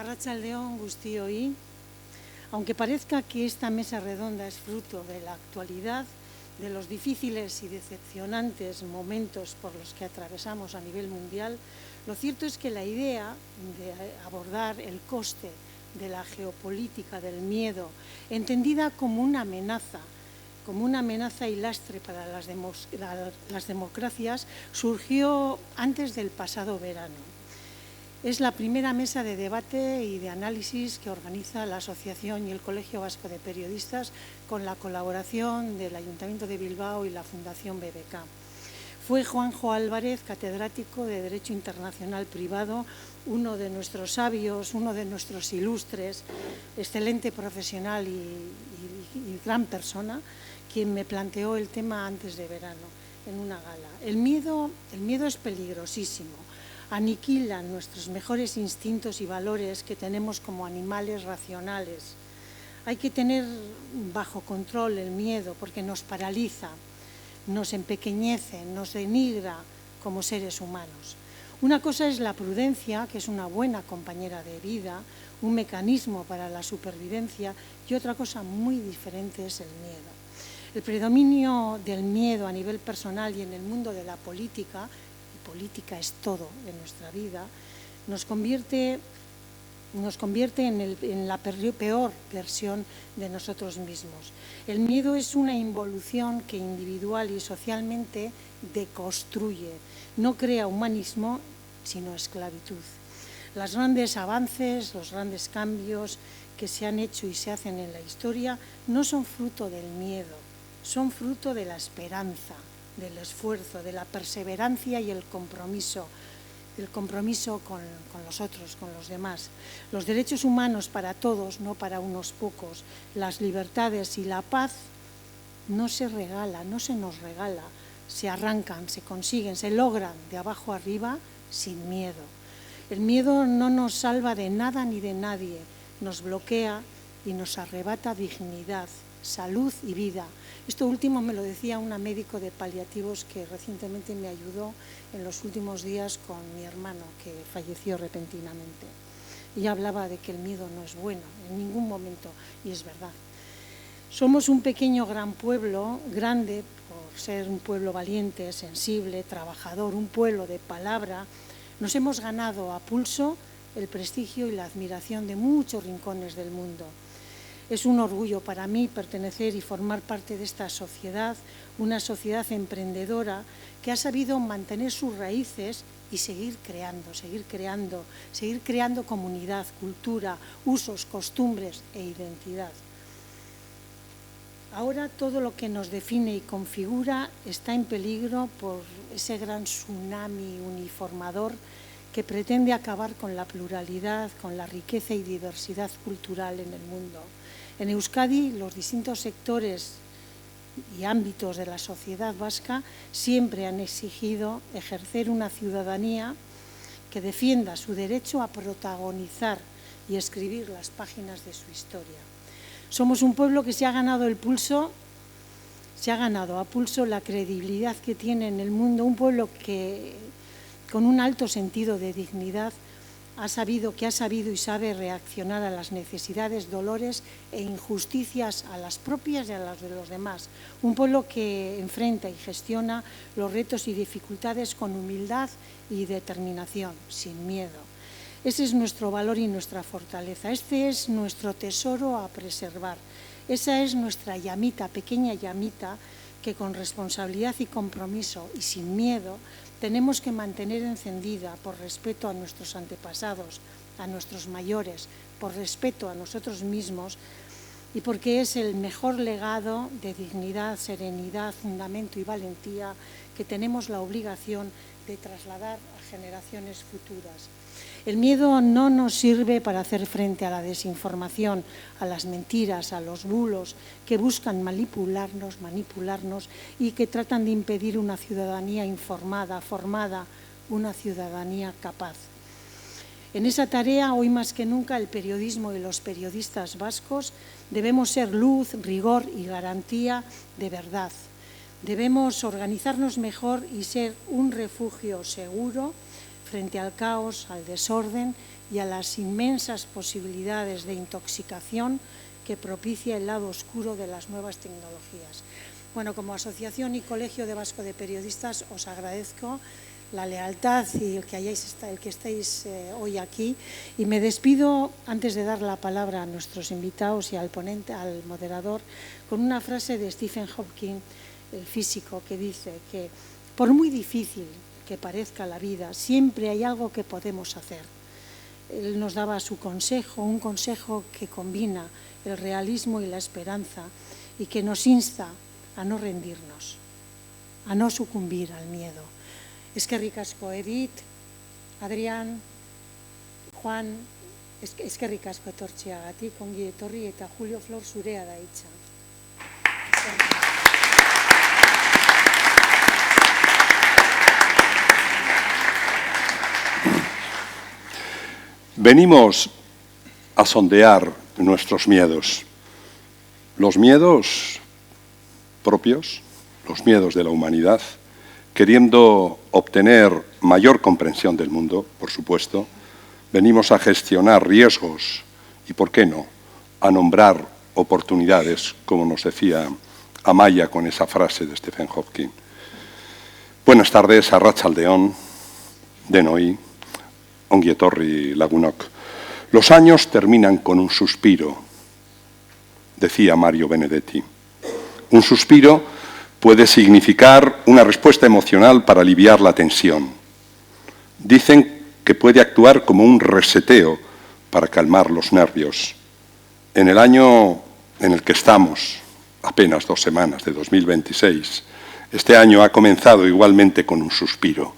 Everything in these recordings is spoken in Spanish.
Arratsaldeon guztioi. Aunque parezca que esta mesa redonda es fruto de la actualidad, de los difíciles y decepcionantes momentos por los que atravesamos a nivel mundial, lo cierto es que la idea de abordar el coste de la geopolítica del miedo, entendida como una amenaza y lastre para las democracias, surgió antes del pasado verano. Es la primera mesa de debate y de análisis que organiza la Asociación y el Colegio Vasco de Periodistas con la colaboración del Ayuntamiento de Bilbao y la Fundación BBK. Fue Juanjo Álvarez, catedrático de Derecho Internacional Privado, uno de nuestros sabios, uno de nuestros ilustres, excelente profesional y gran persona, quien me planteó el tema antes de verano en una gala. El miedo es peligrosísimo. Aniquilan nuestros mejores instintos y valores que tenemos como animales racionales. Hay que tener bajo control el miedo porque nos paraliza, nos empequeñece, nos denigra como seres humanos. Una cosa es la prudencia, que es una buena compañera de vida, un mecanismo para la supervivencia, y otra cosa muy diferente es el miedo. El predominio del miedo a nivel personal y en el mundo de la política, y política es todo en nuestra vida, nos convierte en la peor versión de nosotros mismos. El miedo es una involución que individual y socialmente deconstruye, no crea humanismo, sino esclavitud. Los grandes avances, los grandes cambios que se han hecho y se hacen en la historia no son fruto del miedo, son fruto de la esperanza, del esfuerzo, de la perseverancia y el compromiso con los otros, con los demás. Los derechos humanos para todos, no para unos pocos, las libertades y la paz no se regala, no se nos regala, se arrancan, se consiguen, se logran de abajo arriba sin miedo. El miedo no nos salva de nada ni de nadie, nos bloquea y nos arrebata dignidad, salud y vida. Esto último me lo decía una médico de paliativos que recientemente me ayudó en los últimos días con mi hermano, que falleció repentinamente. Ella hablaba de que el miedo no es bueno en ningún momento, y es verdad. Somos un pequeño gran pueblo, grande por ser un pueblo valiente, sensible, trabajador, un pueblo de palabra. Nos hemos ganado a pulso el prestigio y la admiración de muchos rincones del mundo. Es un orgullo para mí pertenecer y formar parte de esta sociedad, una sociedad emprendedora que ha sabido mantener sus raíces y seguir creando comunidad, cultura, usos, costumbres e identidad. Ahora todo lo que nos define y configura está en peligro por ese gran tsunami uniformador que pretende acabar con la pluralidad, con la riqueza y diversidad cultural en el mundo. En Euskadi, los distintos sectores y ámbitos de la sociedad vasca siempre han exigido ejercer una ciudadanía que defienda su derecho a protagonizar y escribir las páginas de su historia. Somos un pueblo que se ha ganado a pulso la credibilidad que tiene en el mundo, un pueblo que con un alto sentido de dignidad ha sabido y sabe reaccionar a las necesidades, dolores e injusticias, a las propias y a las de los demás. Un pueblo que enfrenta y gestiona los retos y dificultades con humildad y determinación, sin miedo. Ese es nuestro valor y nuestra fortaleza. Este es nuestro tesoro a preservar. Esa es nuestra llamita, pequeña llamita, que con responsabilidad y compromiso y sin miedo tenemos que mantener encendida por respeto a nuestros antepasados, a nuestros mayores, por respeto a nosotros mismos y porque es el mejor legado de dignidad, serenidad, fundamento y valentía que tenemos la obligación de trasladar a generaciones futuras. El miedo no nos sirve para hacer frente a la desinformación, a las mentiras, a los bulos que buscan manipularnos y que tratan de impedir una ciudadanía informada, formada, una ciudadanía capaz. En esa tarea, hoy más que nunca, el periodismo y los periodistas vascos debemos ser luz, rigor y garantía de verdad. Debemos organizarnos mejor y ser un refugio seguro frente al caos, al desorden y a las inmensas posibilidades de intoxicación que propicia el lado oscuro de las nuevas tecnologías. Bueno, como asociación y Colegio de Vasco de Periodistas os agradezco la lealtad y el que estéis hoy aquí, y me despido antes de dar la palabra a nuestros invitados y al ponente, al moderador, con una frase de Stephen Hawking, el físico, que dice que por muy difícil que parezca la vida, siempre hay algo que podemos hacer. Él nos daba su consejo, un consejo que combina el realismo y la esperanza y que nos insta a no rendirnos, a no sucumbir al miedo. Eskerrik asko, Edith, Adrián, Juan, eskerrik asko etortzeagatik, ongi etorri, eta Julio Flor zurea da hitza. Venimos a sondear nuestros miedos, los miedos propios, los miedos de la humanidad, queriendo obtener mayor comprensión del mundo, por supuesto. Venimos a gestionar riesgos y, ¿por qué no?, a nombrar oportunidades, como nos decía Amaya con esa frase de Stephen Hawking. Buenas tardes, arratsaldeon, denoi, ongi etorri lagunok. Los años terminan con un suspiro, decía Mario Benedetti. Un suspiro puede significar una respuesta emocional para aliviar la tensión. Dicen que puede actuar como un reseteo para calmar los nervios. En el año en el que estamos, apenas 2 semanas de 2026, este año ha comenzado igualmente con un suspiro.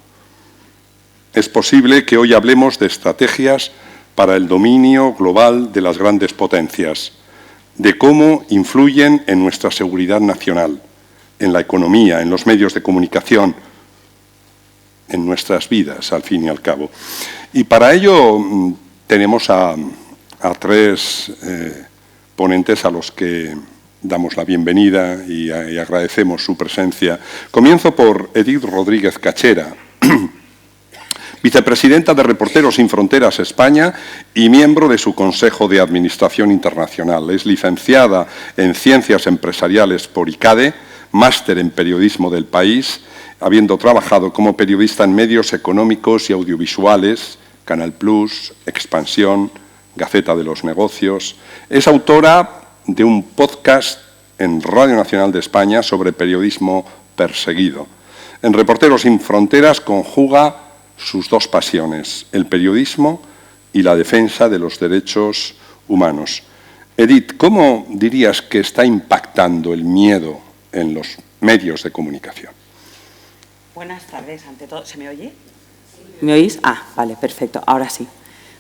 Es posible que hoy hablemos de estrategias para el dominio global de las grandes potencias, de cómo influyen en nuestra seguridad nacional, en la economía, en los medios de comunicación, en nuestras vidas, al fin y al cabo. Y para ello tenemos a 3 ponentes a los que damos la bienvenida y agradecemos su presencia. Comienzo por Edith Rodríguez Cachera, vicepresidenta de Reporteros Sin Fronteras España y miembro de su Consejo de Administración Internacional. Es licenciada en Ciencias Empresariales por ICADE, máster en Periodismo del País, habiendo trabajado como periodista en medios económicos y audiovisuales, Canal Plus, Expansión, Gaceta de los Negocios. Es autora de un podcast en Radio Nacional de España sobre periodismo perseguido. En Reporteros Sin Fronteras conjuga sus 2 pasiones, el periodismo y la defensa de los derechos humanos. Edith, ¿cómo dirías que está impactando el miedo en los medios de comunicación? Buenas tardes, ante todo. ¿Se me oye? ¿Me oís? Ah, vale, perfecto, ahora sí.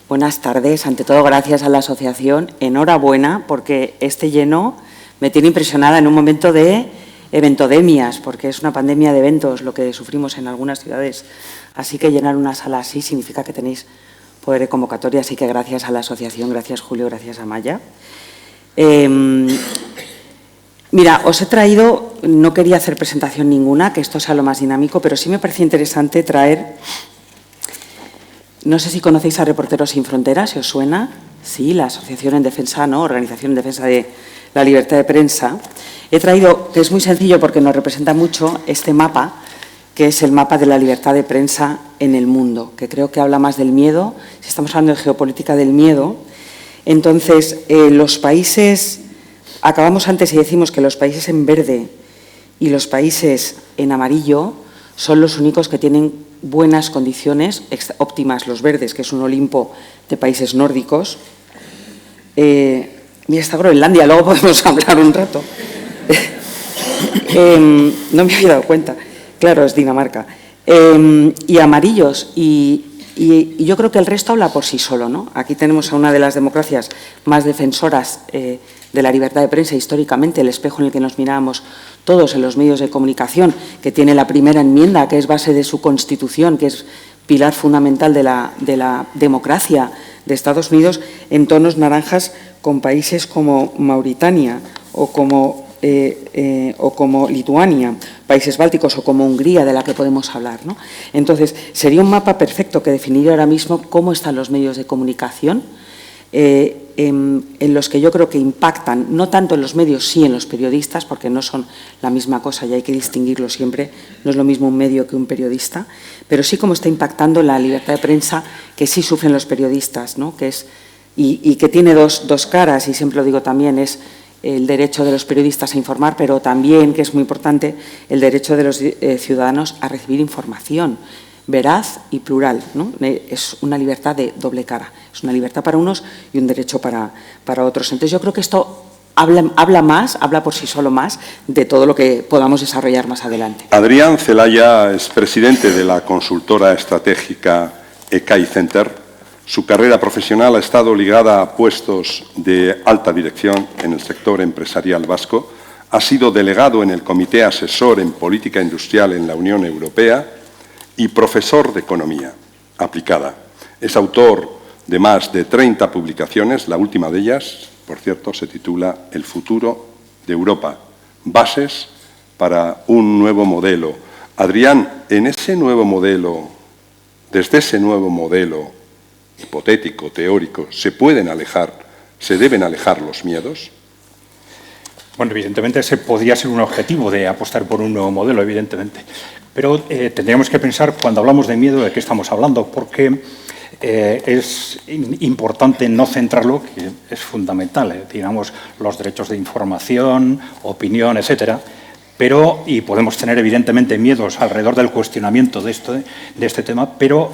Buenas tardes, ante todo, gracias a la asociación. Enhorabuena, porque este lleno me tiene impresionada en un momento de eventodemias, porque es una pandemia de eventos lo que sufrimos en algunas ciudades. Así que llenar una sala así significa que tenéis poder de convocatoria, así que gracias a la asociación, gracias Julio, gracias Amaya. Mira, os he traído, no quería hacer presentación ninguna, que esto sea lo más dinámico, pero sí me parecía interesante traer, no sé si conocéis a Reporteros Sin Fronteras, si os suena, sí, la asociación en defensa, ¿no?, organización en defensa de la libertad de prensa. He traído, que es muy sencillo porque nos representa mucho, este mapa, que es el mapa de la libertad de prensa en el mundo, que creo que habla más del miedo. Si estamos hablando de geopolítica del miedo, entonces los países, acabamos antes y decimos que los países en verde y los países en amarillo son los únicos que tienen buenas condiciones, óptimas los verdes, que es un Olimpo de países nórdicos. Mira, está Groenlandia, luego podemos hablar un rato. No me había dado cuenta. Claro, es Dinamarca. Y amarillos. Y yo creo que el resto habla por sí solo, ¿no? Aquí tenemos a una de las democracias más defensoras de la libertad de prensa históricamente, el espejo en el que nos mirábamos todos en los medios de comunicación, que tiene la primera enmienda, que es base de su Constitución, que es pilar fundamental de la democracia de Estados Unidos, en tonos naranjas con países como Mauritania o como Lituania, países bálticos o como Hungría, de la que podemos hablar, ¿no? Entonces, sería un mapa perfecto que definiría ahora mismo cómo están los medios de comunicación, en los que yo creo que impactan, no tanto en los medios, sí en los periodistas, porque no son la misma cosa y hay que distinguirlo siempre, no es lo mismo un medio que un periodista, pero sí cómo está impactando la libertad de prensa que sí sufren los periodistas, ¿no? Que es, y que tiene dos caras, y siempre lo digo también, es el derecho de los periodistas a informar, pero también, que es muy importante, el derecho de los ciudadanos a recibir información veraz y plural, ¿no? Es una libertad de doble cara, es una libertad para unos y un derecho para otros. Entonces yo creo que esto habla por sí solo más de todo lo que podamos desarrollar más adelante. Adrián Celaya es presidente de la consultora estratégica ECAI Center. Su carrera profesional ha estado ligada a puestos de alta dirección en el sector empresarial vasco. Ha sido delegado en el Comité Asesor en Política Industrial en la Unión Europea y profesor de Economía Aplicada. Es autor de más de 30 publicaciones, la última de ellas, por cierto, se titula El futuro de Europa, bases para un nuevo modelo. Adrián, en ese nuevo modelo, desde ese nuevo modelo hipotético, teórico, ¿se deben alejar los miedos? Bueno, evidentemente ese podría ser un objetivo de apostar por un nuevo modelo, evidentemente. Pero tendríamos que pensar, cuando hablamos de miedo, de qué estamos hablando, porque es importante no centrarlo, que es fundamental, digamos, los derechos de información, opinión, etcétera. Pero, y podemos tener evidentemente miedos alrededor del cuestionamiento de este tema, pero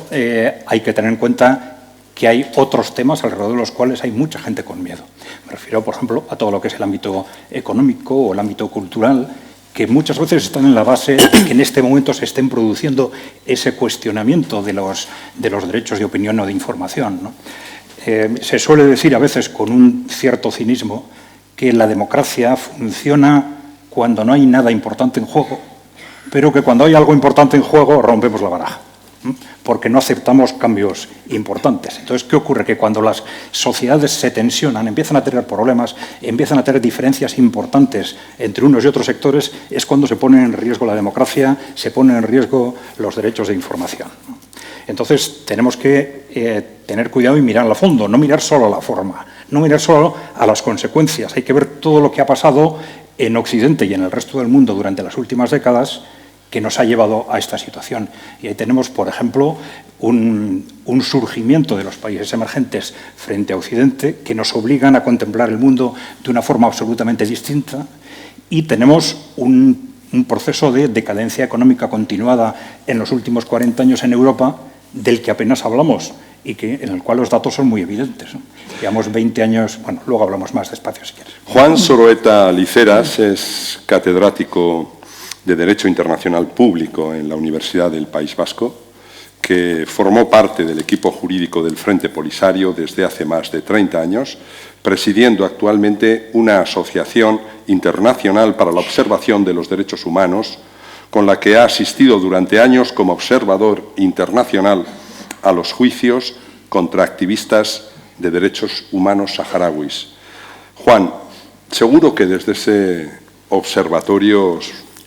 hay que tener en cuenta que hay otros temas alrededor de los cuales hay mucha gente con miedo. Me refiero, por ejemplo, a todo lo que es el ámbito económico o el ámbito cultural, que muchas veces están en la base de que en este momento se estén produciendo ese cuestionamiento de los derechos de opinión o de información, ¿no? Se suele decir a veces con un cierto cinismo que la democracia funciona cuando no hay nada importante en juego, pero que cuando hay algo importante en juego rompemos la baraja, porque no aceptamos cambios importantes. Entonces, ¿qué ocurre? Que cuando las sociedades se tensionan, empiezan a tener problemas, empiezan a tener diferencias importantes entre unos y otros sectores, es cuando se pone en riesgo la democracia, se ponen en riesgo los derechos de información. Entonces, tenemos que tener cuidado y mirar a fondo, no mirar solo a la forma, no mirar solo a las consecuencias. Hay que ver todo lo que ha pasado en Occidente y en el resto del mundo durante las últimas décadas que nos ha llevado a esta situación. Y ahí tenemos, por ejemplo, un surgimiento de los países emergentes frente a Occidente que nos obligan a contemplar el mundo de una forma absolutamente distinta, y tenemos un proceso de decadencia económica continuada en los últimos 40 años en Europa, del que apenas hablamos y en el cual los datos son muy evidentes, ¿no? Llevamos 20 años, bueno, luego hablamos más despacio si quieres. Juan Soroeta Liceras es catedrático de Derecho Internacional Público en la Universidad del País Vasco, que formó parte del equipo jurídico del Frente Polisario desde hace más de 30 años, presidiendo actualmente una asociación internacional para la observación de los derechos humanos, con la que ha asistido durante años como observador internacional a los juicios contra activistas de derechos humanos saharauis. Juan, seguro que desde ese observatorio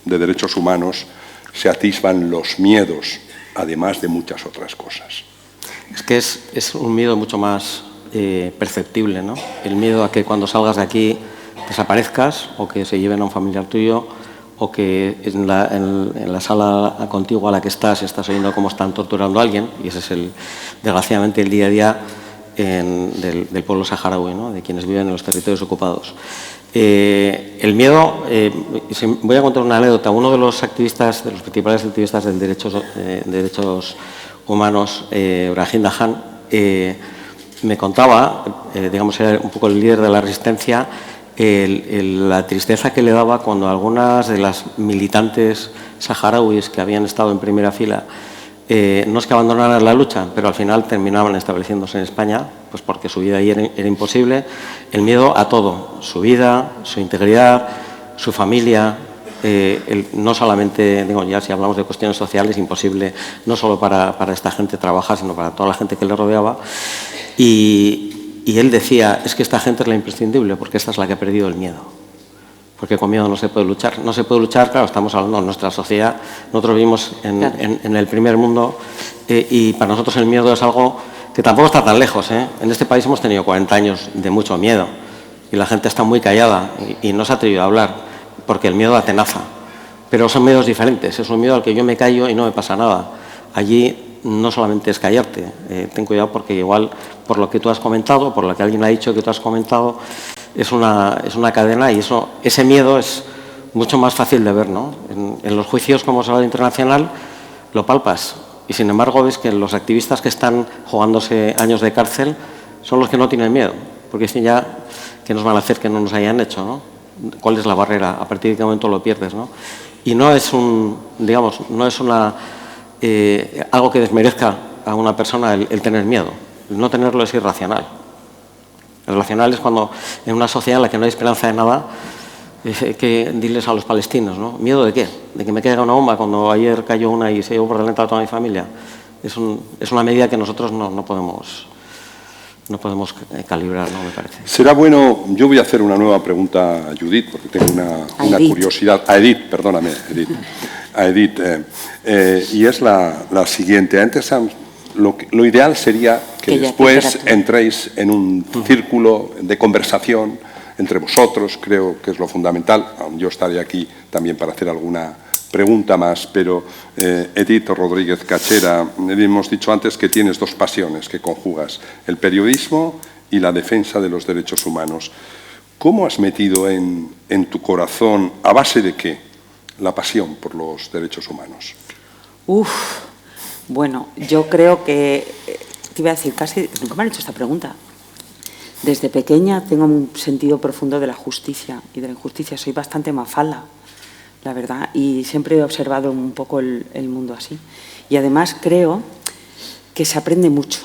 de derechos humanos se atisban los miedos, además de muchas otras cosas. Es que es un miedo mucho más perceptible, ¿no? El miedo a que cuando salgas de aquí desaparezcas, o que se lleven a un familiar tuyo, o que en la sala contigua a la que estás oyendo cómo están torturando a alguien, y ese es desgraciadamente el día a día del pueblo saharaui, ¿no? De quienes viven en los territorios ocupados. El miedo, voy a contar una anécdota. Uno de los principales activistas de derechos humanos, Brahim Dahan, me contaba, digamos, era un poco el líder de la resistencia, la tristeza que le daba cuando algunas de las militantes saharauis que habían estado en primera fila no es que abandonaran la lucha, pero al final terminaban estableciéndose en España, pues porque su vida ahí era imposible. El miedo a todo, su vida, su integridad, su familia, no solamente, digo, ya si hablamos de cuestiones sociales, imposible, no solo para esta gente trabajar, sino para toda la gente que le rodeaba. Y él decía, es que esta gente es la imprescindible, porque esta es la que ha perdido el miedo. porque con miedo no se puede luchar. No se puede luchar, claro, estamos hablando de nuestra sociedad, nosotros vivimos en el primer mundo y para nosotros el miedo es algo que tampoco está tan lejos. En este país hemos tenido 40 años de mucho miedo y la gente está muy callada y no se ha atrevido a hablar porque el miedo atenaza. Pero son miedos diferentes, es un miedo al que yo me callo y no me pasa nada. Allí no solamente es callarte, ten cuidado porque igual por lo que tú has comentado, por lo que alguien ha dicho que tú has comentado, es una cadena y ese miedo es mucho más fácil de ver, ¿no? En los juicios como Salud Internacional lo palpas y sin embargo ves que los activistas que están jugándose años de cárcel son los que no tienen miedo, porque dicen ya que nos van a hacer que no nos hayan hecho, ¿no? ¿Cuál es la barrera? A partir de qué momento lo pierdes, ¿no? Y no es algo que desmerezca a una persona el tener miedo. El no tenerlo es irracional. El racional es cuando en una sociedad en la que no hay esperanza de nada, que diles a los palestinos, ¿no? ¿Miedo de qué? ¿De que me caiga una bomba cuando ayer cayó una y se llevó por delante a toda mi familia? Es una medida que nosotros no podemos calibrar, ¿no? Me parece. Será bueno, yo voy a hacer una nueva pregunta a Judith, porque tengo una curiosidad. A Edith, perdóname, Edith. A Edith. Y es la siguiente. Antes, lo ideal sería que después entréis en un círculo de conversación entre vosotros, creo que es lo fundamental. Yo estaré aquí también para hacer alguna pregunta más, pero Edith Rodríguez Cachera, hemos dicho antes que tienes dos pasiones que conjugas, el periodismo y la defensa de los derechos humanos. ¿Cómo has metido en tu corazón, a base de qué, la pasión por los derechos humanos? Bueno, yo creo que, te iba a decir, casi nunca me han hecho esta pregunta. Desde pequeña tengo un sentido profundo de la justicia y de la injusticia. Soy bastante mafalda, la verdad, y siempre he observado un poco el mundo así. Y además creo que se aprende mucho.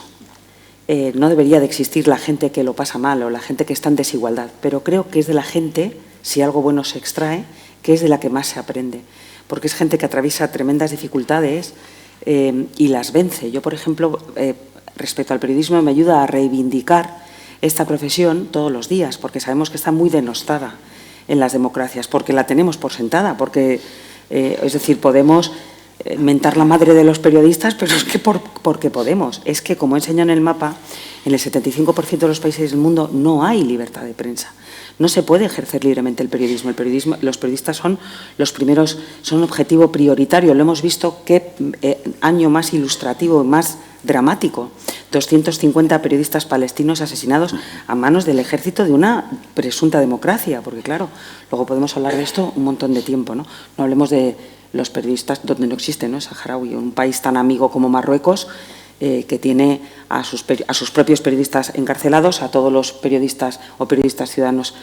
No debería de existir la gente que lo pasa mal o la gente que está en desigualdad, pero creo que es de la gente, si algo bueno se extrae, que es de la que más se aprende, porque es gente que atraviesa tremendas dificultades y las vence. Yo, por ejemplo, respecto al periodismo, me ayuda a reivindicar esta profesión todos los días, porque sabemos que está muy denostada en las democracias, porque la tenemos por sentada, porque, es decir, podemos mentar la madre de los periodistas, pero es que porque podemos. Es que, como enseño en el mapa, en el 75% de los países del mundo no hay libertad de prensa. No se puede ejercer libremente el periodismo. Los periodistas son los primeros, son un objetivo prioritario. Lo hemos visto, qué año más ilustrativo, más dramático. 250 periodistas palestinos asesinados a manos del ejército de una presunta democracia, porque claro, luego podemos hablar de esto un montón de tiempo, ¿no? No hablemos de los periodistas donde no existen, ¿no? Saharaui, un país tan amigo como Marruecos, que tiene a sus propios periodistas encarcelados, a todos los periodistas o periodistas ciudadanos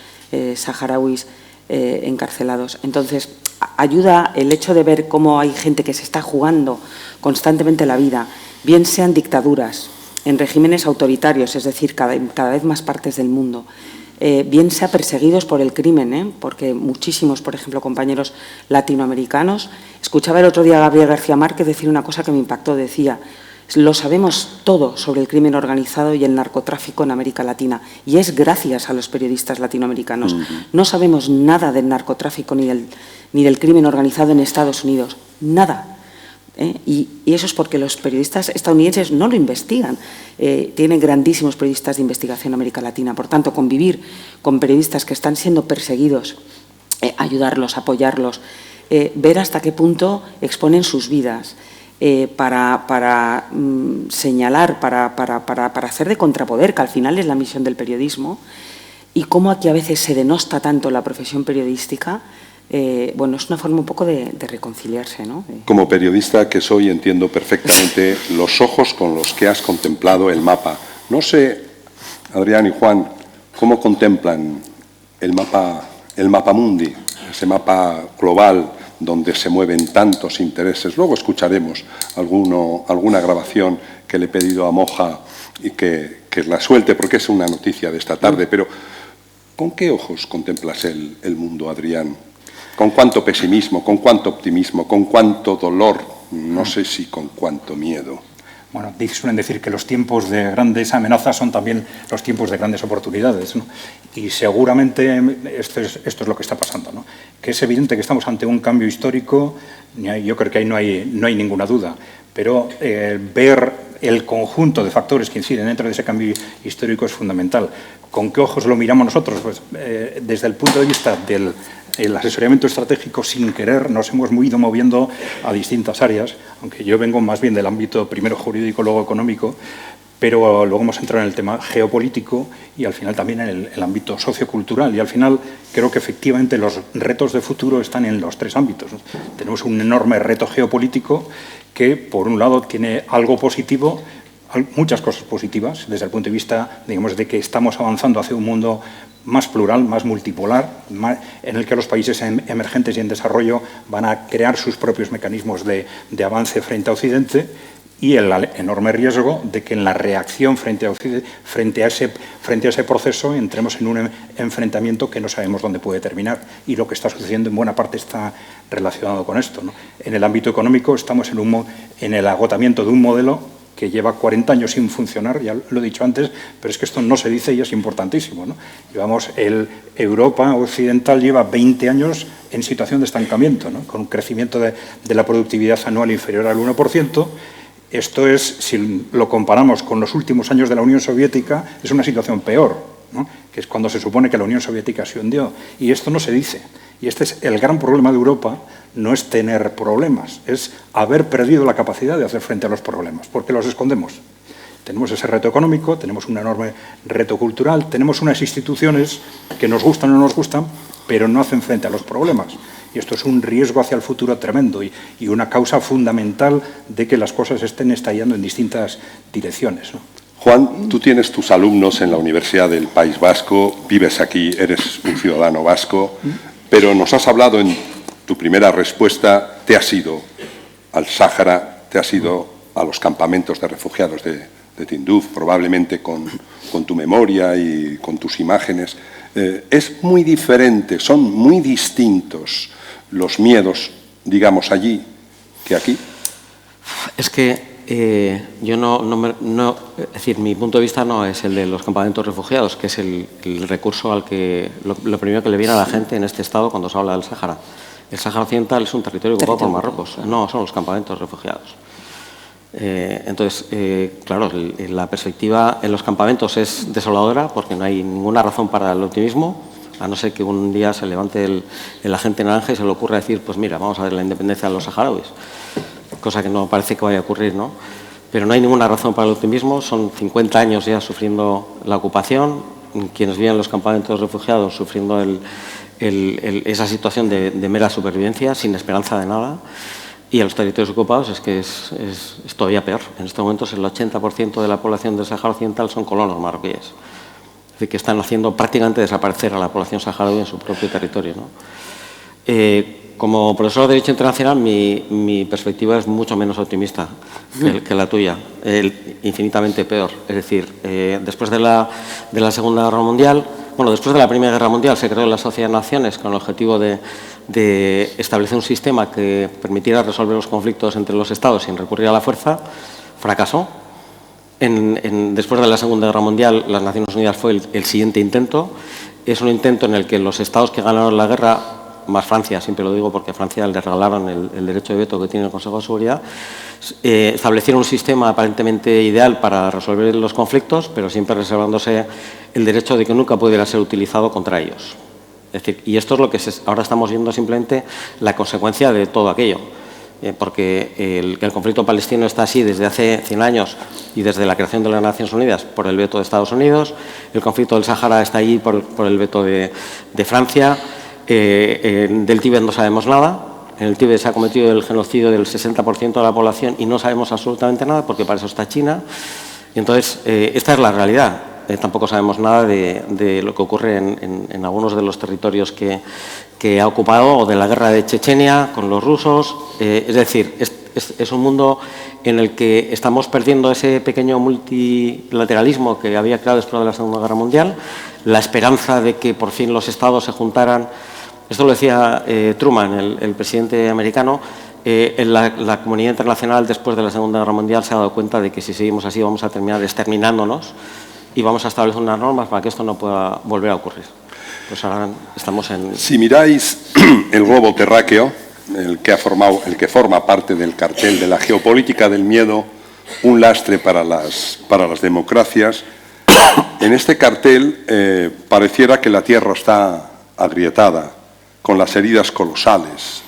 saharauis encarcelados. Entonces, ayuda el hecho de ver cómo hay gente que se está jugando constantemente la vida, bien sean dictaduras, en regímenes autoritarios, es decir, cada vez más partes del mundo, bien sea perseguidos por el crimen, porque muchísimos, por ejemplo, compañeros latinoamericanos. Escuchaba el otro día a Gabriel García Márquez decir una cosa que me impactó, decía: lo sabemos todo sobre el crimen organizado y el narcotráfico en América Latina, y es gracias a los periodistas latinoamericanos. No sabemos nada del narcotráfico ni del crimen organizado en Estados Unidos, nada. Y eso es porque los periodistas estadounidenses no lo investigan. Tienen grandísimos periodistas de investigación en América Latina. Por tanto, convivir con periodistas que están siendo perseguidos, ayudarlos, apoyarlos, ver hasta qué punto exponen sus vidas, para señalar, para hacer de contrapoder, que al final es la misión del periodismo, y cómo aquí a veces se denosta tanto la profesión periodística. Bueno, es una forma un poco de reconciliarse, ¿no? Como periodista que soy, entiendo perfectamente los ojos con los que has contemplado el mapa. No sé, Adrián y Juan, cómo contemplan el mapa mundi, ese mapa global donde se mueven tantos intereses. Luego escucharemos alguna grabación que le he pedido a Moja y que la suelte, porque es una noticia de esta tarde. Pero, ¿con qué ojos contemplas el mundo, Adrián? ¿Con cuánto pesimismo, con cuánto optimismo, con cuánto dolor? No sé si con cuánto miedo. Bueno, suelen decir que los tiempos de grandes amenazas son también los tiempos de grandes oportunidades, ¿no? Y seguramente esto es lo que está pasando, ¿no? Que es evidente que estamos ante un cambio histórico, yo creo que ahí no hay ninguna duda, pero ver el conjunto de factores que inciden dentro de ese cambio histórico es fundamental. ¿Con qué ojos lo miramos nosotros? Pues desde el punto de vista del asesoramiento estratégico, sin querer, nos hemos ido moviendo a distintas áreas, aunque yo vengo más bien del ámbito primero jurídico, luego económico, pero luego hemos entrado en el tema geopolítico y al final también en el ámbito sociocultural. Y al final creo que efectivamente los retos de futuro están en los tres ámbitos, ¿no? Tenemos un enorme reto geopolítico que, por un lado, tiene algo positivo, muchas cosas positivas, desde el punto de vista, digamos, de que estamos avanzando hacia un mundo más plural, más multipolar, en el que los países emergentes y en desarrollo van a crear sus propios mecanismos de avance frente a Occidente, y el enorme riesgo de que en la reacción frente a ese proceso entremos en un enfrentamiento que no sabemos dónde puede terminar, y lo que está sucediendo en buena parte está relacionado con esto, ¿no? En el ámbito económico estamos en el agotamiento de un modelo que lleva 40 años sin funcionar, ya lo he dicho antes, pero es que esto no se dice y es importantísimo, ¿no? Europa occidental lleva 20 años en situación de estancamiento, ¿no? Con un crecimiento de la productividad anual inferior al 1%. Esto es, si lo comparamos con los últimos años de la Unión Soviética, es una situación peor, ¿no? Que es cuando se supone que la Unión Soviética se hundió. Y esto no se dice. Y este es el gran problema de Europa, no es tener problemas, es haber perdido la capacidad de hacer frente a los problemas, porque los escondemos. Tenemos ese reto económico, tenemos un enorme reto cultural, tenemos unas instituciones que nos gustan o no nos gustan, pero no hacen frente a los problemas. Y esto es un riesgo hacia el futuro tremendo y una causa fundamental de que las cosas estén estallando en distintas direcciones, ¿no? Juan, tú tienes tus alumnos en la Universidad del País Vasco, vives aquí, eres un ciudadano vasco, pero nos has hablado en tu primera respuesta, te has ido al Sáhara, te has ido a los campamentos de refugiados de Tinduf, probablemente con tu memoria y con tus imágenes. Es muy diferente, son muy distintos los miedos, digamos, allí que aquí. Es que yo es decir, mi punto de vista no es el de los campamentos refugiados, que es el recurso al que lo primero que le viene a la gente en este estado cuando se habla del Sáhara. El Sáhara Occidental es un territorio ocupado por Marruecos, no son los campamentos refugiados. Entonces, claro, la perspectiva en los campamentos es desoladora porque no hay ninguna razón para el optimismo, a no ser que un día se levante el agente naranja y se le ocurra decir, pues mira, vamos a ver la independencia de los saharauis, cosa que no parece que vaya a ocurrir, ¿no? Pero no hay ninguna razón para el optimismo, son 50 años ya sufriendo la ocupación, quienes viven en los campamentos refugiados sufriendo esa situación de mera supervivencia, sin esperanza de nada. Y a los territorios ocupados es que es todavía peor. En estos momentos el 80% de la población del Sáhara Occidental son colonos marroquíes. Es decir, que están haciendo prácticamente desaparecer a la población saharaui en su propio territorio, ¿no? Como profesor de Derecho Internacional, mi perspectiva es mucho menos optimista que la tuya, infinitamente peor. Es decir, después de la Segunda Guerra Mundial, bueno, después de la Primera Guerra Mundial se creó la Sociedad de Naciones con el objetivo de establecer un sistema que permitiera resolver los conflictos entre los estados sin recurrir a la fuerza. Fracasó. Después de la Segunda Guerra Mundial, las Naciones Unidas fue el siguiente intento. Es un intento en el que los estados que ganaron la guerra, más Francia, siempre lo digo porque a Francia le regalaron el derecho de veto que tiene el Consejo de Seguridad, establecieron un sistema aparentemente ideal para resolver los conflictos, pero siempre reservándose el derecho de que nunca pudiera ser utilizado contra ellos. Es decir, y esto es lo que ahora estamos viendo, simplemente la consecuencia de todo aquello. Porque el conflicto palestino está así desde hace 100 años y desde la creación de las Naciones Unidas por el veto de Estados Unidos. El conflicto del Sáhara está ahí por el veto de Francia. Del Tíbet no sabemos nada. En el Tíbet se ha cometido el genocidio del 60% de la población y no sabemos absolutamente nada porque para eso está China. Y entonces, esta es la realidad. Tampoco sabemos nada de lo que ocurre en algunos de los territorios que ha ocupado, o de la guerra de Chechenia con los rusos. Es decir, es un mundo en el que estamos perdiendo ese pequeño multilateralismo que había creado después de la Segunda Guerra Mundial, la esperanza de que por fin los estados se juntaran Esto lo decía Truman, el presidente americano. La comunidad internacional, después de la Segunda Guerra Mundial, se ha dado cuenta de que si seguimos así vamos a terminar exterminándonos y vamos a establecer unas normas para que esto no pueda volver a ocurrir. Pues ahora estamos en... Si miráis el globo terráqueo, el que forma parte del cartel de la geopolítica del miedo, un lastre para las democracias, en este cartel pareciera que la Tierra está agrietada, con las heridas colosales,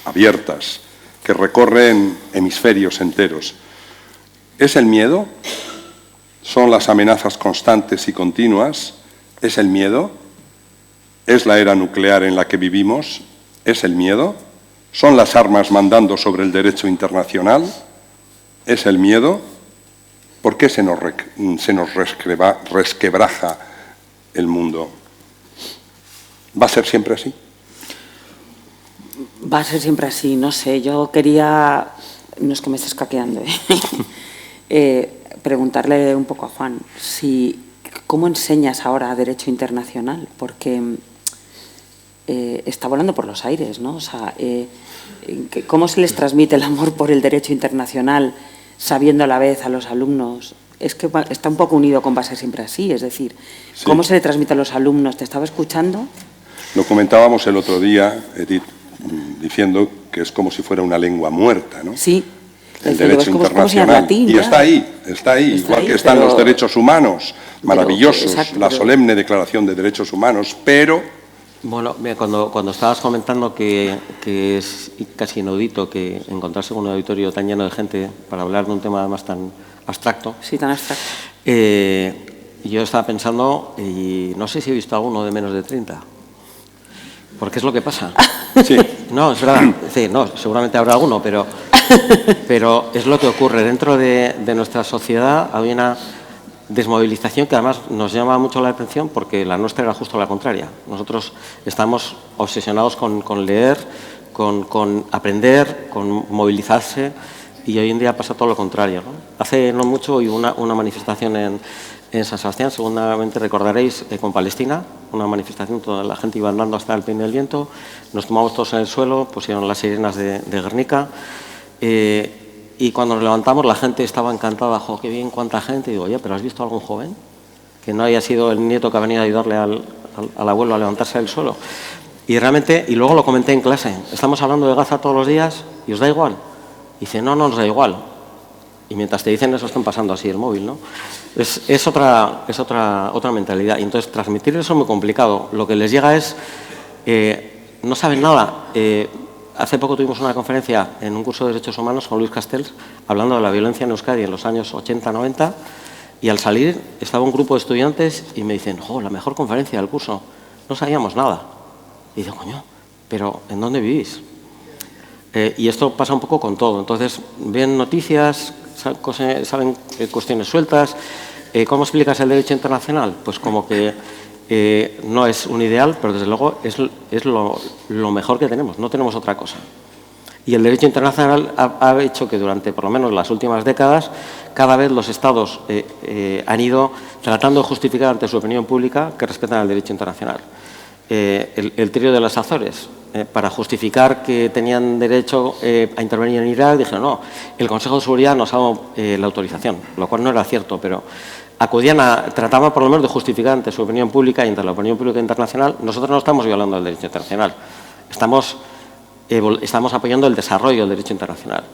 abiertas, que recorren hemisferios enteros. ¿Es el miedo? ¿Son las amenazas constantes y continuas? ¿Es el miedo? ¿Es la era nuclear en la que vivimos? ¿Es el miedo? ¿Son las armas mandando sobre el derecho internacional? ¿Es el miedo? ¿Por qué se nos resquebraja el mundo? ¿Va a ser siempre así? Va a ser siempre así, no sé. Yo quería, no es que me estés caqueando, preguntarle un poco a Juan, ¿cómo enseñas ahora Derecho Internacional? Porque está volando por los aires, ¿no? O sea, ¿cómo se les transmite el amor por el Derecho Internacional sabiendo a la vez a los alumnos? Es que está un poco unido con va a ser siempre así, es decir, ¿cómo se le transmite a los alumnos? ¿Te estaba escuchando? Lo comentábamos el otro día, Edith, diciendo que es como si fuera una lengua muerta, ¿no? Sí. El derecho internacional. Latín, y está ahí, igual que están los derechos humanos, maravillosos, la solemne Declaración de Derechos Humanos, pero... Bueno, cuando estabas comentando que es casi inaudito que encontrarse con un auditorio tan lleno de gente para hablar de un tema además tan abstracto. Sí, tan abstracto. Yo estaba pensando, y no sé si he visto alguno de menos de 30. Porque es lo que pasa. Sí. No, es verdad. Sí, no, seguramente habrá alguno, pero es lo que ocurre. Dentro de nuestra sociedad hay una desmovilización que además nos llama mucho la atención porque la nuestra era justo la contraria. Nosotros estamos obsesionados con leer, con aprender, con movilizarse, y hoy en día pasa todo lo contrario, ¿no? Hace no mucho hubo una manifestación en San Sebastián, seguramente recordaréis, con Palestina, una manifestación, toda la gente iba andando hasta el Peine del Viento, nos tomamos todos en el suelo, pusieron las sirenas de Guernica, y cuando nos levantamos la gente estaba encantada, ¡jo, qué bien, cuánta gente! Y digo, oye, ¿pero has visto algún joven? Que no haya sido el nieto que ha venido a ayudarle al abuelo a levantarse del suelo. Y realmente, y luego lo comenté en clase, estamos hablando de Gaza todos los días y os da igual. Y dice, no nos da igual. Y mientras te dicen eso están pasando así el móvil, ¿no? Es otra mentalidad. Y entonces transmitir eso es muy complicado. Lo que les llega es, no saben nada. Hace poco tuvimos una conferencia en un curso de Derechos Humanos con Luis Castells, hablando de la violencia en Euskadi en los años 80-90, y al salir estaba un grupo de estudiantes y me dicen, ¡jo, la mejor conferencia del curso! No sabíamos nada. Y digo, coño, ¿pero en dónde vivís? Y esto pasa un poco con todo. Entonces, ven noticias, saben cuestiones sueltas. ¿Cómo explicas el derecho internacional? Pues como que no es un ideal, pero desde luego es lo mejor que tenemos. No tenemos otra cosa. Y el derecho internacional ha hecho que durante, por lo menos, las últimas décadas, cada vez los Estados han ido tratando de justificar ante su opinión pública que respetan el derecho internacional. El trío de las Azores, para justificar que tenían derecho a intervenir en Irak, dijeron, no, el Consejo de Seguridad nos ha dado la autorización, lo cual no era cierto, pero trataban por lo menos de justificar ante su opinión pública y ante la opinión pública internacional. Nosotros no estamos violando el derecho internacional, estamos apoyando el desarrollo del derecho internacional.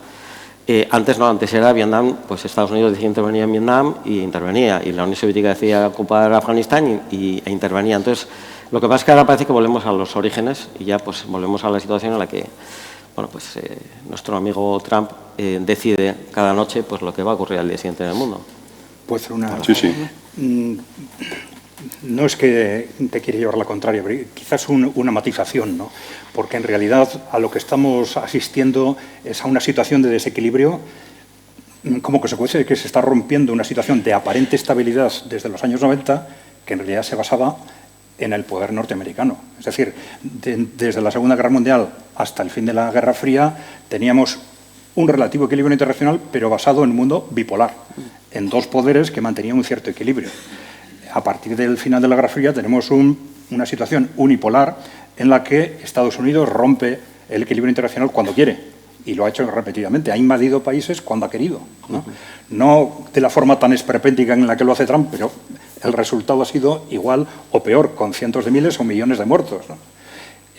Antes era Vietnam, pues Estados Unidos decía intervenir en Vietnam y intervenía, y la Unión Soviética decía ocupar Afganistán e intervenía. Entonces, lo que pasa es que ahora parece que volvemos a los orígenes y ya pues volvemos a la situación en la que, bueno, pues nuestro amigo Trump decide cada noche pues lo que va a ocurrir al día siguiente en el mundo. Puede ser una... Sí. No es que te quiera llevar la contraria, pero quizás una matización, ¿no? Porque en realidad a lo que estamos asistiendo es a una situación de desequilibrio como consecuencia de que se está rompiendo una situación de aparente estabilidad desde los años 90, que en realidad se basaba en el poder norteamericano. Es decir, desde la Segunda Guerra Mundial hasta el fin de la Guerra Fría teníamos un relativo equilibrio internacional, pero basado en un mundo bipolar, en dos poderes que mantenían un cierto equilibrio. a partir del final de la Guerra Fría tenemos una situación unipolar en la que Estados Unidos rompe el equilibrio internacional cuando quiere. Y lo ha hecho repetidamente. Ha invadido países cuando ha querido. No de la forma tan esperpéntica en la que lo hace Trump, pero el resultado ha sido igual o peor, con cientos de miles o millones de muertos.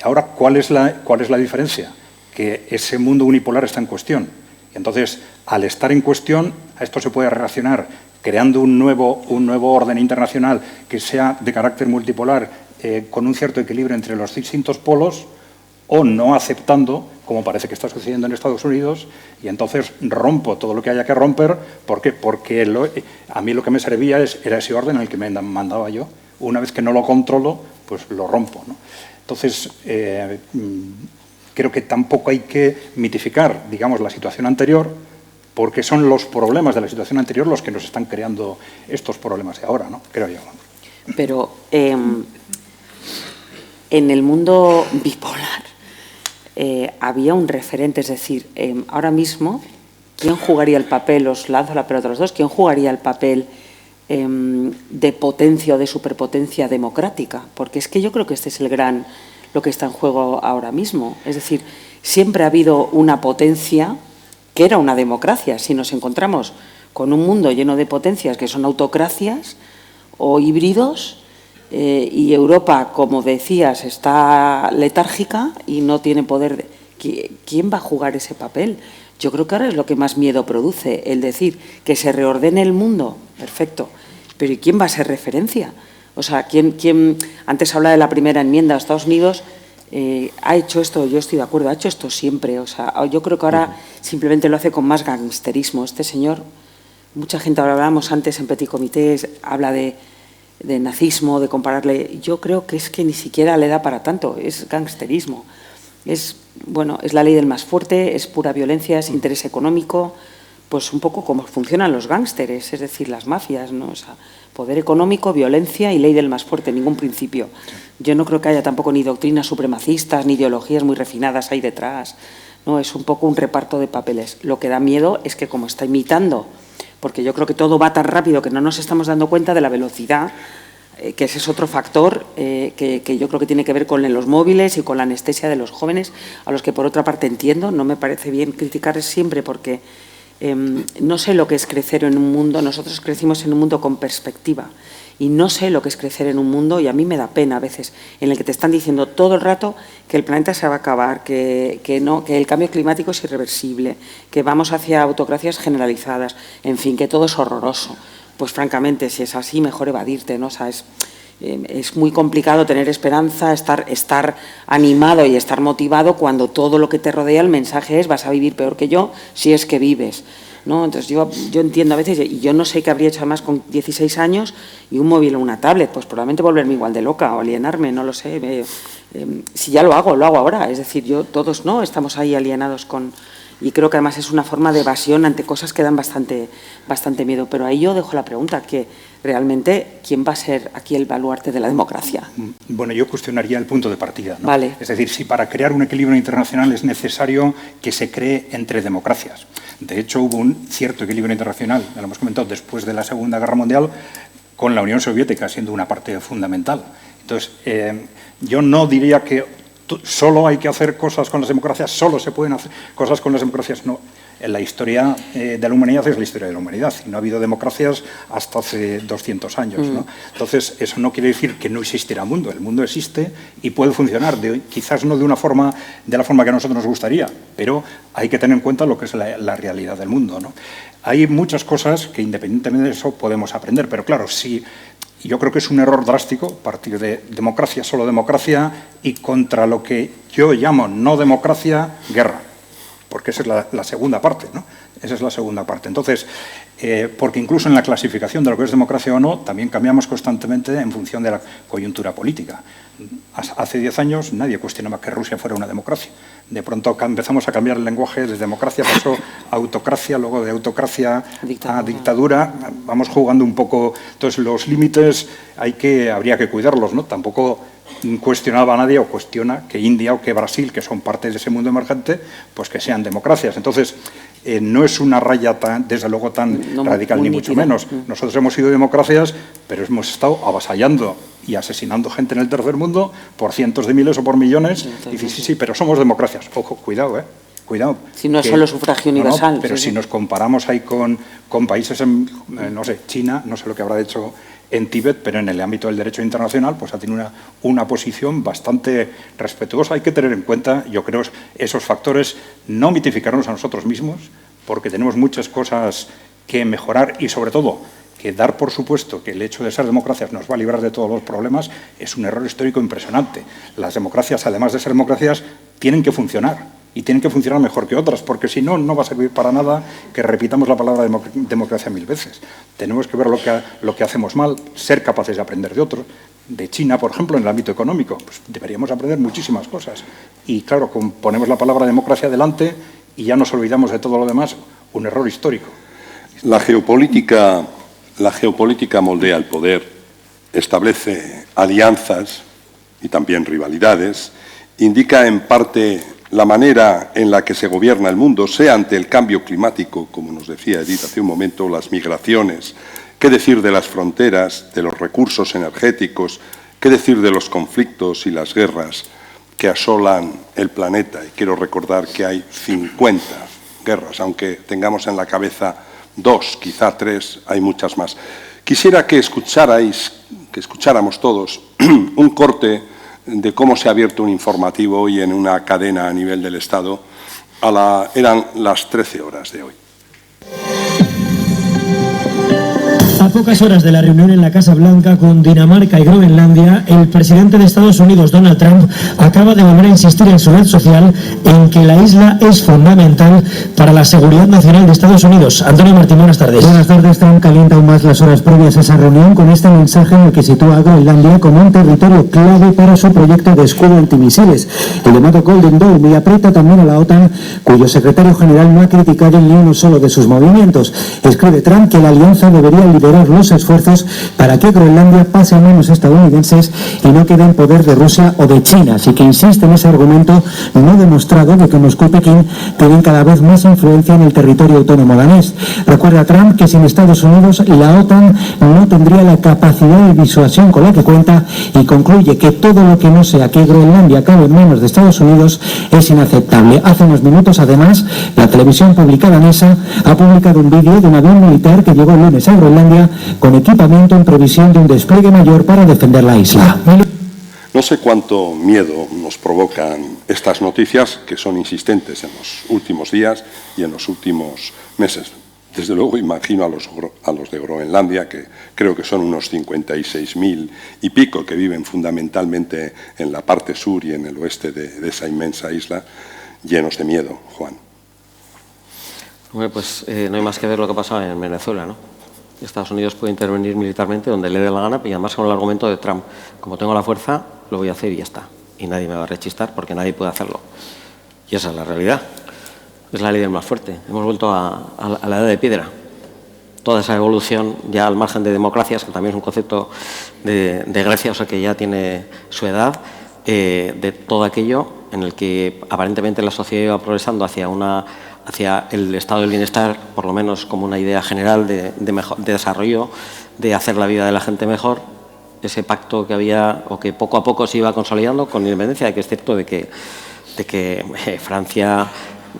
Ahora, ¿cuál es la diferencia? Que ese mundo unipolar está en cuestión. Y entonces, al estar en cuestión, a esto se puede relacionar creando un nuevo orden internacional que sea de carácter multipolar, con un cierto equilibrio entre los distintos polos, o no aceptando, como parece que está sucediendo en Estados Unidos, y entonces rompo todo lo que haya que romper. ¿Por qué? Porque a mí lo que me servía era ese orden en el que me mandaba yo. Una vez que no lo controlo, pues lo rompo, ¿no? Entonces, creo que tampoco hay que mitificar, digamos, la situación anterior, porque son los problemas de la situación anterior los que nos están creando estos problemas de ahora, ¿no? Creo yo. Pero en el mundo bipolar había un referente, es decir, ahora mismo, ¿quién jugaría el papel? Os lanzo la pelota a los dos. ¿Quién jugaría el papel de potencia o de superpotencia democrática? Porque es que yo creo que este es lo que está en juego ahora mismo. Es decir, siempre ha habido una potencia que era una democracia. Si nos encontramos con un mundo lleno de potencias que son autocracias o híbridos, y Europa, como decías, está letárgica y no tiene poder. ¿Quién va a jugar ese papel? Yo creo que ahora es lo que más miedo produce, el decir que se reordene el mundo, perfecto, pero ¿y quién va a ser referencia? O sea, ¿quién antes habla de la primera enmienda? Estados Unidos ha hecho esto, yo estoy de acuerdo, ha hecho esto siempre. O sea, yo creo que ahora simplemente lo hace con más gangsterismo. Este señor, mucha gente, ahora hablábamos antes en Petit Comité, habla de nazismo, de compararle. Yo creo que es que ni siquiera le da para tanto, es gangsterismo. Es la ley del más fuerte, es pura violencia, es interés económico, pues un poco como funcionan los gángsteres, es decir, las mafias, ¿no? O sea, poder económico, violencia y ley del más fuerte, ningún principio. Yo no creo que haya tampoco ni doctrinas supremacistas, ni ideologías muy refinadas ahí detrás, ¿no? Es un poco un reparto de papeles. Lo que da miedo es que, como está imitando, porque yo creo que todo va tan rápido que no nos estamos dando cuenta de la velocidad, que ese es otro factor que yo creo que tiene que ver con los móviles y con la anestesia de los jóvenes, a los que por otra parte entiendo. No me parece bien criticar siempre porque no sé lo que es crecer en un mundo. Nosotros crecimos en un mundo con perspectiva y no sé lo que es crecer en un mundo, y a mí me da pena a veces, en el que te están diciendo todo el rato que el planeta se va a acabar, que el cambio climático es irreversible, que vamos hacia autocracias generalizadas, en fin, que todo es horroroso. Pues francamente, si es así, mejor evadirte, ¿no? O sea, es muy complicado tener esperanza, estar animado y estar motivado cuando todo lo que te rodea, el mensaje es: vas a vivir peor que yo si es que vives, ¿no? Entonces yo entiendo a veces, y yo no sé qué habría hecho además con 16 años y un móvil o una tablet, pues probablemente volverme igual de loca o alienarme, no lo sé. Si ya lo hago ahora, es decir, todos no estamos ahí alienados con. Y creo que además es una forma de evasión ante cosas que dan bastante miedo. Pero ahí yo dejo la pregunta, que realmente, ¿quién va a ser aquí el baluarte de la democracia? Bueno, yo cuestionaría el punto de partida, ¿no? Vale. Es decir, si para crear un equilibrio internacional es necesario que se cree entre democracias. De hecho, hubo un cierto equilibrio internacional, ya lo hemos comentado, después de la Segunda Guerra Mundial, con la Unión Soviética siendo una parte fundamental. Entonces, yo no diría que solo hay que hacer cosas con las democracias, solo se pueden hacer cosas con las democracias. No, la historia de la humanidad es la historia de la humanidad, y no ha habido democracias hasta hace 200 años, ¿no? Entonces, eso no quiere decir que no existirá mundo. El mundo existe y puede funcionar, quizás no de la forma que a nosotros nos gustaría, pero hay que tener en cuenta lo que es la realidad del mundo, ¿no? Hay muchas cosas que, independientemente de eso, podemos aprender, pero claro, sí. Yo creo que es un error drástico partir de democracia, solo democracia, y contra lo que yo llamo no democracia, guerra, porque esa es la segunda parte, ¿no? Esa es la segunda parte. Entonces, porque incluso en la clasificación de lo que es democracia o no, también cambiamos constantemente en función de la coyuntura política. Hace 10 años nadie cuestionaba que Rusia fuera una democracia. De pronto empezamos a cambiar el lenguaje, de democracia pasó a autocracia, luego de autocracia a dictadura. Vamos jugando un poco. Entonces, los límites habría que cuidarlos, ¿no? Tampoco cuestionaba a nadie o cuestiona que India o que Brasil, que son partes de ese mundo emergente, pues que sean democracias. Entonces, no es una raya desde luego tan radical, ni mucho menos. Nosotros hemos sido democracias, pero hemos estado avasallando y asesinando gente en el tercer mundo por cientos de miles o por millones. Y dice, sí, pero somos democracias. Ojo, cuidado, cuidado. Si no es solo sufragio universal. Pero si nos comparamos ahí con países, no sé, China, no sé lo que habrá hecho en Tíbet, pero en el ámbito del derecho internacional pues ha tenido una posición bastante respetuosa. Hay que tener en cuenta, yo creo, esos factores, no mitificarnos a nosotros mismos, porque tenemos muchas cosas que mejorar y, sobre todo, que dar por supuesto que el hecho de ser democracias nos va a librar de todos los problemas es un error histórico impresionante. Las democracias, además de ser democracias, tienen que funcionar. Y tienen que funcionar mejor que otras, porque si no, no va a servir para nada que repitamos la palabra democracia 1000 veces. Tenemos que ver lo que hacemos mal, ser capaces de aprender de otros. De China, por ejemplo, en el ámbito económico, pues deberíamos aprender muchísimas cosas. Y claro, ponemos la palabra democracia delante y ya nos olvidamos de todo lo demás, un error histórico. La geopolítica moldea el poder, establece alianzas y también rivalidades, indica en parte la manera en la que se gobierna el mundo, sea ante el cambio climático, como nos decía Edith hace un momento, las migraciones, qué decir de las fronteras, de los recursos energéticos, qué decir de los conflictos y las guerras que asolan el planeta. Y quiero recordar que hay 50 guerras, aunque tengamos en la cabeza 2, quizá 3, hay muchas más. Quisiera que escucháramos todos un corte de cómo se ha abierto un informativo hoy en una cadena a nivel del Estado. Eran las 13 horas de hoy. A pocas horas de la reunión en la Casa Blanca con Dinamarca y Groenlandia, el presidente de Estados Unidos, Donald Trump, acaba de volver a insistir en su red social en que la isla es fundamental para la seguridad nacional de Estados Unidos. Antonio Martín, buenas tardes. Buenas tardes. Trump calienta aún más las horas previas a esa reunión con este mensaje en el que sitúa a Groenlandia como un territorio clave para su proyecto de escudo antimisiles, el llamado Golden Dome, y aprieta también a la OTAN, cuyo secretario general no ha criticado ni uno solo de sus movimientos. Escribe Trump que la alianza debería liderar los esfuerzos para que Groenlandia pase a manos estadounidenses y no quede en poder de Rusia o de China. Así que insiste en ese argumento no demostrado de que Moscú y Pekín tienen cada vez más influencia en el territorio autónomo danés. Recuerda Trump que sin Estados Unidos la OTAN no tendría la capacidad de disuasión con la que cuenta, y concluye que todo lo que no sea que Groenlandia acabe en manos de Estados Unidos es inaceptable. Hace unos minutos, además, la televisión pública danesa ha publicado un vídeo de un avión militar que llegó el lunes a Groenlandia con equipamiento en previsión de un despliegue mayor para defender la isla. No sé cuánto miedo nos provocan estas noticias, que son insistentes en los últimos días y en los últimos meses. Desde luego imagino a los de Groenlandia, que creo que son unos 56.000 y pico, que viven fundamentalmente en la parte sur y en el oeste de esa inmensa isla, llenos de miedo, Juan. Bueno, pues no hay más que ver lo que ha pasado en Venezuela, ¿no? Estados Unidos puede intervenir militarmente donde le dé la gana, y además con el argumento de Trump: como tengo la fuerza, lo voy a hacer y ya está. Y nadie me va a rechistar porque nadie puede hacerlo. Y esa es la realidad. Es la ley del más fuerte. Hemos vuelto a la edad de piedra. Toda esa evolución, ya al margen de democracias, que también es un concepto de Grecia, o sea que ya tiene su edad, de todo aquello en el que aparentemente la sociedad iba progresando hacia el estado del bienestar, por lo menos como una idea general de desarrollo, de hacer la vida de la gente mejor. Ese pacto que había, o que poco a poco se iba consolidando, con independencia de que es cierto de que Francia,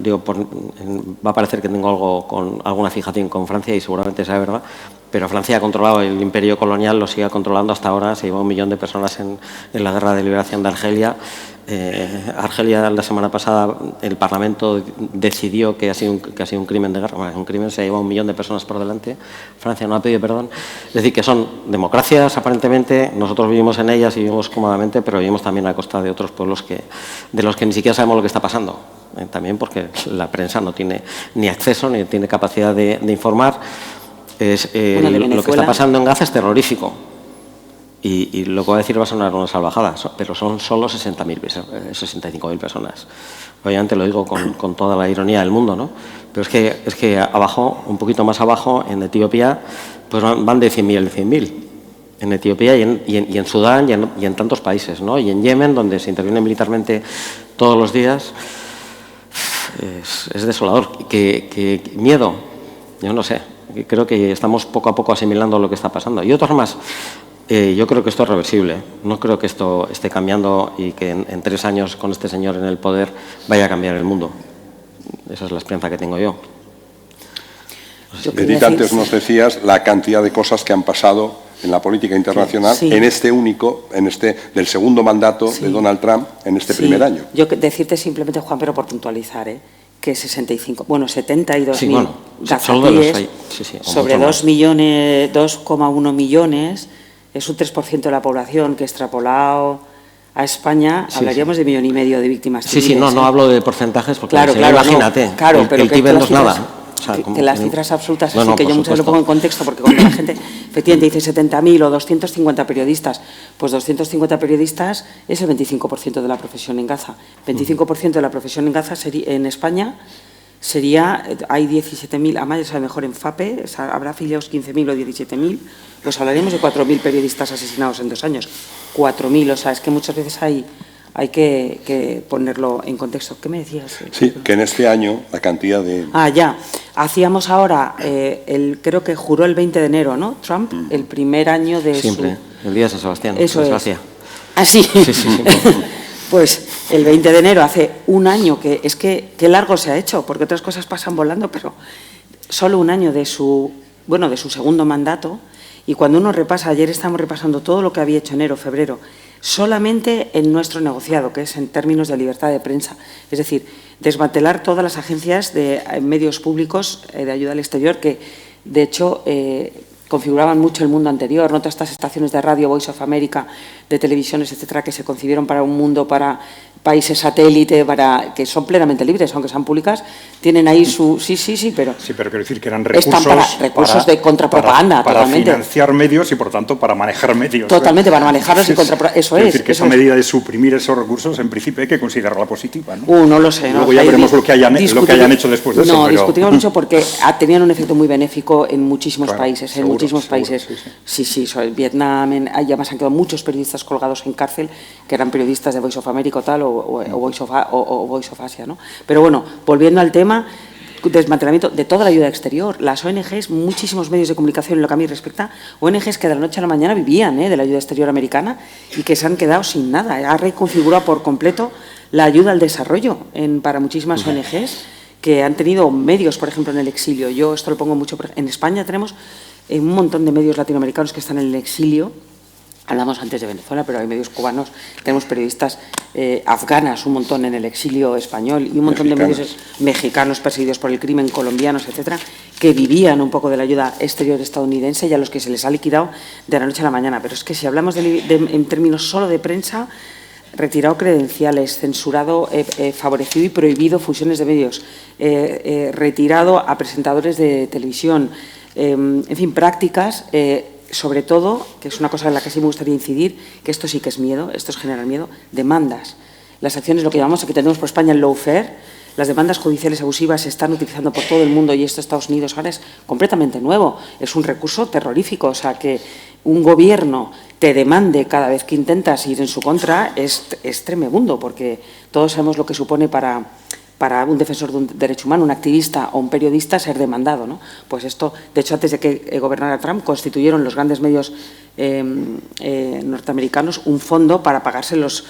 va a parecer que tengo alguna fijación con Francia, y seguramente sea verdad, pero Francia ha controlado el imperio colonial, lo sigue controlando hasta ahora. Se llevó 1 millón de personas en la guerra de liberación de Argelia. Argelia, la semana pasada, el Parlamento decidió que ha sido un crimen de guerra. Bueno, es un crimen, se ha llevado 1 millón de personas por delante. Francia no ha pedido perdón. Es decir, que son democracias, aparentemente. Nosotros vivimos en ellas y vivimos cómodamente, pero vivimos también a costa de otros pueblos de los que ni siquiera sabemos lo que está pasando. También porque la prensa no tiene ni acceso ni tiene capacidad de informar. Lo que está pasando en Gaza es terrorífico. Y lo que voy a decir va a sonar una salvajada, pero son solo 65.000 personas. Obviamente lo digo con toda la ironía del mundo, ¿no? Pero es que abajo, un poquito más abajo, en Etiopía, pues van de 100.000 en 100.000. en Etiopía y en Sudán y en tantos países, ¿no? Y en Yemen, donde se interviene militarmente todos los días. Es desolador. ¿Qué miedo? Yo no sé. Creo que estamos poco a poco asimilando lo que está pasando. Y de todas formas, yo creo que esto es reversible. No creo que esto esté cambiando y que en 3 años con este señor en el poder vaya a cambiar el mundo. Esa es la esperanza que tengo yo. Edith, antes nos decías la cantidad de cosas que han pasado en la política internacional en del segundo mandato de Donald Trump en este primer año. Yo decirte simplemente, Juan, pero por puntualizar, que 72.000 gazatíes sobre 2,1 millones, es un 3% de la población, que extrapolado a España hablaríamos de 1,5 millones de víctimas civiles. No hablo de porcentajes porque claro, imagínate, el Tíbet no es nada. Que las cifras absolutas, así que yo muchas veces lo pongo en contexto, porque cuando la gente efectivamente dice 70.000 o 250 periodistas, pues 250 periodistas es el 25% de la profesión en Gaza. 25% de la profesión en Gaza en España sería, hay 17.000, además a lo mejor en FAPE, habrá afiliados 15.000 o 17.000, pues hablaríamos de 4.000 periodistas asesinados en 2 años. 4.000, o sea, es que muchas veces hay que ponerlo en contexto. ¿Qué me decías? Sí, que en este año la cantidad de... Hacíamos ahora, creo que juró el 20 de enero, ¿no? Trump, el primer año de Siempre, el día de San Sebastián. Eso es. Sí. Pues el 20 de enero, hace un año, que es que qué largo se ha hecho, porque otras cosas pasan volando, pero solo un año de su segundo mandato. Y cuando uno repasa, ayer estamos repasando todo lo que había hecho enero, febrero, solamente en nuestro negociado, que es en términos de libertad de prensa. Es decir, desmantelar todas las agencias de medios públicos de ayuda al exterior que, de hecho, configuraban mucho el mundo anterior, ¿no? Todas estas estaciones de radio, Voice of America, de televisiones, etcétera, que se concibieron para un mundo, para países satélite, que son plenamente libres, aunque sean públicas, tienen ahí su... Sí, pero... Sí, pero quiero decir que eran recursos... Están para recursos de contrapropaganda, totalmente. Para financiar medios y, por tanto, para manejar medios. Totalmente, para manejarlos y contrapropaganda. Eso es. Es decir, que esa medida de suprimir esos recursos, en principio, hay que considerarla positiva, ¿no? No lo sé. Luego ya veremos lo que hayan hecho después de eso. No, discutimos mucho porque tenían un efecto muy benéfico en muchísimos países. En muchísimos países. Sí, Vietnam, además han quedado muchos periodistas colgados en cárcel, que eran periodistas de Voice of America o tal, o Voice of Asia, ¿no? Pero bueno, volviendo al tema, desmantelamiento de toda la ayuda exterior. Las ONGs, muchísimos medios de comunicación en lo que a mí respecta, ONGs que de la noche a la mañana vivían de la ayuda exterior americana y que se han quedado sin nada. Ha reconfigurado por completo la ayuda al desarrollo para muchísimas ONGs que han tenido medios, por ejemplo, en el exilio. Yo esto lo pongo mucho. En España tenemos un montón de medios latinoamericanos que están en el exilio. Hablamos antes de Venezuela, pero hay medios cubanos, tenemos periodistas afganas, un montón en el exilio español y un montón de medios mexicanos perseguidos por el crimen, colombianos, etcétera, que vivían un poco de la ayuda exterior estadounidense y a los que se les ha liquidado de la noche a la mañana. Pero es que si hablamos en términos solo de prensa, retirado credenciales, censurado, favorecido y prohibido fusiones de medios, retirado a presentadores de televisión, en fin, prácticas... sobre todo, que es una cosa en la que sí me gustaría incidir, que esto sí que es miedo, esto es generar miedo, demandas. Las acciones, lo que llamamos, aquí tenemos por España el lawfare, las demandas judiciales abusivas se están utilizando por todo el mundo y esto Estados Unidos ahora es completamente nuevo, es un recurso terrorífico, o sea que un gobierno te demande cada vez que intentas ir en su contra es tremebundo, porque todos sabemos lo que supone para un defensor de un derecho humano, un activista o un periodista ser demandado, ¿no? Pues esto, de hecho, antes de que gobernara Trump, constituyeron los grandes medios norteamericanos un fondo para pagarse los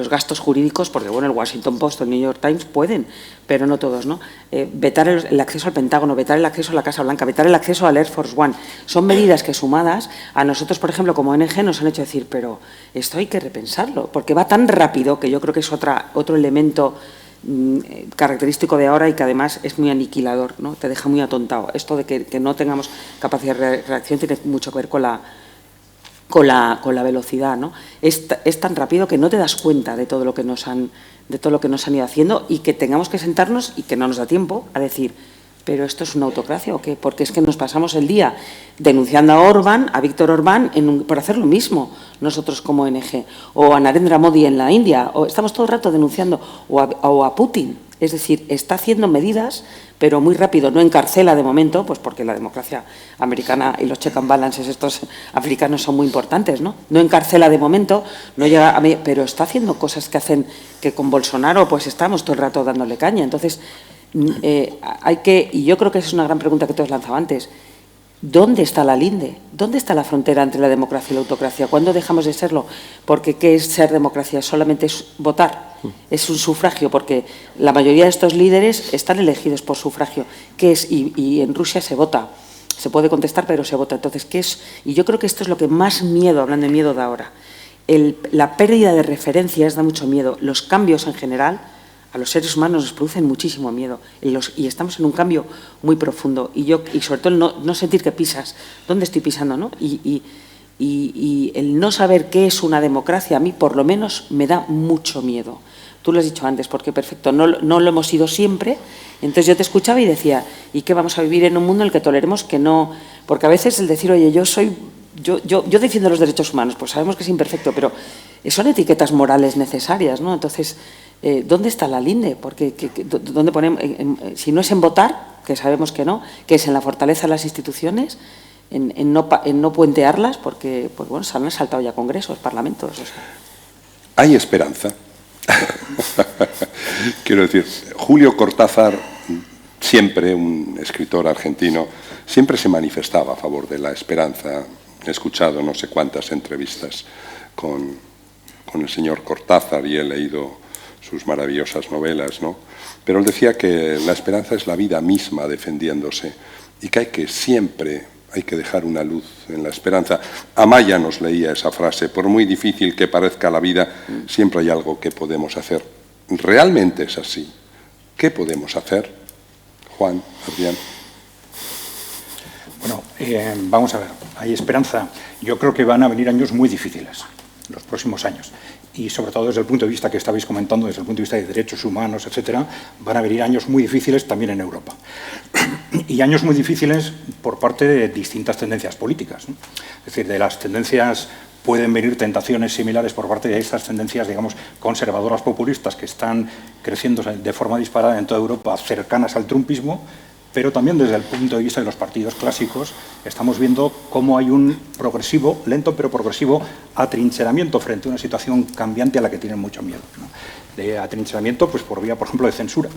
gastos jurídicos, porque bueno, el Washington Post o el New York Times pueden, pero no todos, ¿no? Vetar el acceso al Pentágono, vetar el acceso a la Casa Blanca, vetar el acceso al Air Force One, son medidas que sumadas a nosotros, por ejemplo, como ONG, nos han hecho decir, pero esto hay que repensarlo, porque va tan rápido que yo creo que es otro elemento característico de ahora y que además es muy aniquilador, ¿no? Te deja muy atontado. Esto de que no tengamos capacidad de reacción tiene mucho que ver con la velocidad, ¿no? Es tan rápido que no te das cuenta de todo lo que nos han ido haciendo y que tengamos que sentarnos y que no nos da tiempo a decir, ¿pero esto es una autocracia o qué? Porque es que nos pasamos el día denunciando a Víctor Orbán, por hacer lo mismo nosotros como ONG, o a Narendra Modi en la India, o estamos todo el rato denunciando, o a Putin Es decir, está haciendo medidas, pero muy rápido, no encarcela de momento, pues porque la democracia americana y los check and balances estos africanos son muy importantes, ¿no? No encarcela de momento, no llega a pero está haciendo cosas que hacen que con Bolsonaro pues estamos todo el rato dándole caña. Entonces, hay que, y yo creo que esa es una gran pregunta que te os lanzaba antes, ¿dónde está la linde? ¿Dónde está la frontera entre la democracia y la autocracia? ¿Cuándo dejamos de serlo? Porque ¿qué es ser democracia? Solamente es votar, es un sufragio, porque la mayoría de estos líderes están elegidos por sufragio. ¿Qué es? Y en Rusia se vota. Se puede contestar, pero se vota. Entonces, ¿qué es? Y yo creo que esto es lo que más miedo, hablando de miedo, da ahora. La pérdida de referencias da mucho miedo. Los cambios en general a los seres humanos nos producen muchísimo miedo y estamos en un cambio muy profundo. Y sobre todo el no sentir que pisas, ¿dónde estoy pisando? ¿No? Y el no saber qué es una democracia, a mí por lo menos me da mucho miedo. Tú lo has dicho antes, porque perfecto, no lo hemos sido siempre. Entonces yo te escuchaba y decía, ¿y qué vamos a vivir en un mundo en el que toleremos que no? Porque a veces el decir, oye, yo defiendo los derechos humanos, pues sabemos que es imperfecto, pero son etiquetas morales necesarias, ¿no? Entonces, ¿dónde está la linde? Porque ¿dónde ponemos? Si no es en votar, que sabemos que no, que es en la fortaleza de las instituciones, en no puentearlas, porque pues bueno, se han saltado ya congresos, parlamentos. O sea. Hay esperanza. Quiero decir, Julio Cortázar, siempre un escritor argentino, siempre se manifestaba a favor de la esperanza. He escuchado no sé cuántas entrevistas con el señor Cortázar y he leído sus maravillosas novelas, ¿no? Pero él decía que la esperanza es la vida misma defendiéndose y que siempre hay que dejar una luz en la esperanza. Amaya nos leía esa frase, por muy difícil que parezca la vida, siempre hay algo que podemos hacer. ¿Realmente es así? ¿Qué podemos hacer? Juan, Adrián. Bueno, vamos a ver, hay esperanza. Yo creo que van a venir años muy difíciles, los próximos años. Y sobre todo desde el punto de vista que estabais comentando, desde el punto de vista de derechos humanos, etcétera, van a venir años muy difíciles también en Europa. Y años muy difíciles por parte de distintas tendencias políticas, ¿no? Es decir, de las tendencias pueden venir tentaciones similares por parte de estas tendencias, digamos, conservadoras populistas que están creciendo de forma disparada en toda Europa, cercanas al trumpismo, pero también desde el punto de vista de los partidos clásicos estamos viendo cómo hay un progresivo, lento pero progresivo, atrincheramiento frente a una situación cambiante a la que tienen mucho miedo, ¿no? De atrincheramiento, pues por vía, por ejemplo, de censura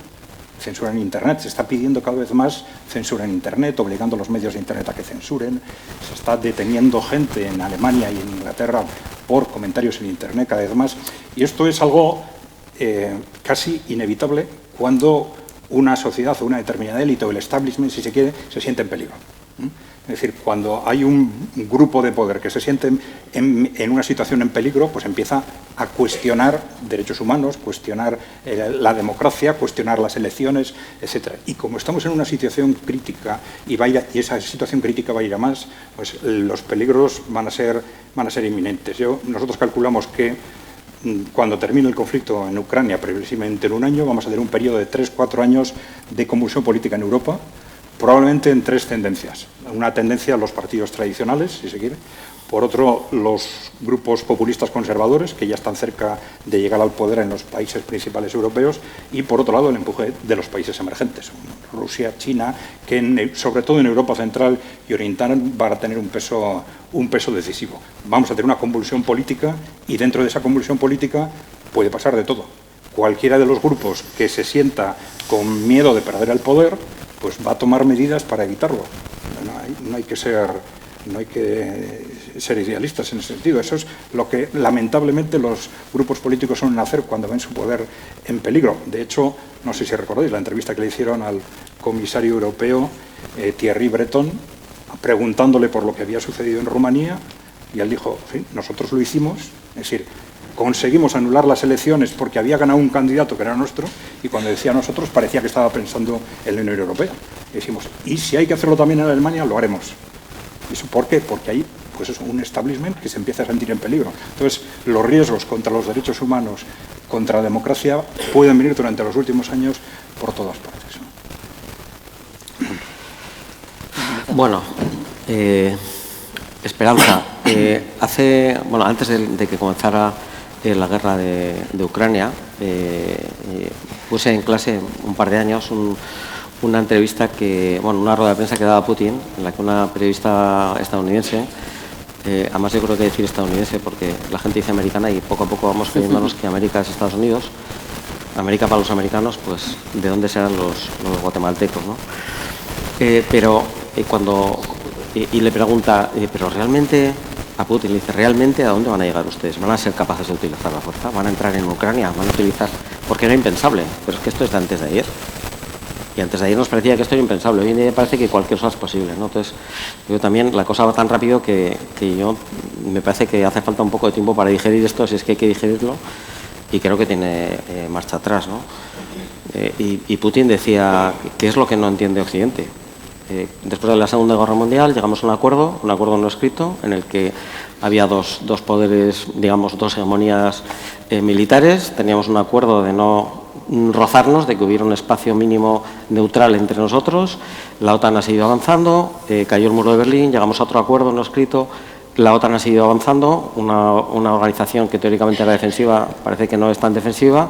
en Internet. Se está pidiendo cada vez más censura en Internet, obligando a los medios de Internet a que censuren. Se está deteniendo gente en Alemania y en Inglaterra por comentarios en Internet cada vez más. Y esto es algo casi inevitable cuando una sociedad o una determinada élite o el establishment, si se quiere, se siente en peligro. Es decir, cuando hay un grupo de poder que se siente en una situación en peligro, pues empieza a cuestionar derechos humanos, cuestionar la democracia, cuestionar las elecciones, etc. Y como estamos en una situación crítica y esa situación crítica va a ir a más, pues los peligros van a ser inminentes. Nosotros calculamos que cuando termine el conflicto en Ucrania, previsiblemente en un año, vamos a tener un periodo de 3-4 años de convulsión política en Europa, probablemente en tres tendencias. Una tendencia a los partidos tradicionales, si se quiere. Por otro, los grupos populistas conservadores, que ya están cerca de llegar al poder en los países principales europeos. Y, por otro lado, el empuje de los países emergentes. Rusia, China, que sobre todo en Europa Central y Oriental van a tener un peso decisivo. Vamos a tener una convulsión política y dentro de esa convulsión política puede pasar de todo. Cualquiera de los grupos que se sienta con miedo de perder el poder, pues va a tomar medidas para evitarlo. No hay que ser idealistas en ese sentido. Eso es lo que lamentablemente los grupos políticos suelen hacer cuando ven su poder en peligro. De hecho, no sé si recordáis la entrevista que le hicieron al comisario europeo Thierry Breton, preguntándole por lo que había sucedido en Rumanía, y él dijo, sí, nosotros lo hicimos, es decir, conseguimos anular las elecciones porque había ganado un candidato que era nuestro, y cuando decía nosotros parecía que estaba pensando en la Unión Europea. Y decimos, y si hay que hacerlo también en Alemania, lo haremos. ¿Y eso por qué? Porque hay pues es un establishment que se empieza a sentir en peligro. Entonces, los riesgos contra los derechos humanos, contra la democracia, pueden venir durante los últimos años por todas partes, ¿no? Bueno, esperanza. Antes de que comenzara la guerra de Ucrania, puse en clase un par de años una entrevista una rueda de prensa que daba Putin, en la que una periodista estadounidense, además yo creo que decir estadounidense porque la gente dice americana y poco a poco vamos creyéndonos que América es Estados Unidos, América para los americanos, pues ¿de dónde serán los guatemaltecos, ¿no? Y le pregunta, pero realmente, a Putin le dice, ¿realmente a dónde van a llegar ustedes? ¿Van a ser capaces de utilizar la fuerza? ¿Van a entrar en Ucrania? ¿Van a utilizar...? Porque era impensable, pero es que esto es de antes de ayer. Y antes de ayer nos parecía que esto era impensable. Hoy en día parece que cualquier cosa es posible, ¿no? Entonces, yo también, la cosa va tan rápido que yo me parece que hace falta un poco de tiempo para digerir esto, si es que hay que digerirlo, y creo que tiene marcha atrás, ¿no? Y Putin decía, ¿qué es lo que no entiende Occidente? Después de la Segunda Guerra Mundial llegamos a un acuerdo no escrito, en el que había dos poderes, digamos, dos hegemonías militares. Teníamos un acuerdo de no rozarnos, de que hubiera un espacio mínimo neutral entre nosotros. La OTAN ha seguido avanzando, cayó el muro de Berlín, llegamos a otro acuerdo no escrito. La OTAN ha seguido avanzando, una organización que teóricamente era defensiva parece que no es tan defensiva,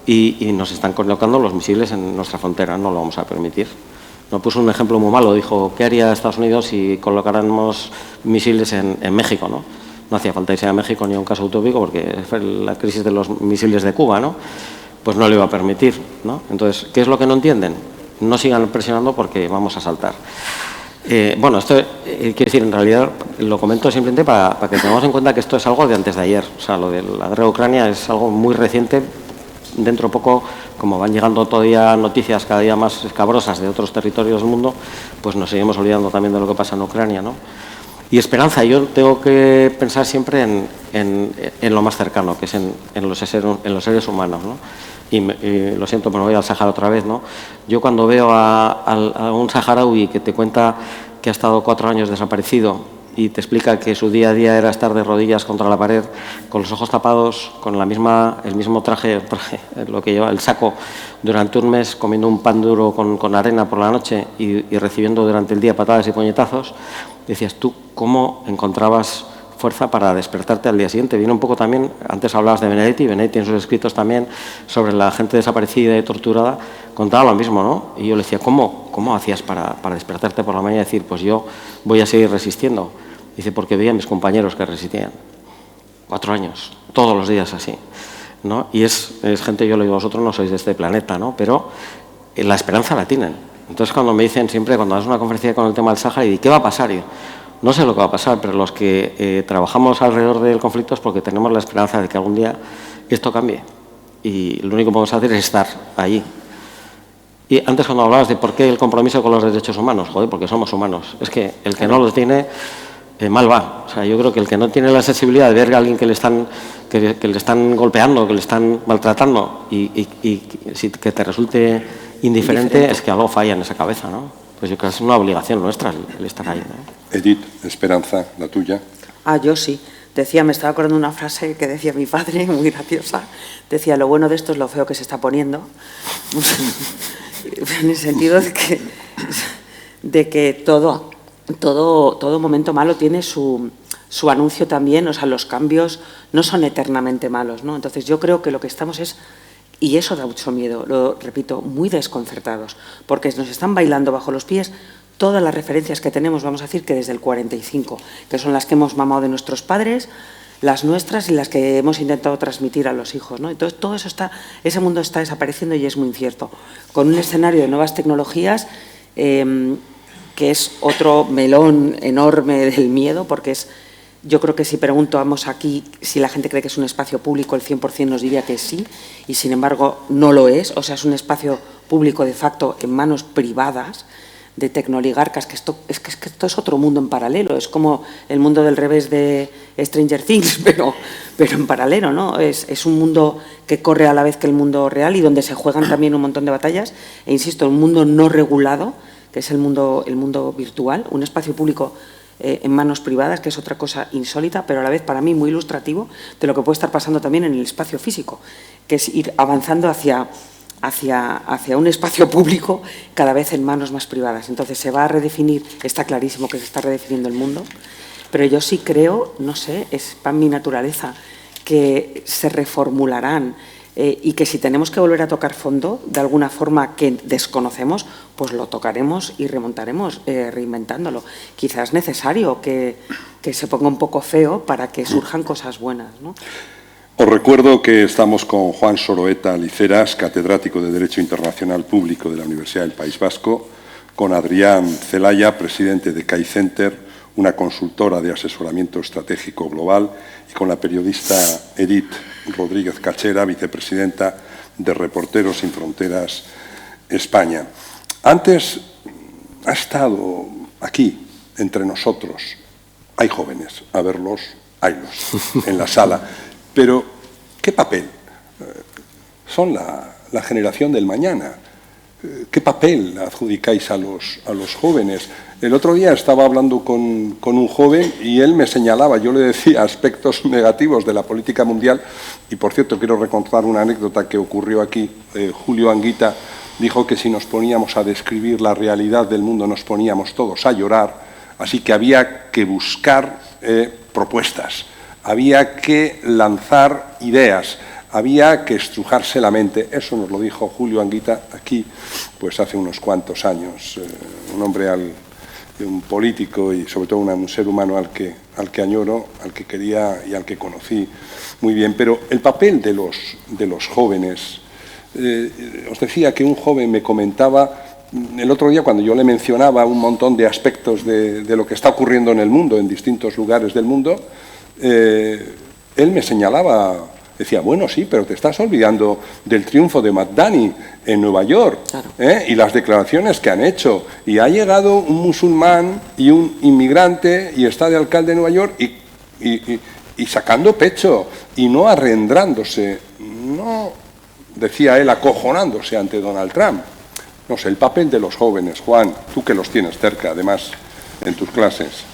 y nos están colocando los misiles en nuestra frontera, no lo vamos a permitir. No puso un ejemplo muy malo, dijo, ¿qué haría Estados Unidos si colocáramos misiles en México, ¿no? No hacía falta irse a México ni a un caso utópico porque fue la crisis de los misiles de Cuba, ¿no? Pues no lo iba a permitir, ¿no? Entonces, ¿qué es lo que no entienden? No sigan presionando porque vamos a saltar. Esto quiere decir, en realidad, lo comento simplemente para que tengamos en cuenta que esto es algo de antes de ayer. O sea, lo de la guerra de Ucrania es algo muy reciente. Dentro de poco, como van llegando todavía noticias cada día más escabrosas de otros territorios del mundo, pues nos seguimos olvidando también de lo que pasa en Ucrania, ¿no? Y esperanza, yo tengo que pensar siempre en lo más cercano, que es en los seres humanos, ¿no? Y lo siento, pero me voy al Sáhara otra vez, ¿no? Yo cuando veo a un saharaui que te cuenta que ha estado 4 años desaparecido y te explica que su día a día era estar de rodillas contra la pared, con los ojos tapados, con el mismo traje, lo que lleva, el saco, durante un mes, comiendo un pan duro con arena por la noche y recibiendo durante el día patadas y puñetazos, decías tú, ¿cómo encontrabas fuerza para despertarte al día siguiente? Viene un poco también, antes hablabas de Benedetti en sus escritos también sobre la gente desaparecida y torturada, contaba lo mismo, ¿no? Y yo le decía, ¿cómo hacías para despertarte por la mañana y decir, pues yo voy a seguir resistiendo? Dice, porque veía a mis compañeros que resistían. 4 años, todos los días así, ¿no? Y es gente, yo le digo, vosotros no sois de este planeta, ¿no? Pero la esperanza la tienen. Entonces, cuando me dicen siempre, cuando das una conferencia con el tema del Sáhara, y ¿qué va a pasar? Y no sé lo que va a pasar, pero los que trabajamos alrededor del conflicto es porque tenemos la esperanza de que algún día esto cambie. Y lo único que podemos hacer es estar allí. Y antes, cuando hablabas de por qué el compromiso con los derechos humanos, joder, porque somos humanos. Es que el que no los tiene, mal va. O sea, yo creo que el que no tiene la sensibilidad de ver a alguien que le están golpeando, que le están maltratando y que te resulte indiferente, es que algo falla en esa cabeza, ¿no? Pues yo creo que es una obligación nuestra el estar ahí, ¿no? Edith, Esperanza, la tuya. Yo sí. Me estaba acordando una frase que decía mi padre, muy graciosa. Decía, lo bueno de esto es lo feo que se está poniendo. En el sentido de que todo momento malo tiene su anuncio también. O sea, los cambios no son eternamente malos, ¿no? Entonces yo creo que lo que estamos es, y eso da mucho miedo, lo repito, muy desconcertados, porque nos están bailando bajo los pies todas las referencias que tenemos, vamos a decir que desde el 45, que son las que hemos mamado de nuestros padres, las nuestras y las que hemos intentado transmitir a los hijos, ¿no? Entonces todo eso ese mundo está desapareciendo y es muy incierto, con un escenario de nuevas tecnologías que es otro melón enorme del miedo, porque yo creo que si preguntamos aquí si la gente cree que es un espacio público, el 100% nos diría que sí, y sin embargo no lo es. O sea, es un espacio público de facto en manos privadas de tecnoligarcas, que esto es otro mundo en paralelo. Es como el mundo del revés de Stranger Things, pero en paralelo, ¿no? Es un mundo que corre a la vez que el mundo real y donde se juegan también un montón de batallas. E insisto, un mundo no regulado, que es el mundo virtual, un espacio público en manos privadas, que es otra cosa insólita, pero a la vez para mí muy ilustrativo de lo que puede estar pasando también en el espacio físico, que es ir avanzando hacia un espacio público cada vez en manos más privadas. Entonces se va a redefinir, está clarísimo que se está redefiniendo el mundo, pero yo sí creo, no sé, es para mi naturaleza, que se reformularán y que si tenemos que volver a tocar fondo, de alguna forma que desconocemos, pues lo tocaremos y remontaremos reinventándolo. Quizás es necesario que se ponga un poco feo para que surjan cosas buenas, ¿no? Os recuerdo que estamos con Juan Soroeta Liceras, catedrático de Derecho Internacional Público de la Universidad del País Vasco, con Adrián Celaya, presidente de CAI Center, una consultora de asesoramiento estratégico global, y con la periodista Edith Rodríguez Cachera, vicepresidenta de Reporteros Sin Fronteras España. Antes ha estado aquí, entre nosotros. Hay jóvenes, a verlos, haylos, en la sala. Pero, ¿qué papel? Son la generación del mañana. ¿Qué papel adjudicáis a los jóvenes? El otro día estaba hablando con un joven y él me señalaba, yo le decía aspectos negativos de la política mundial, y por cierto quiero recontar una anécdota que ocurrió aquí. Julio Anguita dijo que si nos poníamos a describir la realidad del mundo nos poníamos todos a llorar, así que había que buscar propuestas. Había que lanzar ideas, había que estrujarse la mente. Eso nos lo dijo Julio Anguita aquí, pues hace unos cuantos años. Un hombre, un político y sobre todo un ser humano al que añoro, al que quería y al que conocí muy bien. Pero el papel de los jóvenes, os decía que un joven me comentaba el otro día cuando yo le mencionaba un montón de aspectos de lo que está ocurriendo en el mundo, en distintos lugares del mundo. Él me señalaba, decía, bueno, sí, pero te estás olvidando del triunfo de Madani en Nueva York, claro. Y las declaraciones que han hecho. Y ha llegado un musulmán y un inmigrante y está de alcalde de Nueva York y sacando pecho y no arrendrándose, no, decía él, acojonándose ante Donald Trump. No sé, el papel de los jóvenes, Juan, tú que los tienes cerca, además, en tus clases.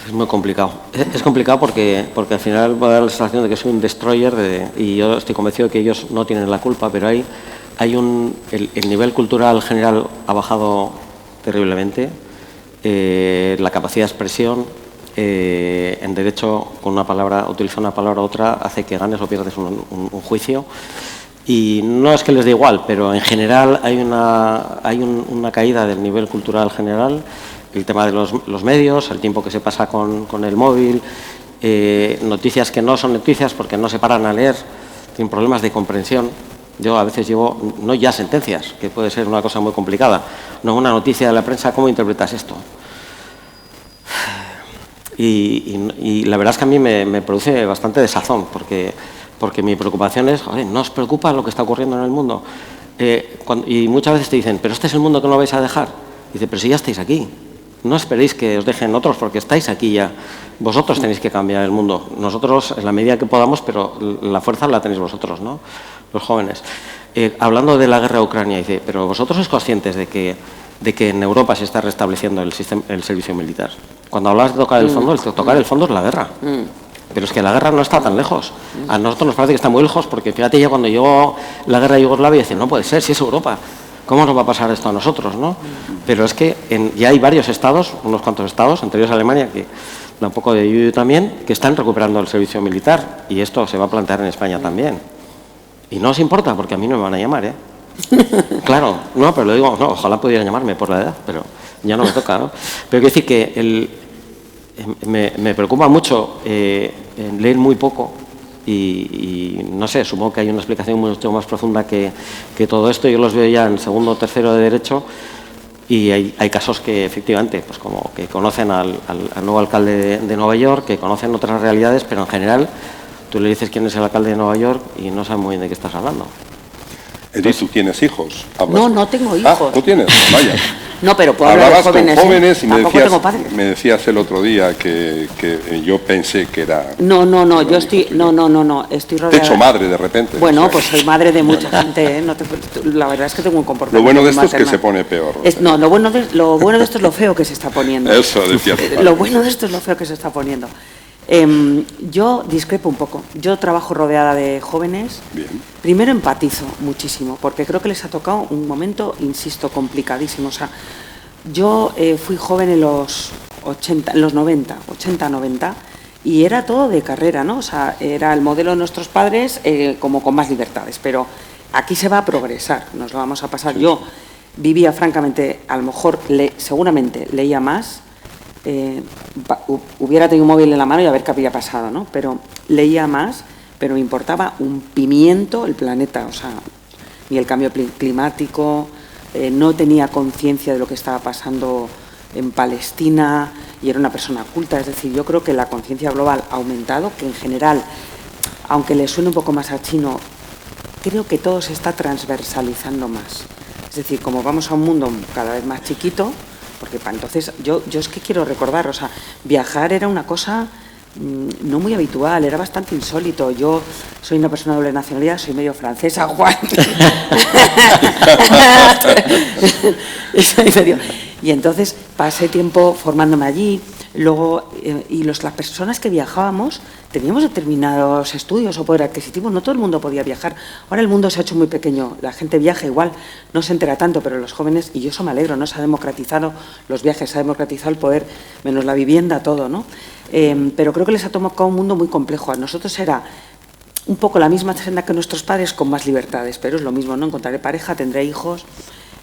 Es muy complicado. Es complicado porque al final va a dar la sensación de que soy un destroyer y yo estoy convencido de que ellos no tienen la culpa, pero el nivel cultural general ha bajado terriblemente. La capacidad de expresión en derecho, con una palabra, utilizar una palabra u otra, hace que ganes o pierdes un juicio. Y no es que les dé igual, pero en general hay una caída del nivel cultural general. El tema de los medios, el tiempo que se pasa con el móvil, noticias que no son noticias porque no se paran a leer, tienen problemas de comprensión. Yo a veces llevo, no ya sentencias, que puede ser una cosa muy complicada, no una noticia de la prensa, ¿cómo interpretas esto? Y la verdad es que a mí me produce bastante desazón, porque mi preocupación es, joder, ¿no os preocupa lo que está ocurriendo en el mundo? Y muchas veces te dicen, pero este es el mundo que no vais a dejar. Dice, pero si ya estáis aquí. No esperéis que os dejen otros porque estáis aquí ya. Vosotros tenéis que cambiar el mundo. Nosotros, en la medida que podamos, pero la fuerza la tenéis vosotros, ¿no? Los jóvenes. Hablando de la guerra de Ucrania, dice, pero vosotros sois conscientes de que en Europa se está restableciendo el servicio militar. Cuando hablas de tocar el fondo es la guerra. Pero es que la guerra no está tan lejos. A nosotros nos parece que está muy lejos porque fíjate ya cuando llegó la guerra de Yugoslavia, dicen, no puede ser, si es Europa. ¿Cómo nos va a pasar esto a nosotros, no? Pero es que ya hay varios estados, unos cuantos estados, entre ellos Alemania, que da un poco de yuyu también, que están recuperando el servicio militar. Y esto se va a plantear en España también. Y no os importa, porque a mí no me van a llamar, ¿eh? Claro, no, pero lo digo, no, ojalá pudieran llamarme por la edad, pero ya no me toca, ¿no? Pero quiero decir que me preocupa mucho leer muy poco. Y no sé, supongo que hay una explicación mucho más profunda que todo esto. Yo los veo ya en segundo o tercero de Derecho y hay casos que efectivamente, pues como que conocen al nuevo alcalde de Nueva York, que conocen otras realidades, pero en general tú le dices quién es el alcalde de Nueva York y no saben muy bien de qué estás hablando. Edith, ¿tú tienes hijos? No tengo hijos. Ah, ¿tú tienes? Vaya. No, pero puedo hablar de jóvenes. Con jóvenes y me decías el otro día que yo pensé que era... No, yo estoy... No, estoy rodeada... Te he hecho madre de repente. Bueno, o sea, pues soy madre de mucha gente, ¿eh? La verdad es que tengo un comportamiento... Lo bueno de esto maternal. es que se pone peor. No, lo bueno de esto es lo feo que se está poniendo. Eso, decías. Lo bueno de esto es lo feo que se está poniendo. Yo discrepo un poco. Yo trabajo rodeada de jóvenes. Bien. Primero empatizo muchísimo, porque creo que les ha tocado un momento, insisto, complicadísimo. O sea, yo fui joven en los 90, Y era todo de carrera, ¿no? O sea, era el modelo de nuestros padres como con más libertades, pero aquí se va a progresar, nos lo vamos a pasar. Sí. Yo vivía francamente, a lo mejor seguramente leía más, hubiera tenido un móvil en la mano y a ver qué había pasado, ¿no? Pero leía más, pero me importaba un pimiento el planeta, o sea, ni el cambio climático, no tenía conciencia de lo que estaba pasando en Palestina y era una persona culta. Es decir, yo creo que la conciencia global ha aumentado, que en general, aunque le suene un poco más a chino, creo que todo se está transversalizando más. Es decir, como vamos a un mundo cada vez más chiquito, porque para entonces yo es que quiero recordar, o sea, viajar era una cosa no muy habitual, era bastante insólito. Yo soy una persona de doble nacionalidad, soy medio francesa, Juan. Y entonces pasé tiempo formándome allí. Luego, y las personas que viajábamos teníamos determinados estudios o poder adquisitivo, no todo el mundo podía viajar. Ahora el mundo se ha hecho muy pequeño, la gente viaja igual, no se entera tanto, pero los jóvenes, y yo eso me alegro, ¿no? Se ha democratizado los viajes, se ha democratizado el poder, menos la vivienda, todo, ¿no? Pero creo que les ha tocado un mundo muy complejo. A nosotros era un poco la misma senda que nuestros padres con más libertades, pero es lo mismo, ¿no? Encontraré pareja, tendré hijos,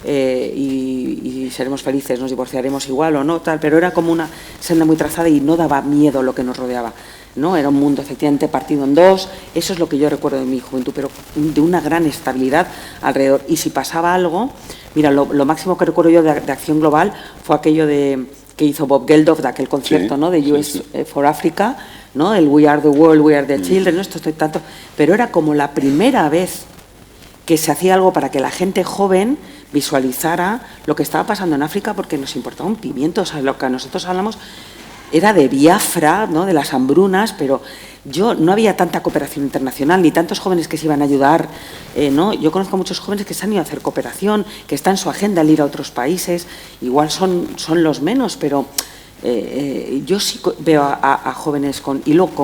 y seremos felices, nos divorciaremos igual o no, tal, pero era como una senda muy trazada y no daba miedo lo que nos rodeaba, ¿no? Era un mundo efectivamente partido en dos. Eso es lo que yo recuerdo de mi juventud, pero de una gran estabilidad alrededor. Y si pasaba algo, mira, lo máximo que recuerdo yo de Acción Global fue aquello que hizo Bob Geldof, de aquel concierto, sí, ¿no? De US for Africa, ¿no? El We Are the World, We Are the Children, ¿no? Esto estoy tanto, pero era como la primera vez que se hacía algo para que la gente joven visualizara lo que estaba pasando en África, porque nos importaba un pimiento. O sea, lo que nosotros hablamos era de Biafra, ¿no? De las hambrunas, pero no había tanta cooperación internacional, ni tantos jóvenes que se iban a ayudar, ¿no? Yo conozco a muchos jóvenes que se han ido a hacer cooperación, que está en su agenda el ir a otros países, igual son los menos, pero yo sí veo a jóvenes con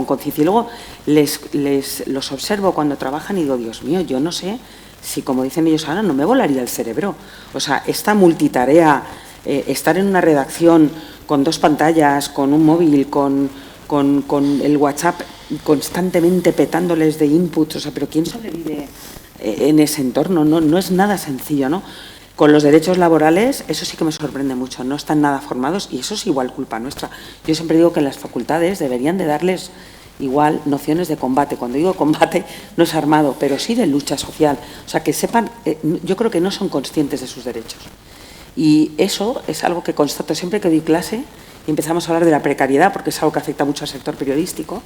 conciencia, y luego los observo cuando trabajan y digo, Dios mío, yo no sé si, como dicen ellos ahora, no me volaría el cerebro. O sea, esta multitarea, estar en una redacción con 2 pantallas, con un móvil, con el WhatsApp constantemente petándoles de inputs, o sea, pero ¿quién sobrevive en ese entorno? No es nada sencillo, ¿no? Con los derechos laborales, eso sí que me sorprende mucho, no están nada formados y eso es igual culpa nuestra. Yo siempre digo que las facultades deberían de darles igual nociones de combate. Cuando digo combate no es armado, pero sí de lucha social. O sea, que sepan, yo creo que no son conscientes de sus derechos. Y eso es algo que constato siempre que doy clase y empezamos a hablar de la precariedad, porque es algo que afecta mucho al sector periodístico.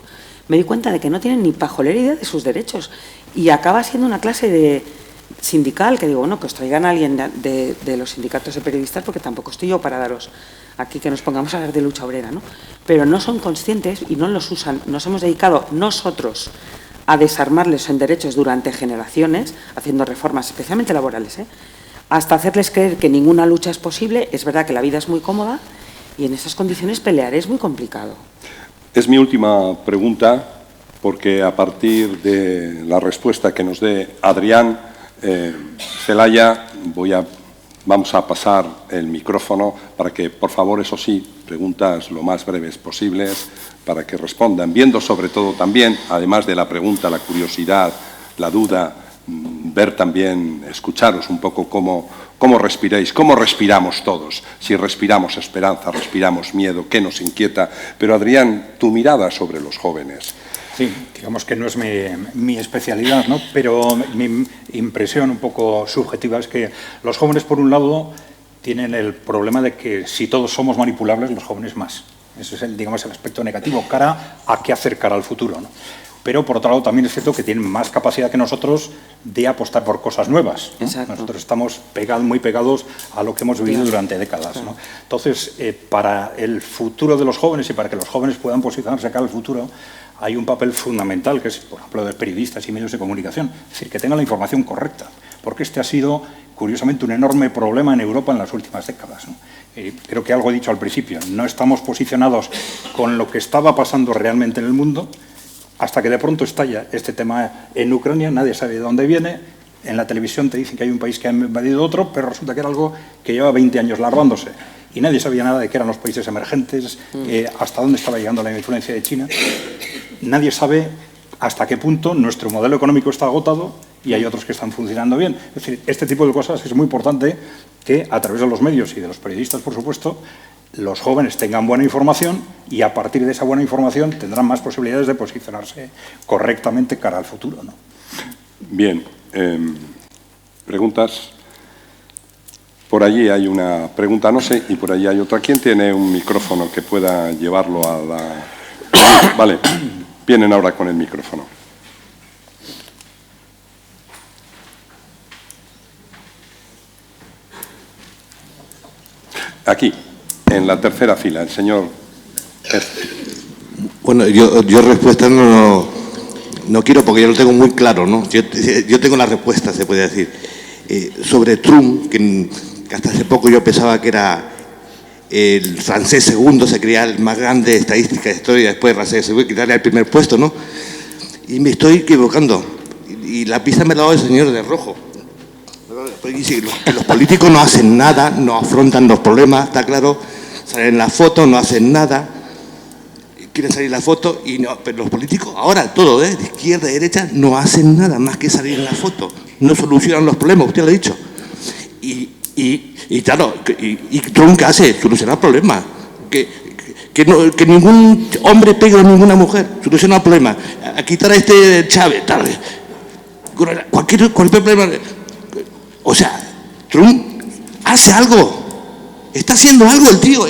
Me di cuenta de que no tienen ni pajolera idea de sus derechos. Y acaba siendo una clase de sindical, que digo, bueno, que os traigan a alguien de los sindicatos de periodistas, porque tampoco estoy yo para daros aquí que nos pongamos a hablar de lucha obrera, ¿no? Pero no son conscientes y no los usan. Nos hemos dedicado nosotros a desarmarles en derechos durante generaciones, haciendo reformas, especialmente laborales, hasta hacerles creer que ninguna lucha es posible. Es verdad que la vida es muy cómoda y en esas condiciones pelear es muy complicado. Es mi última pregunta, porque a partir de la respuesta que nos dé Adrián Celaya, vamos a pasar el micrófono para que, por favor, eso sí, preguntas lo más breves posibles para que respondan, viendo sobre todo también, además de la pregunta, la curiosidad, la duda, ver también, escucharos un poco cómo respiráis, cómo respiramos todos, si respiramos esperanza, respiramos miedo, qué nos inquieta. Pero, Adrián, tu mirada sobre los jóvenes. Sí, digamos que no es mi especialidad, ¿no? Pero mi impresión un poco subjetiva es que los jóvenes, por un lado, tienen el problema de que si todos somos manipulables, los jóvenes más. Ese es digamos, el aspecto negativo, cara a qué hacer cara al futuro, ¿no? Pero, por otro lado, también es cierto que tienen más capacidad que nosotros de apostar por cosas nuevas, ¿no? Nosotros estamos muy pegados a lo que hemos vivido durante décadas, ¿no? Entonces, para el futuro de los jóvenes y para que los jóvenes puedan posicionarse cara al futuro, hay un papel fundamental, que es, por ejemplo, de periodistas y medios de comunicación, es decir, que tengan la información correcta, porque este ha sido, curiosamente, un enorme problema en Europa en las últimas décadas, ¿no? Creo que algo he dicho al principio, no estamos posicionados con lo que estaba pasando realmente en el mundo, hasta que de pronto estalla este tema en Ucrania, nadie sabe de dónde viene, en la televisión te dicen que hay un país que ha invadido otro, pero resulta que era algo que lleva 20 años larvándose. y nadie sabía nada de qué eran los países emergentes, hasta dónde estaba llegando la influencia de China. Nadie sabe hasta qué punto nuestro modelo económico está agotado y hay otros que están funcionando bien. Es decir, este tipo de cosas es muy importante que a través de los medios y de los periodistas, por supuesto, los jóvenes tengan buena información y a partir de esa buena información tendrán más posibilidades de posicionarse correctamente cara al futuro, ¿no? Bien. ¿Preguntas? Por allí hay una pregunta, no sé, y por allí hay otra. ¿Quién tiene un micrófono que pueda llevarlo a la...? Vale, vienen ahora con el micrófono. Aquí, en la tercera fila, el señor... Bueno, yo respuesta no quiero porque yo lo tengo muy claro, ¿no? Yo tengo la respuesta, se puede decir. Sobre Trump, que hasta hace poco yo pensaba que era el francés segundo, se creía el más grande estadística de historia, después de francés segundo, quitarle el primer puesto, ¿no? Y me estoy equivocando. Y la pista me la ha dado el señor de rojo. Los políticos no hacen nada, no afrontan los problemas, está claro, salen en la foto, no hacen nada, quieren salir en la foto, pero los políticos ahora, todo, de izquierda, de derecha, no hacen nada más que salir en la foto, no solucionan los problemas, usted lo ha dicho. Y claro, y Trump, ¿qué hace? Solucionar problemas. Que ningún hombre pegue a ninguna mujer, soluciona el problema. A quitar a este Chávez, tarde. Cualquier problema. O sea, Trump hace algo. Está haciendo algo el tío.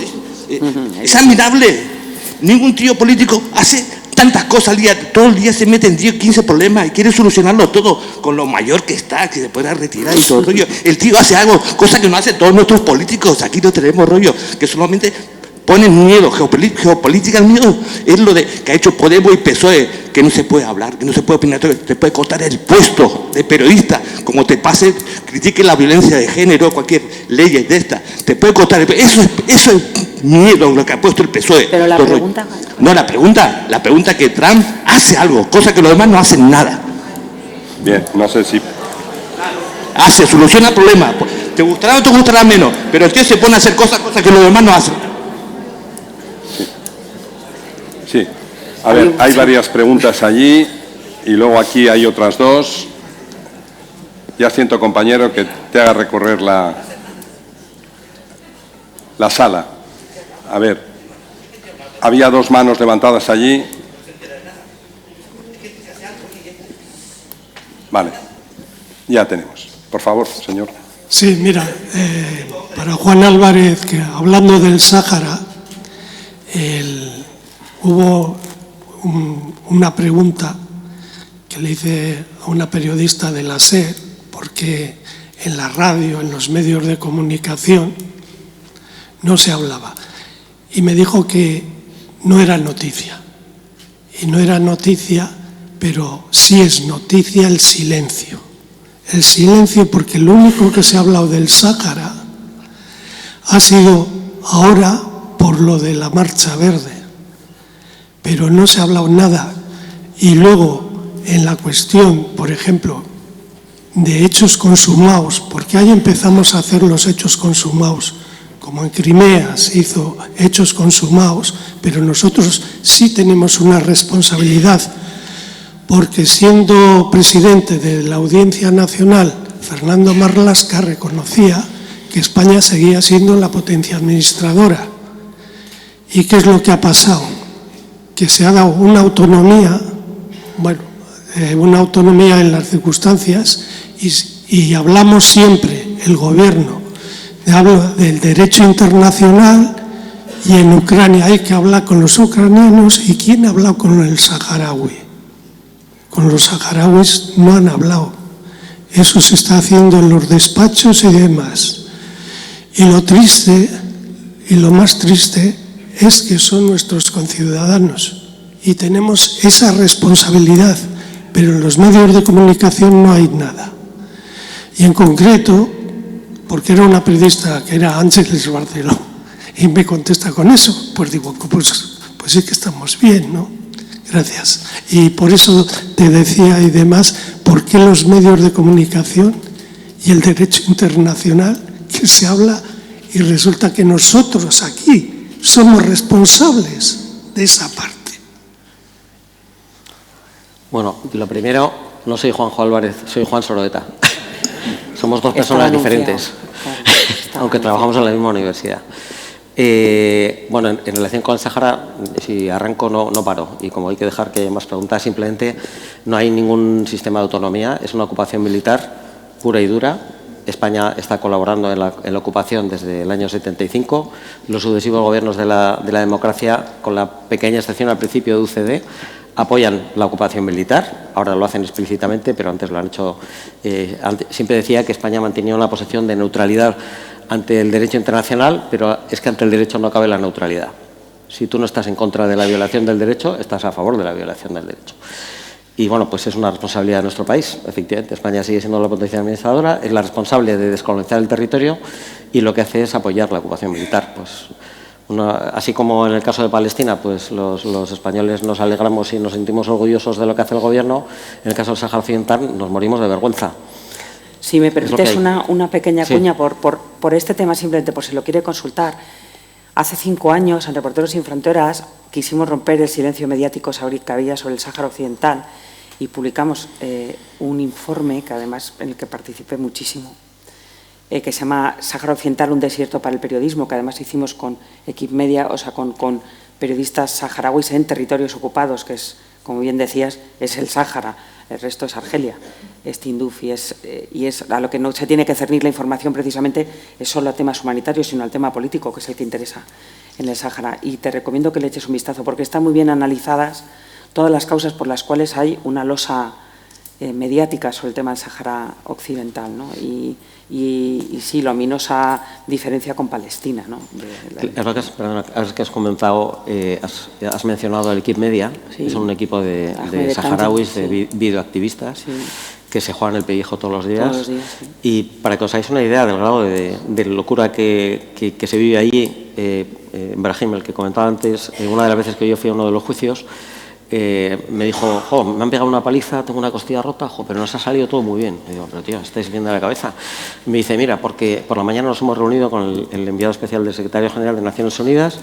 Es admirable. Ningún tío político hace tantas cosas al día. Todo el día se mete en 10, 15 problemas y quiere solucionarlo todo con lo mayor que está, que se pueda retirar y todo el rollo. El tío hace algo, cosa que no hacen todos nuestros políticos. Aquí no tenemos rollo, que solamente ponen miedo. Geopolítica, el miedo es lo que ha hecho Podemos y PSOE, que no se puede hablar, que no se puede opinar, te puede cortar el puesto de periodista, como te pase, critique la violencia de género, cualquier ley de esta, te puede cortar el eso es miedo lo que ha puesto el PSOE. Pero la pregunta... No, la pregunta es que Trump hace algo, cosa que los demás no hacen nada. Bien, no sé si... Soluciona problemas. Te gustará o te gustará menos, pero el tío se pone a hacer cosas que los demás no hacen. Sí. A ver, hay varias preguntas allí y luego aquí hay otras dos. Ya siento, compañero, que te haga recorrer la sala. A ver, había dos manos levantadas allí. Vale, ya tenemos. Por favor, señor. Sí, mira, para Juan Álvarez, que hablando del Sáhara, hubo una pregunta que le hice a una periodista de la SER, porque en la radio, en los medios de comunicación, no se hablaba. Y me dijo que no era noticia. Y no era noticia, pero sí es noticia el silencio. El silencio, porque lo único que se ha hablado del Sáhara ha sido ahora por lo de la Marcha Verde. Pero no se ha hablado nada. Y luego, en la cuestión, por ejemplo, de hechos consumados, porque ahí empezamos a hacer los hechos consumados, como en Crimea se hizo hechos consumados, pero nosotros sí tenemos una responsabilidad, porque siendo presidente de la Audiencia Nacional, Fernando Marlaska reconocía que España seguía siendo la potencia administradora. ¿Y qué es lo que ha pasado? Que se ha dado una autonomía, una autonomía en las circunstancias y hablamos siempre, el gobierno, habla del derecho internacional y en Ucrania hay que hablar con los ucranianos. ¿Y quién ha hablado con el saharaui? Con los saharauis no han hablado. Eso se está haciendo en los despachos y demás. Y lo triste, y lo más triste, es que son nuestros conciudadanos y tenemos esa responsabilidad, pero en los medios de comunicación no hay nada. Y en concreto, porque era una periodista que era Ángeles Barceló, y me contesta con eso, pues digo, pues sí que estamos bien, ¿no? Gracias. Y por eso te decía y demás, ¿por qué los medios de comunicación y el derecho internacional, que se habla y resulta que nosotros aquí somos responsables de esa parte. Bueno, lo primero, no soy Juanjo Álvarez, soy Juan Soroeta. Somos dos personas diferentes, aunque trabajamos en la misma universidad. Bueno, en relación con el Sáhara, si arranco no paro. Y como hay que dejar que haya más preguntas, simplemente no hay ningún sistema de autonomía. Es una ocupación militar pura y dura. España está colaborando en la ocupación desde el año 75. Los sucesivos gobiernos de la democracia, con la pequeña excepción al principio de UCD, apoyan la ocupación militar. Ahora lo hacen explícitamente, pero antes lo han hecho. Siempre decía que España mantenía una posición de neutralidad ante el derecho internacional, pero es que ante el derecho no cabe la neutralidad. Si tú no estás en contra de la violación del derecho, estás a favor de la violación del derecho. Y bueno, pues es una responsabilidad de nuestro país. Efectivamente, España sigue siendo la potencia administradora, es la responsable de descolonizar el territorio y lo que hace es apoyar la ocupación militar. Pues así como en el caso de Palestina, pues los españoles nos alegramos y nos sentimos orgullosos de lo que hace el gobierno, en el caso del Sáhara Occidental nos morimos de vergüenza. Si me permites una pequeña cuña por este tema, simplemente por si lo quiere consultar. Hace 5 años, en Reporteros Sin Fronteras, quisimos romper el silencio mediático que había sobre el Sáhara Occidental y publicamos un informe, que además en el que participé muchísimo, que se llama Sáhara Occidental, un desierto para el periodismo, que además hicimos con Equipmedia, o sea, con periodistas saharauis en territorios ocupados, que es, como bien decías, es el Sáhara. El resto es Argelia, es Tinduf, y es a lo que no se tiene que cernir la información precisamente es solo a temas humanitarios, sino al tema político, que es el que interesa en el Sáhara. Y te recomiendo que le eches un vistazo, porque están muy bien analizadas todas las causas por las cuales hay una losa mediática sobre el tema del Sáhara Occidental, ¿no? Y sí, la ominosa diferencia con Palestina, ¿no? Ahora que has comentado, has mencionado el Equipmedia, sí. Es un equipo de saharauis, sí. De videoactivistas, sí. Que se juegan el pellejo todos los días. Sí. Y para que os hagáis una idea del grado de locura que se vive allí, Brahim, el que comentaba antes, una de las veces que yo fui a uno de los juicios, me dijo, me han pegado una paliza, tengo una costilla rota, pero nos ha salido todo muy bien. Y digo, pero tío, estáis bien de la cabeza. Me dice, mira, porque por la mañana nos hemos reunido con el enviado especial del Secretario General de Naciones Unidas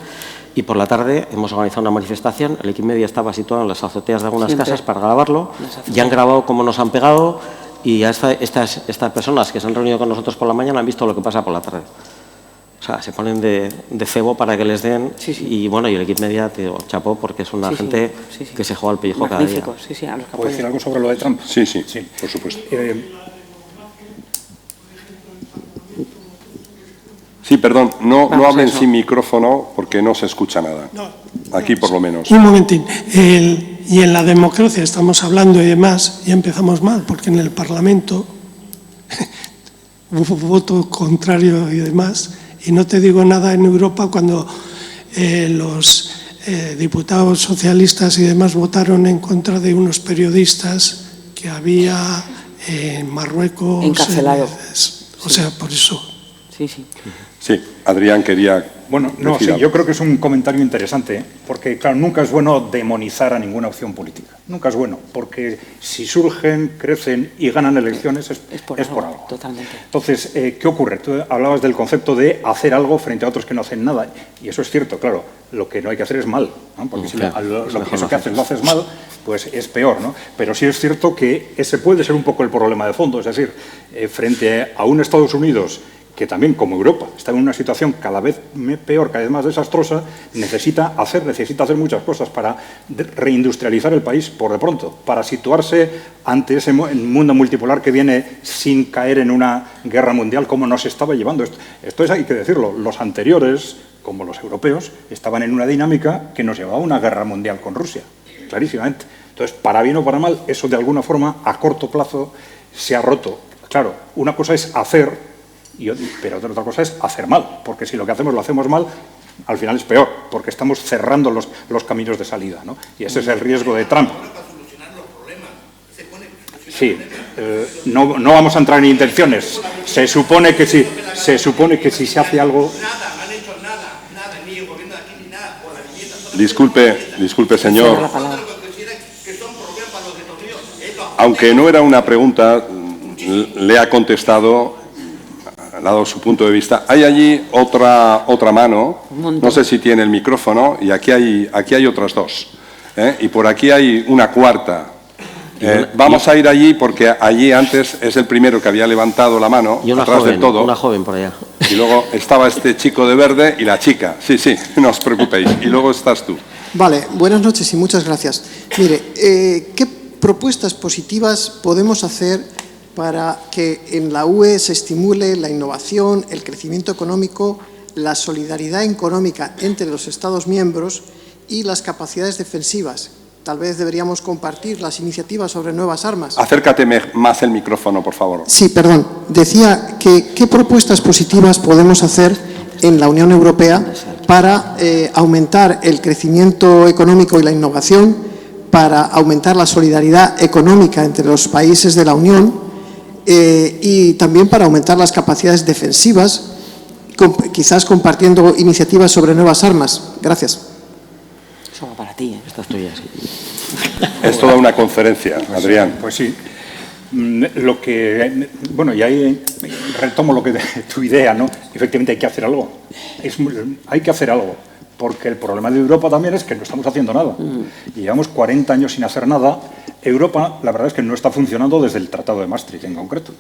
y por la tarde hemos organizado una manifestación. El Equipmedia estaba situado en las azoteas de algunas casas para grabarlo. Ya han grabado cómo nos han pegado y a estas personas que se han reunido con nosotros por la mañana han visto lo que pasa por la tarde. O sea, se ponen de cebo para que les den. Sí, sí. Y bueno, y el Equipmedia, te digo, chapó, porque es una gente que se juega al pellejo cada día. Sí, sí, a los que ¿puedo decir algo sobre lo de Trump? Sí, por supuesto. Sí, perdón, no hablen sin micrófono porque no se escucha nada. Aquí por lo menos. Un momentín. Y en la democracia estamos hablando y demás, y empezamos mal, porque en el Parlamento hubo voto contrario y demás. Y no te digo nada en Europa cuando los diputados socialistas y demás votaron en contra de unos periodistas que había en Marruecos. Encarcelados. O sea, por eso. Sí, Adrián quería... Bueno, no, sí, yo creo que es un comentario interesante, porque, claro, nunca es bueno demonizar a ninguna opción política. Nunca es bueno, porque si surgen, crecen y ganan elecciones es por algo. Totalmente. Entonces, ¿qué ocurre? Tú hablabas del concepto de hacer algo frente a otros que no hacen nada, y eso es cierto, claro. Lo que no hay que hacer es mal, ¿no? Porque si eso que haces lo haces mal, pues es peor, ¿no? Pero sí es cierto que ese puede ser un poco el problema de fondo, es decir, frente a un Estados Unidos que también, como Europa, está en una situación cada vez peor, cada vez más desastrosa, necesita hacer muchas cosas para reindustrializar el país por de pronto, para situarse ante ese mundo multipolar que viene sin caer en una guerra mundial como nos estaba llevando. Esto hay que decirlo, los anteriores, como los europeos, estaban en una dinámica que nos llevaba a una guerra mundial con Rusia, clarísimamente. Entonces, para bien o para mal, eso de alguna forma, a corto plazo, se ha roto. Claro, una cosa es hacer, pero otra cosa es hacer mal, porque si lo que hacemos lo hacemos mal, al final es peor, porque estamos cerrando los caminos de salida, ¿no? Y ese es el riesgo de Trump. Sí, no vamos a entrar en intenciones. Se supone que si se hace algo... Disculpe, señor. Aunque no era una pregunta, le ha contestado ha dado su punto de vista. Hay allí otra mano, no sé si tiene el micrófono, y aquí hay otras dos. Y por aquí hay una cuarta. Vamos a ir allí porque allí antes es el primero que había levantado la mano, y una atrás joven, del todo. Una joven por allá. Y luego estaba este chico de verde y la chica. Sí, no os preocupéis. Y luego estás tú. Vale, buenas noches y muchas gracias. Mire, ¿qué propuestas positivas podemos hacer para que en la UE se estimule la innovación, el crecimiento económico, la solidaridad económica entre los Estados miembros y las capacidades defensivas? Tal vez deberíamos compartir las iniciativas sobre nuevas armas. Acércate más el micrófono, por favor. Sí, perdón. Decía que qué propuestas positivas podemos hacer en la Unión Europea para aumentar el crecimiento económico y la innovación, para aumentar la solidaridad económica entre los países de la Unión y también para aumentar las capacidades defensivas, quizás compartiendo iniciativas sobre nuevas armas. Gracias. Eso va para ti, ¿eh? Esta es tuya, sí. Es toda una conferencia, Adrián. Pues sí. Bueno, y ahí retomo tu idea, ¿no? Efectivamente hay que hacer algo. Hay que hacer algo, porque el problema de Europa también es que no estamos haciendo nada. Llevamos 40 años sin hacer nada. Europa, la verdad es que no está funcionando desde el Tratado de Maastricht en concreto.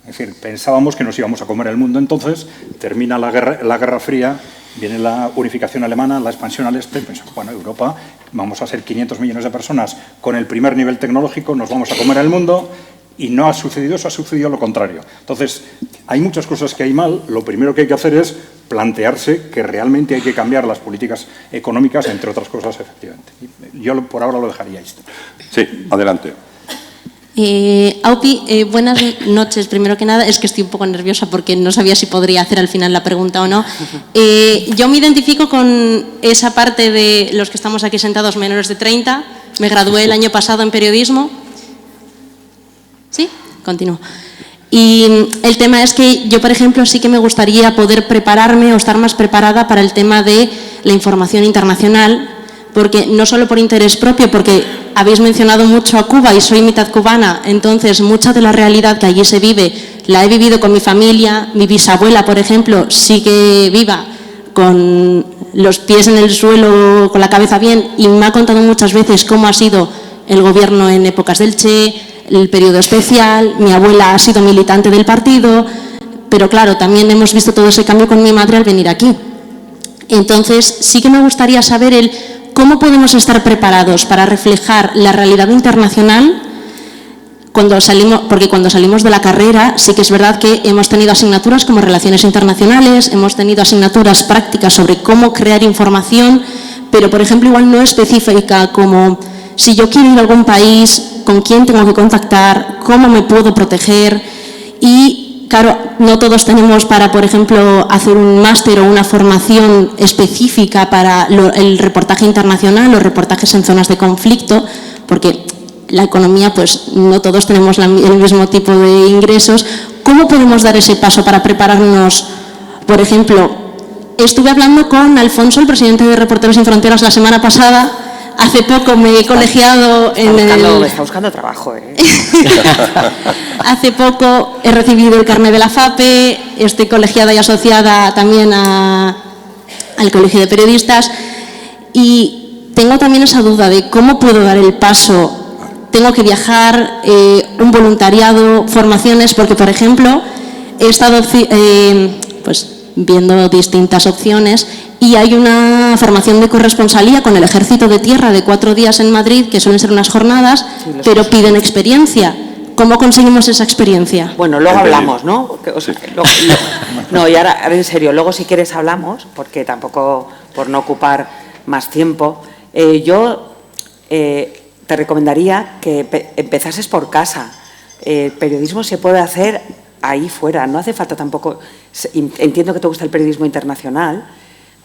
Es decir, pensábamos que nos íbamos a comer el mundo entonces, termina la Guerra Fría, viene la unificación alemana, la expansión al este, pues, bueno, Europa, vamos a ser 500 millones de personas con el primer nivel tecnológico, nos vamos a comer el mundo, y no ha sucedido eso, ha sucedido lo contrario. Entonces, hay muchas cosas que hay mal, lo primero que hay que hacer es plantearse que realmente hay que cambiar las políticas económicas, entre otras cosas, efectivamente. Yo por ahora lo dejaría esto. Sí, adelante. Aupi, buenas noches. Primero que nada, es que estoy un poco nerviosa porque no sabía si podría hacer al final la pregunta o no. Yo me identifico con esa parte de los que estamos aquí sentados menores de 30. Me gradué el año pasado en periodismo. ¿Sí? Continúo. Y el tema es que yo, por ejemplo, sí que me gustaría poder prepararme o estar más preparada para el tema de la información internacional, porque no solo por interés propio, porque habéis mencionado mucho a Cuba y soy mitad cubana, entonces mucha de la realidad que allí se vive la he vivido con mi familia. Mi bisabuela, por ejemplo, sigue viva con los pies en el suelo, con la cabeza bien, y me ha contado muchas veces cómo ha sido el gobierno en épocas del Che, el periodo especial. Mi abuela ha sido militante del partido, pero claro, también hemos visto todo ese cambio con mi madre al venir aquí. Entonces, sí que me gustaría saber cómo podemos estar preparados para reflejar la realidad internacional porque cuando salimos de la carrera sí que es verdad que hemos tenido asignaturas como Relaciones Internacionales, hemos tenido asignaturas prácticas sobre cómo crear información, pero por ejemplo igual no específica como si yo quiero ir a algún país, con quién tengo que contactar, cómo me puedo proteger. Y claro, no todos tenemos para, por ejemplo, hacer un máster o una formación específica para el reportaje internacional, los reportajes en zonas de conflicto, porque la economía, pues no todos tenemos el mismo tipo de ingresos. ¿Cómo podemos dar ese paso para prepararnos? Por ejemplo, estuve hablando con Alfonso, el presidente de Reporteros Sin Fronteras, la semana pasada. Hace poco me he colegiado Está buscando trabajo, ¿eh? Hace poco he recibido el carnet de la FAPE, estoy colegiada y asociada también al Colegio de Periodistas y tengo también esa duda de cómo puedo dar el paso. Tengo que viajar, un voluntariado, formaciones, porque, por ejemplo, he estado viendo distintas opciones y hay una formación de corresponsalía con el Ejército de Tierra de 4 días en Madrid, que suelen ser unas jornadas, pero piden experiencia. ¿Cómo conseguimos esa experiencia? Bueno, luego hablamos, ¿no? No, y ahora en serio, luego si quieres hablamos, porque tampoco, por no ocupar más tiempo, yo te recomendaría que empezases por casa. El periodismo se puede hacer ahí fuera, no hace falta tampoco. Entiendo que te gusta el periodismo internacional,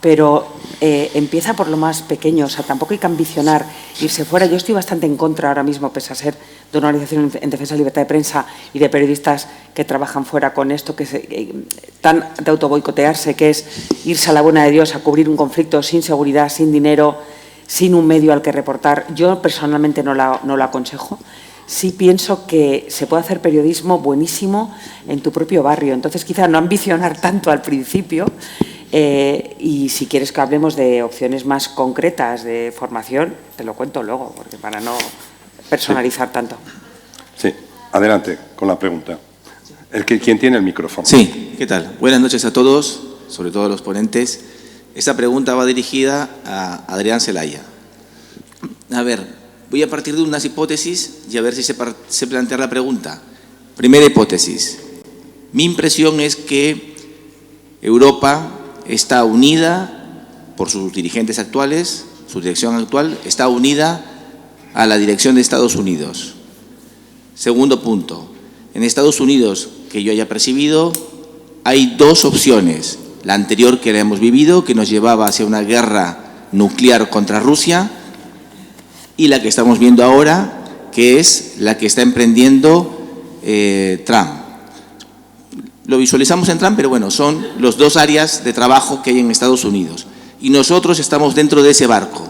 pero empieza por lo más pequeño, o sea, tampoco hay que ambicionar irse fuera. Yo estoy bastante en contra ahora mismo, pese a ser de una organización en defensa de la libertad de prensa y de periodistas que trabajan fuera con esto, tan de autoboicotearse, que es irse a la buena de Dios a cubrir un conflicto sin seguridad, sin dinero, sin un medio al que reportar. Yo personalmente no lo aconsejo. sí pienso que se puede hacer periodismo buenísimo en tu propio barrio. Entonces, quizá no ambicionar tanto al principio y si quieres que hablemos de opciones más concretas de formación, te lo cuento luego, porque para no personalizar tanto. Sí, adelante con la pregunta. ¿Quién tiene el micrófono? Sí, ¿qué tal? Buenas noches a todos, sobre todo a los ponentes. Esta pregunta va dirigida a Adrián Celaya. A ver, voy a partir de unas hipótesis y a ver si se plantea la pregunta. Primera hipótesis. Mi impresión es que Europa está unida, por sus dirigentes actuales, su dirección actual, está unida a la dirección de Estados Unidos. Segundo punto. En Estados Unidos, que yo haya percibido, hay dos opciones. La anterior que hemos vivido, que nos llevaba hacia una guerra nuclear contra Rusia, y la que estamos viendo ahora, que es la que está emprendiendo Trump. Lo visualizamos en Trump, pero bueno, son los dos áreas de trabajo que hay en Estados Unidos. Y nosotros estamos dentro de ese barco.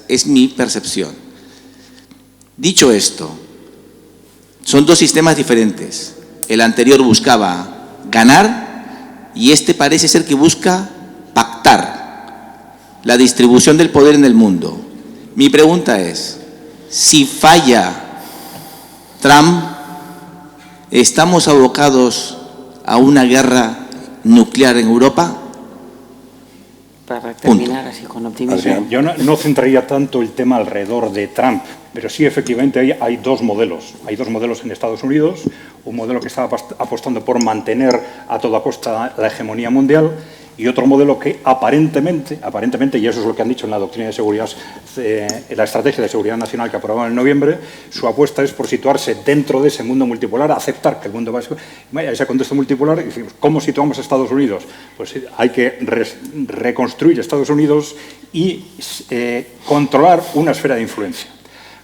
Es mi percepción. Dicho esto, son dos sistemas diferentes. El anterior buscaba ganar y este parece ser que busca pactar la distribución del poder en el mundo. Mi pregunta es, si falla Trump, ¿estamos abocados a una guerra nuclear en Europa? Para terminar así con optimismo. Yo no centraría tanto el tema alrededor de Trump, pero sí, efectivamente, hay dos modelos. Hay dos modelos en Estados Unidos, un modelo que está apostando por mantener a toda costa la hegemonía mundial y otro modelo que aparentemente, y eso es lo que han dicho en la doctrina de seguridad, en la estrategia de seguridad nacional que aprobaron en noviembre, su apuesta es por situarse dentro de ese mundo multipolar, aceptar que el mundo va a ese contexto multipolar y decimos, ¿cómo situamos a Estados Unidos? Pues hay que reconstruir Estados Unidos y controlar una esfera de influencia.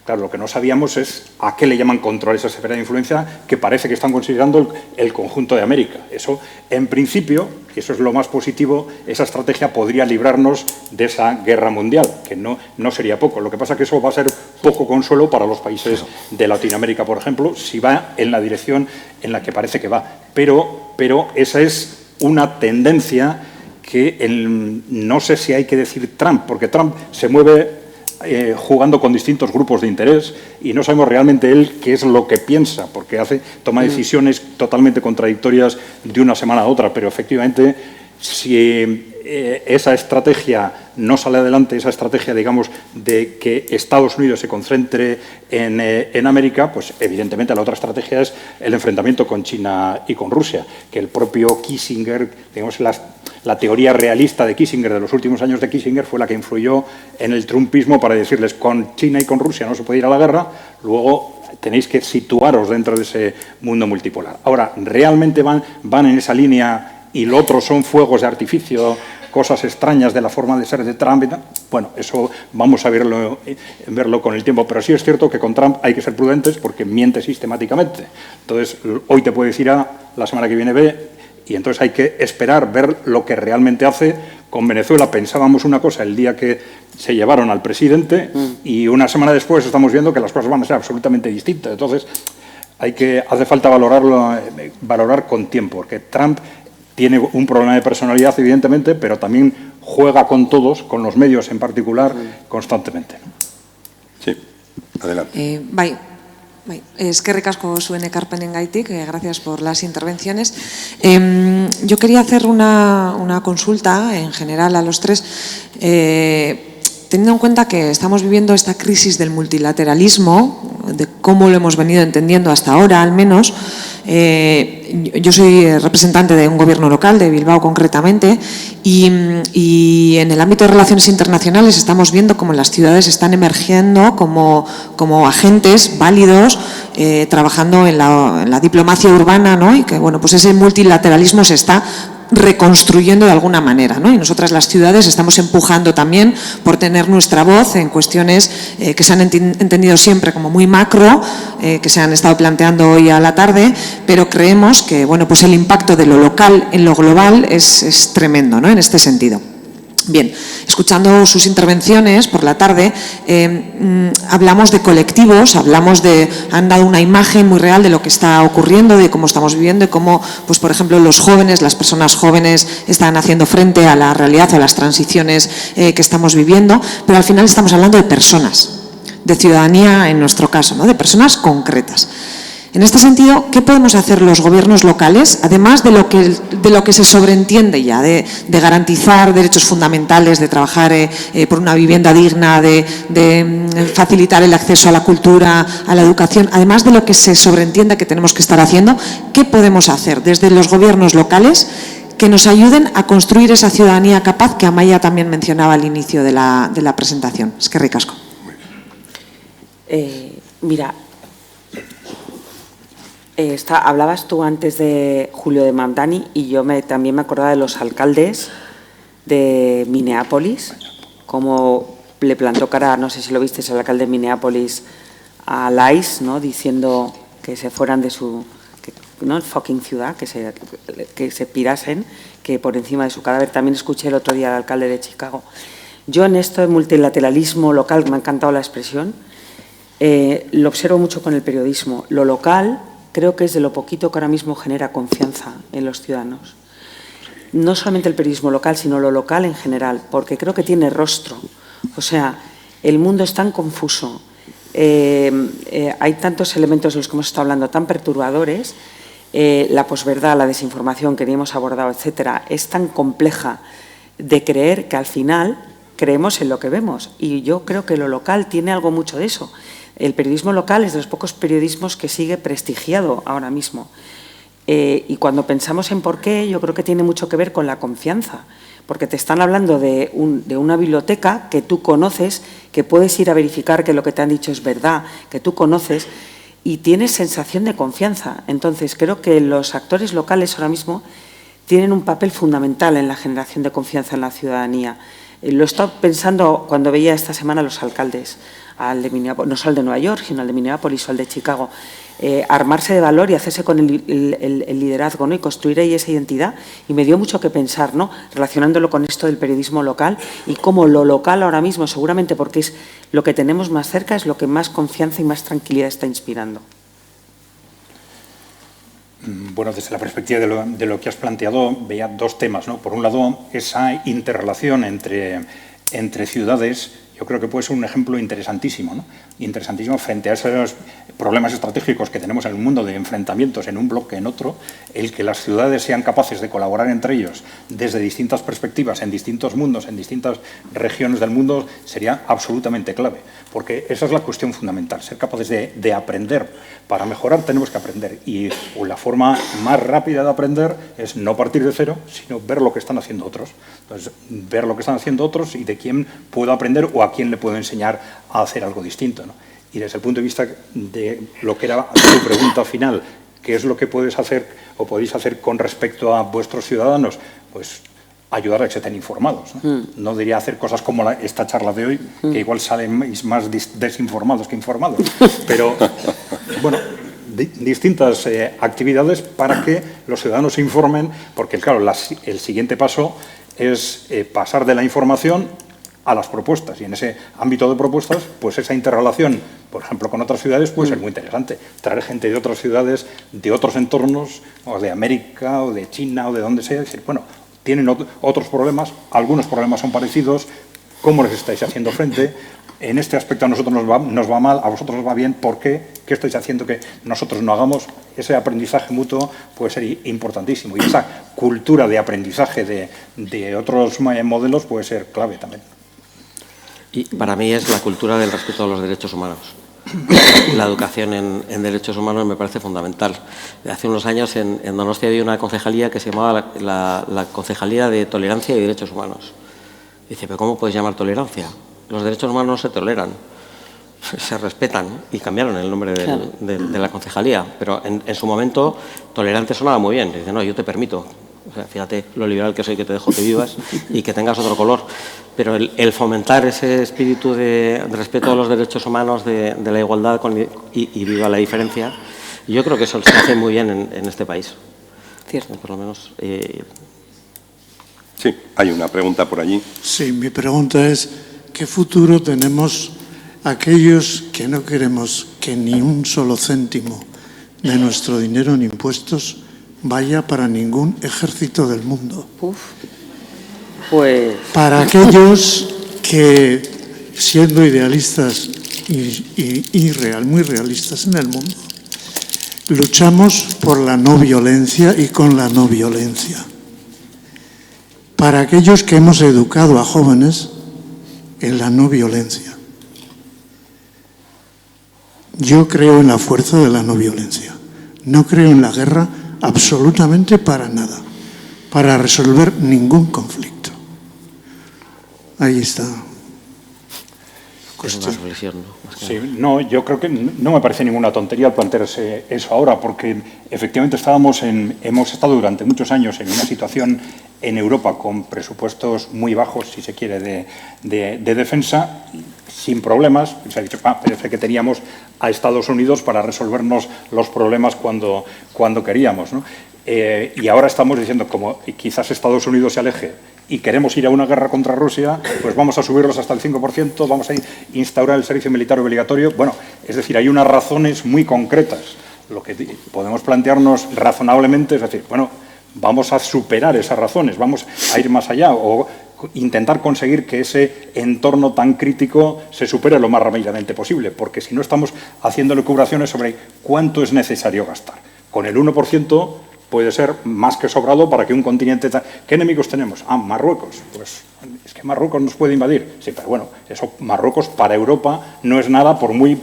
Claro, lo que no sabíamos es a qué le llaman control esa esfera de influencia que parece que están considerando el conjunto de América. Eso, en principio, y eso es lo más positivo, esa estrategia podría librarnos de esa guerra mundial, que no sería poco. Lo que pasa es que eso va a ser poco consuelo para los países de Latinoamérica, por ejemplo, si va en la dirección en la que parece que va. Pero esa es una tendencia que no sé si hay que decir Trump, porque Trump se mueve jugando con distintos grupos de interés y no sabemos realmente él qué es lo que piensa, porque toma decisiones totalmente contradictorias de una semana a otra, pero efectivamente si esa estrategia no sale adelante, esa estrategia, digamos, de que Estados Unidos se concentre en América, pues evidentemente la otra estrategia es el enfrentamiento con China y con Rusia, que el propio Kissinger, digamos, la teoría realista de Kissinger, de los últimos años de Kissinger, fue la que influyó en el trumpismo para decirles con China y con Rusia no se puede ir a la guerra, luego tenéis que situaros dentro de ese mundo multipolar. Ahora, ¿realmente van en esa línea y lo otro son fuegos de artificio, cosas extrañas de la forma de ser de Trump y tal? Bueno, eso vamos a verlo con el tiempo, pero sí es cierto que con Trump hay que ser prudentes porque miente sistemáticamente. Entonces, hoy te puede decir A, la semana que viene B, y entonces hay que esperar, ver lo que realmente hace. Con Venezuela pensábamos una cosa el día que se llevaron al presidente y una semana después estamos viendo que las cosas van a ser absolutamente distintas. Entonces, hace falta valorar con tiempo, porque Trump tiene un problema de personalidad, evidentemente, pero también juega con todos, con los medios en particular, constantemente. Sí, adelante. Bai, eskerrik asko zuen ekarpenengaitik, gracias por las intervenciones. Yo quería hacer una consulta en general a los tres, teniendo en cuenta que estamos viviendo esta crisis del multilateralismo, de cómo lo hemos venido entendiendo hasta ahora, al menos. Yo soy representante de un gobierno local, de Bilbao concretamente, y en el ámbito de relaciones internacionales estamos viendo cómo las ciudades están emergiendo como agentes válidos, trabajando en la diplomacia urbana, ¿no? Y que bueno, pues ese multilateralismo se está reconstruyendo de alguna manera, ¿no? Y nosotras las ciudades estamos empujando también por tener nuestra voz en cuestiones que se han entendido siempre como muy macro, que se han estado planteando hoy a la tarde, pero creemos que bueno, pues el impacto de lo local en lo global es tremendo, ¿no? En este sentido. Bien, escuchando sus intervenciones por la tarde, hablamos de colectivos, han dado una imagen muy real de lo que está ocurriendo, de cómo estamos viviendo y cómo, pues por ejemplo, los jóvenes, las personas jóvenes están haciendo frente a la realidad, a las transiciones que estamos viviendo, pero al final estamos hablando de personas, de ciudadanía en nuestro caso, ¿no? De personas concretas. En este sentido, ¿qué podemos hacer los gobiernos locales, además de lo que se sobreentiende ya, de garantizar derechos fundamentales, de trabajar por una vivienda digna, de facilitar el acceso a la cultura, a la educación, además de lo que se sobreentiende que tenemos que estar haciendo? ¿Qué podemos hacer desde los gobiernos locales que nos ayuden a construir esa ciudadanía capaz que Amaia también mencionaba al inicio de la presentación? Es que ricasco. Mira, hablabas tú antes de Julio de Mamdani y yo también me acordaba de los alcaldes de Minneapolis, como le plantó cara, no sé si lo viste, el alcalde de Minneapolis a Lice, ¿no? Diciendo que se fueran de su fucking ciudad, que se pirasen, que por encima de su cadáver. También escuché el otro día al alcalde de Chicago. Yo en esto de multilateralismo local, me ha encantado la expresión, lo observo mucho con el periodismo. Lo local creo que es de lo poquito que ahora mismo genera confianza en los ciudadanos. No solamente el periodismo local, sino lo local en general, porque creo que tiene rostro. O sea, el mundo es tan confuso, hay tantos elementos de los que hemos estado hablando tan perturbadores, la posverdad, la desinformación que ni hemos abordado, etcétera, es tan compleja de creer que al final creemos en lo que vemos. Y yo creo que lo local tiene algo mucho de eso. El periodismo local es de los pocos periodismos que sigue prestigiado ahora mismo. Y cuando pensamos en por qué, yo creo que tiene mucho que ver con la confianza, porque te están hablando de una biblioteca que tú conoces, que puedes ir a verificar que lo que te han dicho es verdad, que tú conoces y tienes sensación de confianza. Entonces, creo que los actores locales ahora mismo tienen un papel fundamental en la generación de confianza en la ciudadanía. Lo he estado pensando cuando veía esta semana a los alcaldes, al de Minneapolis, no solo al de Nueva York, sino al de Minneapolis o al de Chicago, armarse de valor y hacerse con el liderazgo, ¿no? Y construir ahí esa identidad. Y me dio mucho que pensar, ¿no? Relacionándolo con esto del periodismo local y cómo lo local ahora mismo, seguramente porque es lo que tenemos más cerca, es lo que más confianza y más tranquilidad está inspirando. Bueno, desde la perspectiva de lo que has planteado, veía dos temas, ¿no? Por un lado, esa interrelación entre ciudades, yo creo que puede ser un ejemplo interesantísimo, ¿no? Interesantísimo frente a esos problemas estratégicos que tenemos en el mundo de enfrentamientos en un bloque en otro, el que las ciudades sean capaces de colaborar entre ellos desde distintas perspectivas, en distintos mundos, en distintas regiones del mundo, sería absolutamente clave, porque esa es la cuestión fundamental, ser capaces de aprender. Para mejorar tenemos que aprender y la forma más rápida de aprender es no partir de cero, sino ver lo que están haciendo otros. Entonces, ver lo que están haciendo otros y de quién puedo aprender o a quién le puedo enseñar a hacer algo distinto, ¿no? Y desde el punto de vista de lo que era tu pregunta final, ¿qué es lo que puedes hacer o podéis hacer con respecto a vuestros ciudadanos? Pues ayudar a que estén informados, ¿no? No diría hacer cosas como esta charla de hoy, que igual salen más desinformados que informados, pero bueno, distintas actividades para que los ciudadanos se informen, porque claro, el siguiente paso es pasar de la información a las propuestas, y en ese ámbito de propuestas, pues esa interrelación, por ejemplo, con otras ciudades puede ser muy interesante. Traer gente de otras ciudades, de otros entornos, o de América, o de China, o de donde sea, y decir, bueno, tienen otros problemas, algunos problemas son parecidos, ¿cómo les estáis haciendo frente? En este aspecto a nosotros nos va mal, a vosotros os va bien, ¿por qué? ¿Qué estáis haciendo que nosotros no hagamos? Ese aprendizaje mutuo puede ser importantísimo, y esa cultura de aprendizaje de otros modelos puede ser clave también. Y para mí es la cultura del respeto a los derechos humanos. La educación en derechos humanos me parece fundamental. Hace unos años en Donostia había una concejalía que se llamaba la Concejalía de Tolerancia y Derechos Humanos. Dice, ¿pero cómo puedes llamar tolerancia? Los derechos humanos no se toleran, se respetan, y cambiaron el nombre de la concejalía. Pero en su momento, tolerante sonaba muy bien. Dice, no, yo te permito. O sea, fíjate lo liberal que soy, que te dejo que vivas y que tengas otro color. Pero el fomentar ese espíritu de respeto a los derechos humanos, de la igualdad y viva la diferencia, yo creo que eso se hace muy bien en este país. Cierto. Por lo menos. Sí, hay una pregunta por allí. Sí, mi pregunta es, ¿qué futuro tenemos aquellos que no queremos que ni un solo céntimo de nuestro dinero en impuestos vaya para ningún ejército del mundo? Pues... Para aquellos que, siendo idealistas y muy realistas en el mundo, luchamos por la no violencia y con la no violencia. Para aquellos que hemos educado a jóvenes en la no violencia. Yo creo en la fuerza de la no violencia. No creo en la guerra absolutamente para nada, para resolver ningún conflicto. Ahí está. Sí, no, yo creo que no me parece ninguna tontería plantearse eso ahora, porque efectivamente hemos estado durante muchos años en una situación en Europa con presupuestos muy bajos, si se quiere, de defensa, sin problemas. Se ha dicho, parece que teníamos a Estados Unidos para resolvernos los problemas cuando queríamos, ¿no? Y ahora estamos diciendo, como quizás Estados Unidos se aleje y queremos ir a una guerra contra Rusia, pues vamos a subirlos hasta el 5%, vamos a instaurar el servicio militar obligatorio. Bueno, es decir, hay unas razones muy concretas. Lo que podemos plantearnos razonablemente es decir, bueno, vamos a superar esas razones, vamos a ir más allá o intentar conseguir que ese entorno tan crítico se supere lo más rápidamente posible, porque si no estamos haciendo elucubraciones sobre cuánto es necesario gastar. Con el 1% puede ser más que sobrado para que un continente... ¿Qué enemigos tenemos? Marruecos. Pues es que Marruecos nos puede invadir. Sí, pero bueno, eso Marruecos para Europa no es nada por muy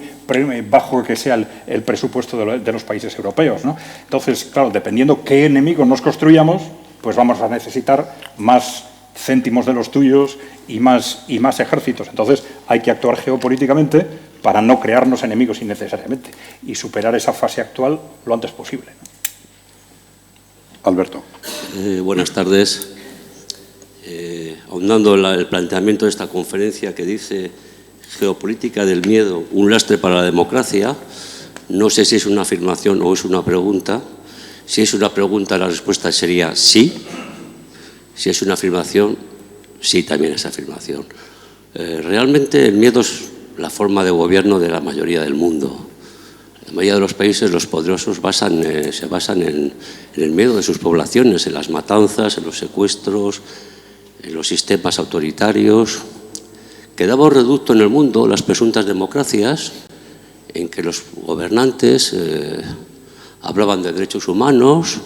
bajo que sea el presupuesto de los países europeos, ¿no? Entonces, claro, dependiendo qué enemigos nos construyamos, pues vamos a necesitar más céntimos de los tuyos y más ejércitos. Entonces, hay que actuar geopolíticamente para no crearnos enemigos innecesariamente y superar esa fase actual lo antes posible, ¿no? Alberto. Buenas tardes. Ahondando el planteamiento de esta conferencia que dice geopolítica del miedo, un lastre para la democracia, no sé si es una afirmación o es una pregunta. Si es una pregunta, la respuesta sería sí. Si es una afirmación, sí también es afirmación. Realmente el miedo es la forma de gobierno de la mayoría del mundo. La mayoría de los países, los poderosos, se basan en el miedo de sus poblaciones, en las matanzas, en los secuestros, en los sistemas autoritarios. Quedaba un reducto en el mundo, las presuntas democracias, en que los gobernantes hablaban de derechos humanos,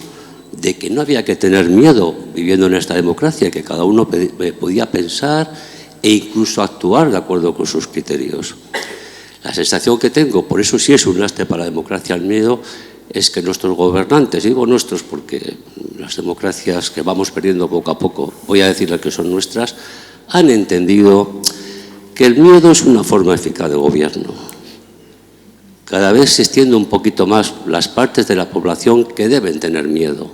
de que no había que tener miedo viviendo en esta democracia, que cada uno podía pensar e incluso actuar de acuerdo con sus criterios. La sensación que tengo, por eso sí es un lastre para la democracia el miedo, es que nuestros gobernantes, digo nuestros porque las democracias que vamos perdiendo poco a poco, voy a decirles que son nuestras, han entendido que el miedo es una forma eficaz de gobierno. Cada vez se extiende un poquito más las partes de la población que deben tener miedo.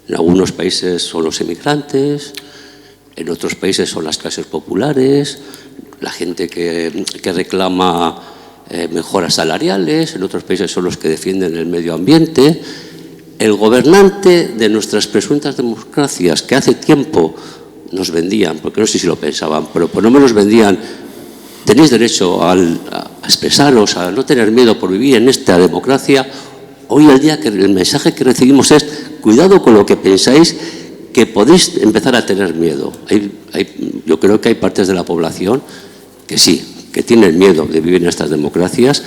En algunos países son los emigrantes, en otros países son las clases populares, la gente que reclama mejoras salariales, en otros países son los que defienden el medio ambiente. El gobernante de nuestras presuntas democracias, que hace tiempo nos vendían, porque no sé si lo pensaban, pero por lo menos vendían, tenéis derecho a expresaros, a no tener miedo por vivir en esta democracia. Hoy el día que el mensaje que recibimos es, cuidado con lo que pensáis, que podéis empezar a tener miedo. Yo creo que hay partes de la población que sí, que tienen miedo de vivir en estas democracias.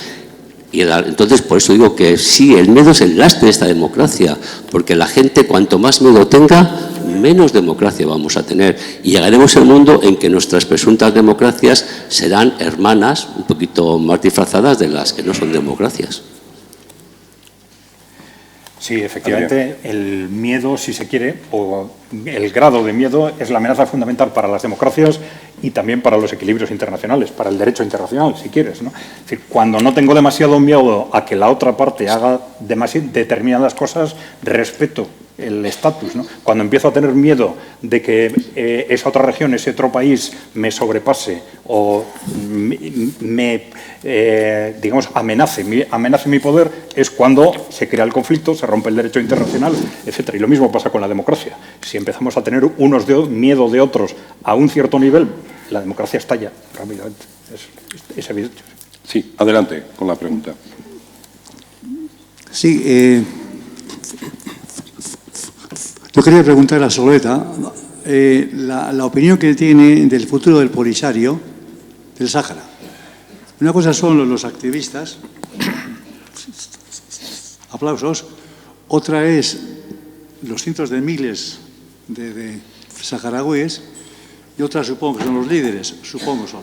Y entonces, por eso digo que sí, el miedo es el lastre de esta democracia, porque la gente, cuanto más miedo tenga, menos democracia vamos a tener. Y llegaremos a un mundo en que nuestras presuntas democracias serán hermanas, un poquito más disfrazadas de las que no son democracias. Sí, efectivamente, el miedo, si se quiere, o el grado de miedo es la amenaza fundamental para las democracias y también para los equilibrios internacionales, para el derecho internacional, si quieres, ¿no? Es decir, cuando no tengo demasiado miedo a que la otra parte haga determinadas cosas, respeto el estatus, ¿no? Cuando empiezo a tener miedo de que esa otra región, ese otro país me sobrepase o digamos, amenace mi poder, es cuando se crea el conflicto, se rompe el derecho internacional, etcétera. Y lo mismo pasa con la democracia. Si empezamos a tener unos miedo de otros a un cierto nivel, la democracia estalla rápidamente. Es evidente. Sí, adelante con la pregunta. Sí, yo quería preguntar a Soleta la opinión que tiene del futuro del Polisario del Sáhara. Una cosa son los activistas, aplausos, otra es los cientos de miles de saharauis y otra supongo que son los líderes, supongo son.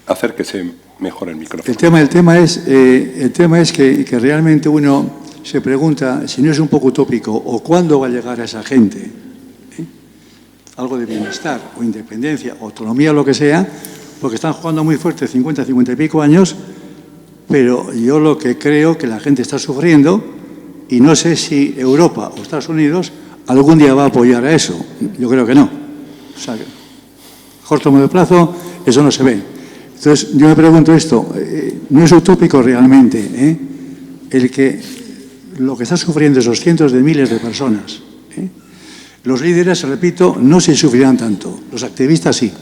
Acérquese mejor el micrófono. El tema es que realmente uno se pregunta si no es un poco utópico o cuándo va a llegar a esa gente. Algo de bienestar o independencia o autonomía, lo que sea, porque están jugando muy fuerte 50, 50 y pico años, pero yo lo que creo que la gente está sufriendo y no sé si Europa o Estados Unidos algún día va a apoyar a eso. Yo creo que no. O sea, a corto o medio plazo eso no se ve. Entonces, yo me pregunto esto, ¿no es utópico realmente el que lo que están sufriendo esos cientos de miles de personas? Los líderes, repito, no se sufrirán tanto, los activistas sí.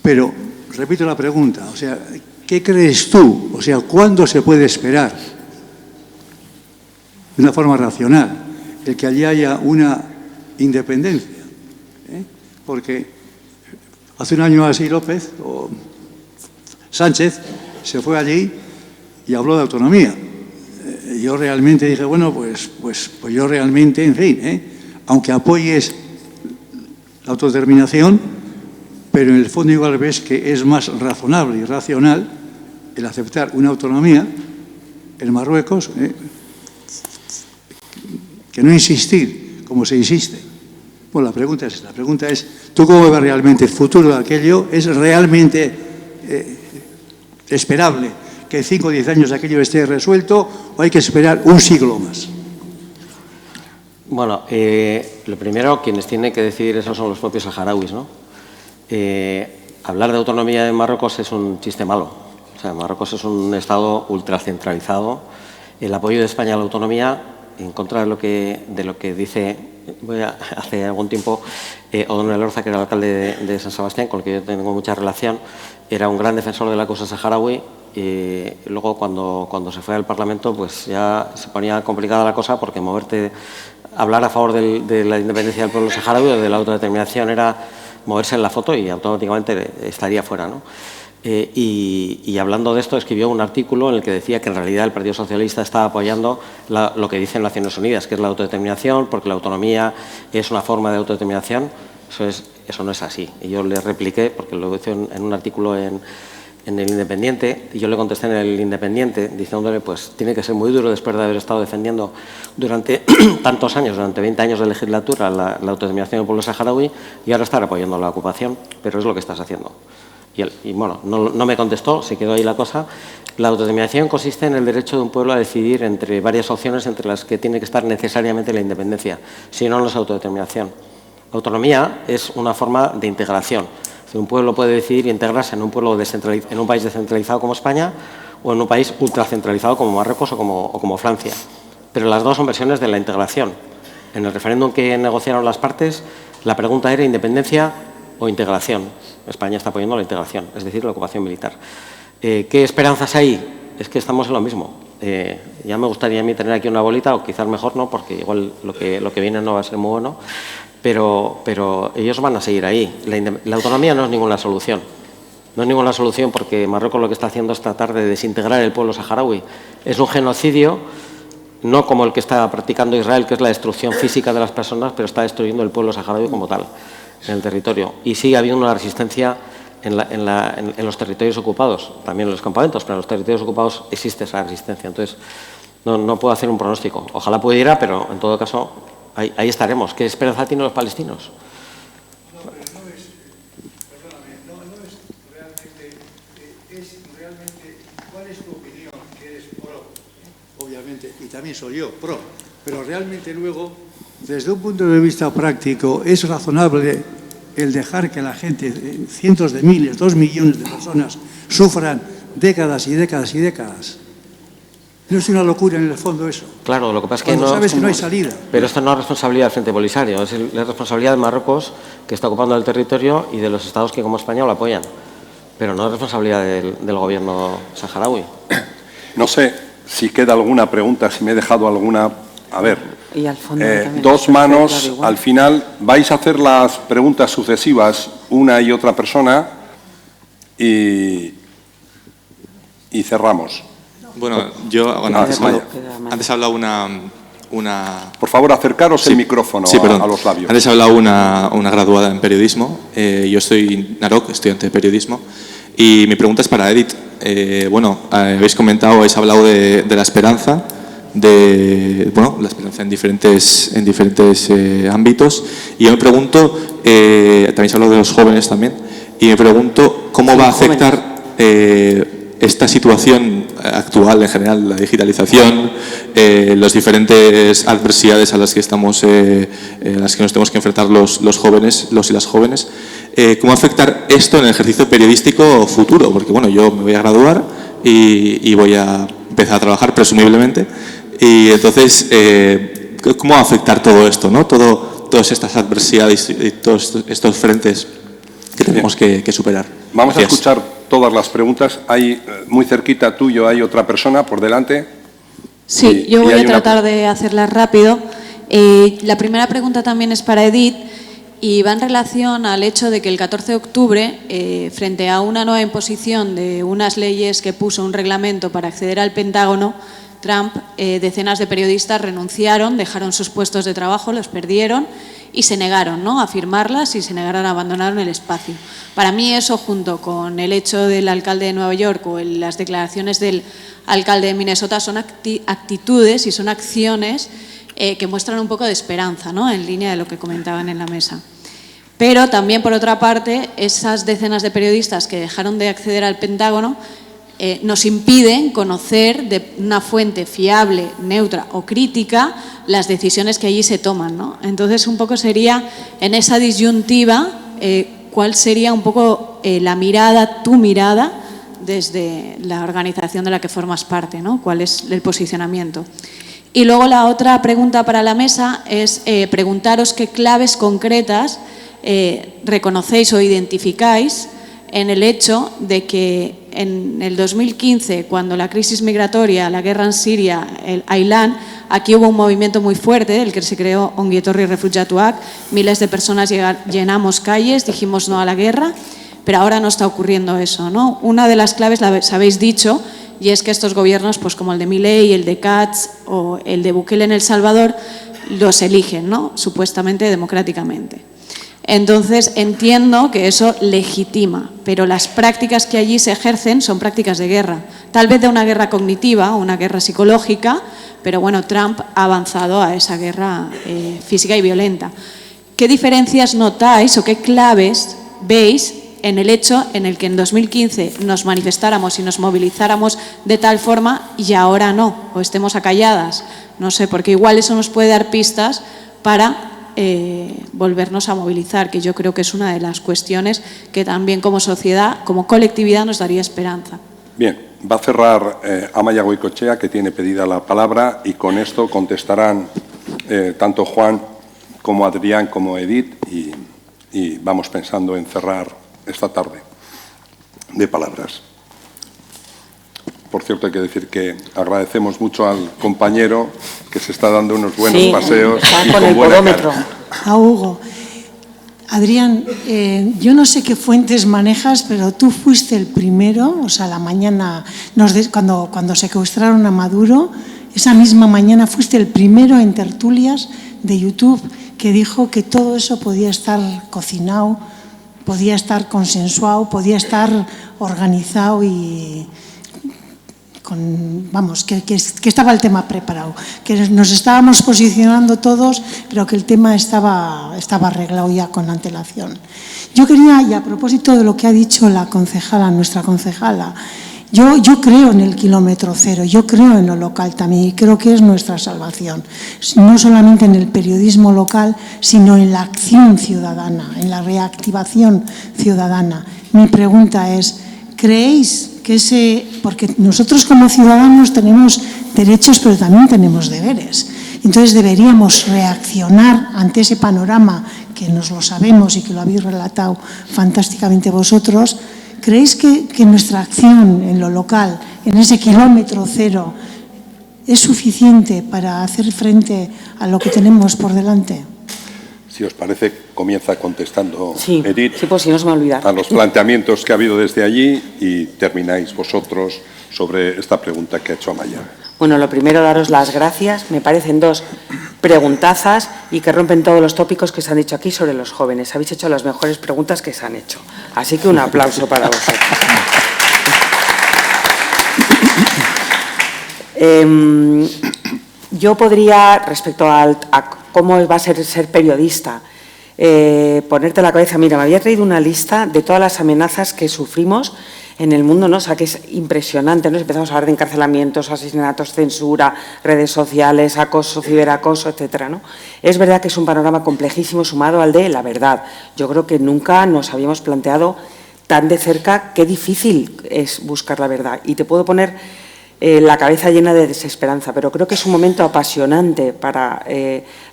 Pero, repito la pregunta, o sea, ¿qué crees tú? O sea, ¿cuándo se puede esperar, de una forma racional, el que allí haya una independencia? Porque hace un año así López o Sánchez se fue allí y habló de autonomía. Yo realmente dije, bueno, pues yo realmente, en fin, aunque apoyes la autodeterminación, pero en el fondo igual ves que es más razonable y racional el aceptar una autonomía en Marruecos que no insistir como se insiste. Bueno, la pregunta es esta. La pregunta es, ¿tú cómo ves realmente el futuro de aquello? ¿Es realmente esperable que en 5 o 10 años aquello esté resuelto o hay que esperar un siglo más? Bueno, lo primero, quienes tienen que decidir eso son los propios saharauis, ¿no? Hablar de autonomía en Marruecos es un chiste malo. O sea, Marruecos es un Estado ultracentralizado. El apoyo de España a la autonomía, en contra de lo que dice hace algún tiempo O'Donnell Elorza, que era el alcalde de San Sebastián, con el que yo tengo mucha relación, era un gran defensor de la causa saharaui. Luego, cuando se fue al Parlamento, pues ya se ponía complicada la cosa, porque hablar a favor de la independencia del pueblo saharaui o de la autodeterminación era moverse en la foto y automáticamente estaría fuera, ¿no? Y hablando de esto, escribió un artículo en el que decía que en realidad el Partido Socialista estaba apoyando lo que dicen Naciones Unidas, que es la autodeterminación, porque la autonomía es una forma de autodeterminación. Eso no es así. Y yo le repliqué, porque lo hice en un artículo en el Independiente, y yo le contesté en el Independiente diciéndole, pues tiene que ser muy duro después de haber estado defendiendo durante tantos años, durante 20 años de legislatura, la autodeterminación del pueblo saharaui, y ahora estar apoyando la ocupación, pero es lo que estás haciendo. Y bueno, no me contestó, se quedó ahí la cosa. La autodeterminación consiste en el derecho de un pueblo a decidir entre varias opciones, entre las que tiene que estar necesariamente la independencia, si no es autodeterminación. Autonomía es una forma de integración. Un pueblo puede decidir integrarse en un país descentralizado como España o en un país ultracentralizado como Marruecos o como Francia. Pero las dos son versiones de la integración. En el referéndum que negociaron las partes, la pregunta era independencia o integración. España está apoyando la integración, es decir, la ocupación militar. ¿Qué esperanzas hay? Es que estamos en lo mismo. Ya me gustaría a mí tener aquí una bolita, o quizás mejor no, porque igual lo que viene no va a ser muy bueno, pero ellos van a seguir ahí. La autonomía no es ninguna solución. No es ninguna solución porque Marruecos lo que está haciendo es tratar de desintegrar el pueblo saharaui. Es un genocidio, no como el que está practicando Israel, que es la destrucción física de las personas, pero está destruyendo el pueblo saharaui como tal, en el territorio. Y sigue habiendo una resistencia en los territorios ocupados, también en los campamentos, pero en los territorios ocupados existe esa resistencia. Entonces, no puedo hacer un pronóstico. Ojalá pudiera, pero en todo caso, ahí estaremos. ¿Qué esperanza tienen los palestinos? ¿Cuál es tu opinión? Que eres pro, obviamente, y también soy yo pro, pero realmente luego, desde un punto de vista práctico, es razonable el dejar que la gente, cientos de miles, 2 millones de personas, sufran décadas y décadas y décadas. No es una locura en el fondo eso. Claro, lo que pasa es que Cuando sabes que no hay salida. Pero esto no es responsabilidad del Frente Polisario, es la responsabilidad de Marruecos, que está ocupando el territorio, y de los estados que como España lo apoyan. Pero no es responsabilidad del gobierno saharaui. No sé si queda alguna pregunta, si me he dejado alguna. A ver, Y al fondo dos manos, al final vais a hacer las preguntas sucesivas una y otra persona y cerramos. Bueno, yo antes ha hablado una... Por favor, acercaros el micrófono a los labios. Antes ha hablado una graduada en periodismo. Yo soy Narok, estudiante de periodismo. Y mi pregunta es para Edith. Habéis hablado de la esperanza, la esperanza en diferentes ámbitos. Y yo me pregunto, también se ha hablado de los jóvenes también, y me pregunto cómo va a afectar esta situación actual en general, la digitalización, las diferentes adversidades a las que nos tenemos que enfrentar los jóvenes, los y las jóvenes, cómo afectar esto en el ejercicio periodístico futuro, porque yo me voy a graduar y voy a empezar a trabajar presumiblemente, y entonces cómo va a afectar todo esto, ¿no? Todas estas adversidades y todos estos frentes que tenemos que superar. Vamos a escuchar todas las preguntas. Hay muy cerquita tuyo, hay otra persona por delante. Sí, yo voy a tratar de hacerlas rápido. La primera pregunta también es para Edith y va en relación al hecho de que el 14 de octubre, frente a una nueva imposición de unas leyes que puso un reglamento para acceder al Pentágono, Trump, decenas de periodistas renunciaron, dejaron sus puestos de trabajo, los perdieron y se negaron, ¿no?, a firmarlas y se negaron, abandonaron el espacio. Para mí eso, junto con el hecho del alcalde de Nueva York o las declaraciones del alcalde de Minnesota, son actitudes y son acciones que muestran un poco de esperanza, ¿no?, en línea de lo que comentaban en la mesa. Pero también, por otra parte, esas decenas de periodistas que dejaron de acceder al Pentágono nos impiden conocer de una fuente fiable, neutra o crítica las decisiones que allí se toman, ¿no? Entonces, un poco sería, en esa disyuntiva, cuál sería un poco tu mirada desde la organización de la que formas parte, ¿no? ¿Cuál es el posicionamiento? Y luego la otra pregunta para la mesa es preguntaros qué claves concretas reconocéis o identificáis en el hecho de que en el 2015, cuando la crisis migratoria, la guerra en Siria, el Ailán, aquí hubo un movimiento muy fuerte, el que se creó Ongi Etorri Refugiatuak, miles de personas llenamos calles, dijimos no a la guerra, pero ahora no está ocurriendo eso, ¿no? Una de las claves las habéis dicho, y es que estos gobiernos, pues como el de Milei, el de Katz o el de Bukele en El Salvador, los eligen, ¿no?, supuestamente democráticamente. Entonces, entiendo que eso legitima, pero las prácticas que allí se ejercen son prácticas de guerra. Tal vez de una guerra cognitiva, una guerra psicológica, pero bueno, Trump ha avanzado a esa guerra física y violenta. ¿Qué diferencias notáis o qué claves veis en el hecho en el que en 2015 nos manifestáramos y nos movilizáramos de tal forma y ahora no, o estemos acalladas? No sé, porque igual eso nos puede dar pistas para volvernos a movilizar, que yo creo que es una de las cuestiones que también como sociedad, como colectividad, nos daría esperanza. Bien, va a cerrar Amaia Goicoechea, que tiene pedida la palabra, y con esto contestarán tanto Juan como Adrián como Edith, y vamos pensando en cerrar esta tarde de palabras. Por cierto, hay que decir que agradecemos mucho al compañero que se está dando unos buenos paseos. Y con el podómetro. A Hugo. Adrián, yo no sé qué fuentes manejas, pero tú fuiste el primero, o sea, la mañana, cuando secuestraron a Maduro, esa misma mañana fuiste el primero en tertulias de YouTube que dijo que todo eso podía estar cocinado, podía estar consensuado, podía estar organizado y... que estaba el tema preparado, que nos estábamos posicionando todos, pero que el tema estaba arreglado ya con antelación. Yo quería, y a propósito de lo que ha dicho la concejala, nuestra concejala, yo creo en el kilómetro cero, yo creo en lo local también, y creo que es nuestra salvación, no solamente en el periodismo local, sino en la acción ciudadana, en la reactivación ciudadana. Mi pregunta es, ¿creéis que porque nosotros como ciudadanos tenemos derechos, pero también tenemos deberes. Entonces deberíamos reaccionar ante ese panorama que nos lo sabemos y que lo habéis relatado fantásticamente vosotros. ¿Creéis que nuestra acción en lo local, en ese kilómetro cero, es suficiente para hacer frente a lo que tenemos por delante? Si os parece, comienza contestando Edith pues si no se me olvida. a los planteamientos que ha habido desde allí y termináis vosotros sobre esta pregunta que ha hecho Amaya. Bueno, lo primero, daros las gracias. Me parecen dos preguntazas y que rompen todos los tópicos que se han dicho aquí sobre los jóvenes. Habéis hecho las mejores preguntas que se han hecho. Así que un aplauso para vosotros. Yo podría, respecto a cómo va a ser periodista, ponerte la cabeza. Mira, me había traído una lista de todas las amenazas que sufrimos en el mundo, ¿no? O sea, que es impresionante, ¿no? Empezamos a hablar de encarcelamientos, asesinatos, censura, redes sociales, acoso, ciberacoso, etcétera, ¿no? Es verdad que es un panorama complejísimo sumado al de la verdad. Yo creo que nunca nos habíamos planteado tan de cerca qué difícil es buscar la verdad. Y te puedo poner la cabeza llena de desesperanza, pero creo que es un momento apasionante para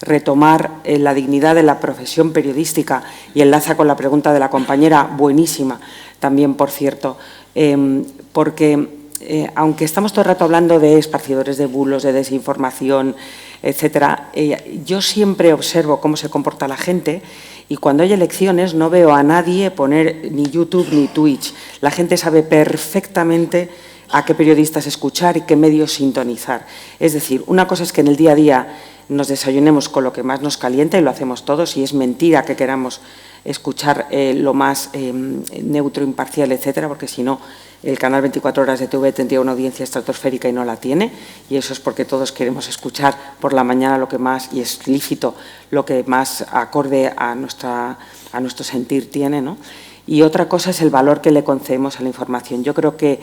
retomar la dignidad de la profesión periodística y enlaza con la pregunta de la compañera, buenísima también, por cierto, porque aunque estamos todo el rato hablando de esparcidores de bulos, de desinformación, etcétera, yo siempre observo cómo se comporta la gente y cuando hay elecciones no veo a nadie poner ni YouTube ni Twitch. La gente sabe perfectamente a qué periodistas escuchar y qué medios sintonizar. Es decir, una cosa es que en el día a día nos desayunemos con lo que más nos calienta y lo hacemos todos y es mentira que queramos escuchar lo más neutro, imparcial, etcétera, porque si no, el canal 24 horas de TV tendría una audiencia estratosférica y no la tiene, y eso es porque todos queremos escuchar por la mañana lo que más, y es lícito, lo que más acorde a nuestro sentir tiene, ¿no? Y otra cosa es el valor que le concedemos a la información. Yo creo que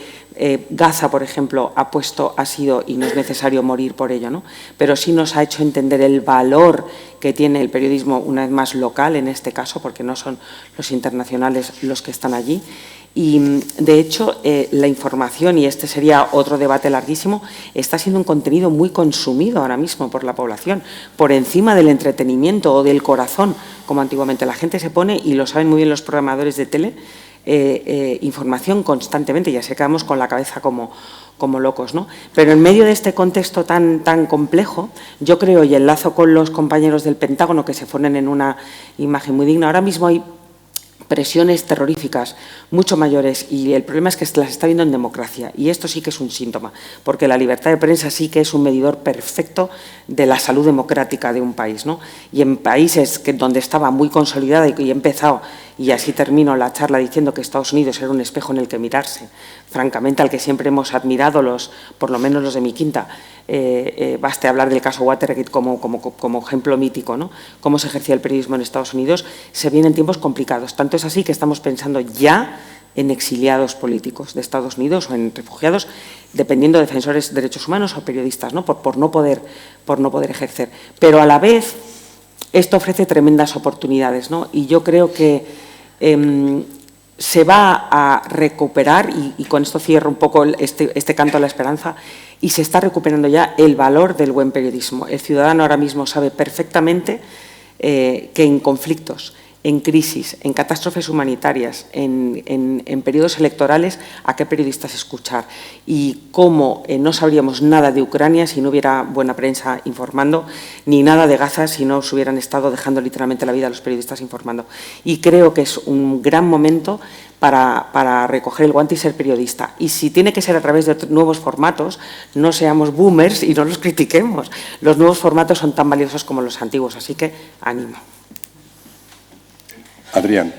Gaza, por ejemplo, ha sido, y no es necesario morir por ello, ¿no? Pero sí nos ha hecho entender el valor que tiene el periodismo, una vez más local en este caso, porque no son los internacionales los que están allí. Y, de hecho, la información, y este sería otro debate larguísimo, está siendo un contenido muy consumido ahora mismo por la población, por encima del entretenimiento o del corazón, como antiguamente. La gente se pone, y lo saben muy bien los programadores de tele, información constantemente, ya se quedamos con la cabeza como locos, ¿no? Pero en medio de este contexto tan complejo, yo creo, y enlazo con los compañeros del Pentágono que se ponen en una imagen muy digna, ahora mismo hay presiones terroríficas mucho mayores y el problema es que las está viendo en democracia y esto sí que es un síntoma, porque la libertad de prensa sí que es un medidor perfecto de la salud democrática de un país, ¿no? Y en países donde estaba muy consolidada y he empezado, y así termino la charla diciendo que Estados Unidos era un espejo en el que mirarse, francamente al que siempre hemos admirado, por lo menos los de mi quinta, baste hablar del caso Watergate como ejemplo mítico, ¿no? Cómo se ejercía el periodismo en Estados Unidos, se vienen tiempos complicados. Tanto es así que estamos pensando ya en exiliados políticos de Estados Unidos o en refugiados, dependiendo de defensores de derechos humanos o periodistas, ¿no? por no poder ejercer. Pero a la vez esto ofrece tremendas oportunidades, ¿no? Y yo creo que se va a recuperar, y con esto cierro un poco este canto a la esperanza, y se está recuperando ya el valor del buen periodismo. El ciudadano ahora mismo sabe perfectamente que en conflictos, en crisis, en catástrofes humanitarias, en periodos electorales, a qué periodistas escuchar. Y cómo no sabríamos nada de Ucrania si no hubiera buena prensa informando, ni nada de Gaza si no se hubieran estado dejando literalmente la vida a los periodistas informando. Y creo que es un gran momento para recoger el guante y ser periodista. Y si tiene que ser a través de nuevos formatos, no seamos boomers y no los critiquemos. Los nuevos formatos son tan valiosos como los antiguos, así que ánimo. Adrián,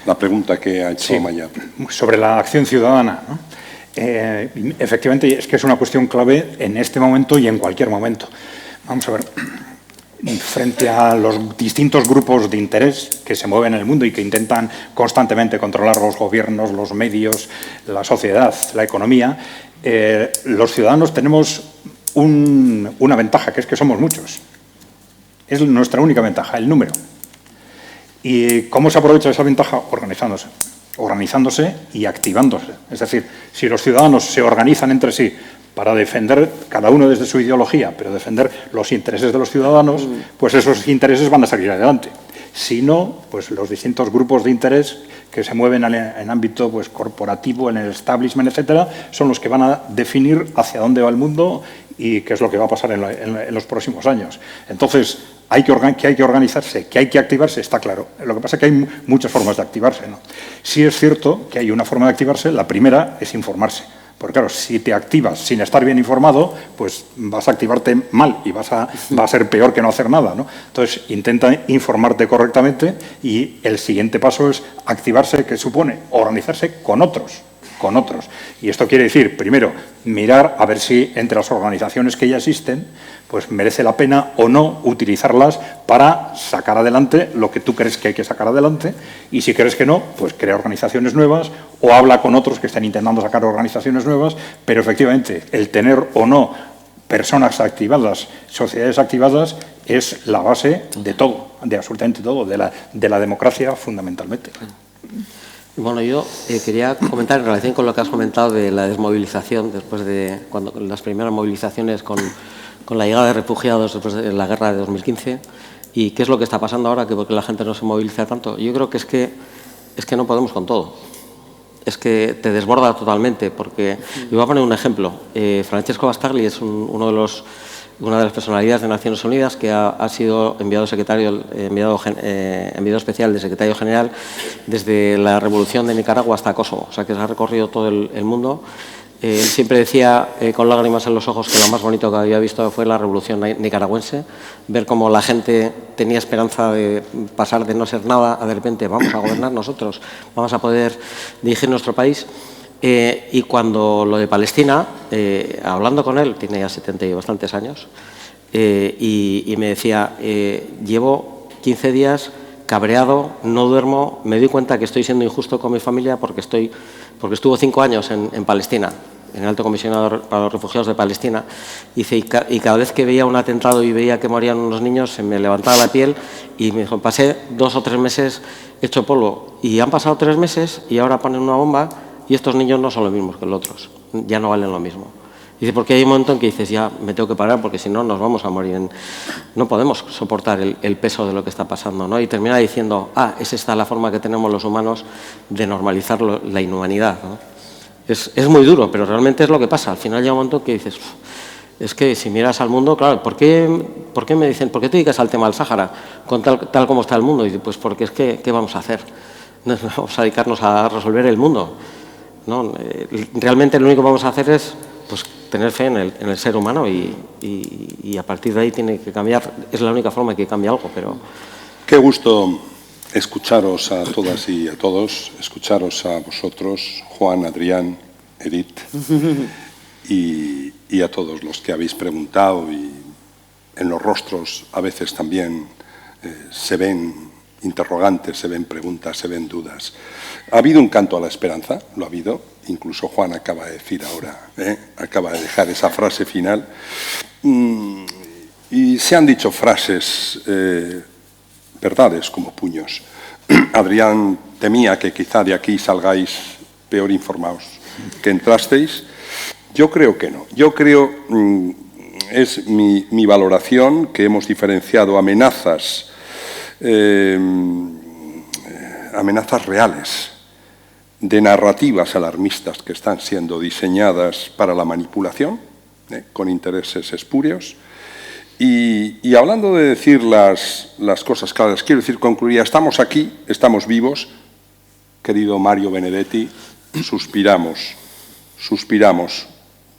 la pregunta que ha hecho Amaya. Sobre la acción ciudadana, ¿no? Efectivamente, es que es una cuestión clave en este momento y en cualquier momento. Vamos a ver, frente a los distintos grupos de interés que se mueven en el mundo y que intentan constantemente controlar los gobiernos, los medios, la sociedad, la economía, los ciudadanos tenemos una ventaja, que es que somos muchos. Es nuestra única ventaja, el número. ¿Y cómo se aprovecha esa ventaja? Organizándose y activándose. Es decir, si los ciudadanos se organizan entre sí para defender, cada uno desde su ideología, pero defender los intereses de los ciudadanos, pues esos intereses van a salir adelante. Si no, pues los distintos grupos de interés que se mueven en ámbito pues, corporativo, en el establishment, etcétera, son los que van a definir hacia dónde va el mundo y qué es lo que va a pasar en los próximos años. Entonces, que hay que organizarse, que hay que activarse, está claro. Lo que pasa es que hay muchas formas de activarse, ¿no? Sí es cierto que hay una forma de activarse, la primera es informarse. Porque claro, si te activas sin estar bien informado, pues vas a activarte mal y va a ser peor que no hacer nada, ¿no? Entonces, intenta informarte correctamente y el siguiente paso es activarse, que supone organizarse con otros. Y esto quiere decir, primero, mirar a ver si entre las organizaciones que ya existen, pues merece la pena o no utilizarlas para sacar adelante lo que tú crees que hay que sacar adelante, y si crees que no, pues crea organizaciones nuevas o habla con otros que estén intentando sacar organizaciones nuevas, pero efectivamente el tener o no personas activadas, sociedades activadas, es la base de todo, de absolutamente todo, de la democracia fundamentalmente. Bueno, yo quería comentar en relación con lo que has comentado de la desmovilización después de las primeras movilizaciones con la llegada de refugiados después de la guerra de 2015 y qué es lo que está pasando ahora, que porque la gente no se moviliza tanto. Yo creo que es que no podemos con todo. Es que te desborda totalmente, porque yo voy a poner un ejemplo. Francesco Bastagli es una de las personalidades de Naciones Unidas que ha sido enviado especial del secretario general desde la revolución de Nicaragua hasta Kosovo, o sea que se ha recorrido todo el mundo. Él siempre decía con lágrimas en los ojos que lo más bonito que había visto fue la revolución nicaragüense, ver cómo la gente tenía esperanza de pasar de no ser nada a de repente vamos a gobernar nosotros, vamos a poder dirigir nuestro país. Y cuando lo de Palestina, hablando con él, tiene ya 70 y bastantes años, y me decía, llevo 15 días cabreado, no duermo, me doy cuenta que estoy siendo injusto con mi familia porque estuvo 5 años en Palestina, en el Alto Comisionado para los Refugiados de Palestina, y cada vez que veía un atentado y veía que morían unos niños, se me levantaba la piel y me dijo, pasé 2 o 3 meses hecho polvo, y han pasado 3 meses y ahora ponen una bomba y estos niños no son los mismos que los otros, ya no valen lo mismo. Dice, porque hay un momento en que dices, ya me tengo que parar porque si no nos vamos a morir. No podemos soportar el peso de lo que está pasando, ¿no? Y termina diciendo, es esta la forma que tenemos los humanos de normalizar la inhumanidad, ¿no? Es muy duro, pero realmente es lo que pasa. Al final llega un momento que dices, es que si miras al mundo, claro, ¿por qué me dicen, por qué te dedicas al tema del Sáhara, con tal como está el mundo? Y dice, pues porque es que, ¿qué vamos a hacer? No vamos a dedicarnos a resolver el mundo, ¿no? Realmente lo único que vamos a hacer es pues, tener fe en el ser humano y a partir de ahí tiene que cambiar. Es la única forma que cambie algo, pero... Qué gusto escucharos a todas y a todos, escucharos a vosotros, Juan, Adrián, Edith, y a todos los que habéis preguntado, y en los rostros a veces también se ven interrogantes, se ven preguntas, se ven dudas. Ha habido un canto a la esperanza, lo ha habido, incluso Juan acaba de decir ahora, acaba de dejar esa frase final, y se han dicho frases, verdades como puños. Adrián temía que quizá de aquí salgáis peor informados que entrasteis. Yo creo que no. Yo creo, es mi valoración, que hemos diferenciado amenazas reales de narrativas alarmistas que están siendo diseñadas para la manipulación, con intereses espurios. Y hablando de decir las cosas claras, quiero decir, concluía, estamos aquí, estamos vivos, querido Mario Benedetti, suspiramos,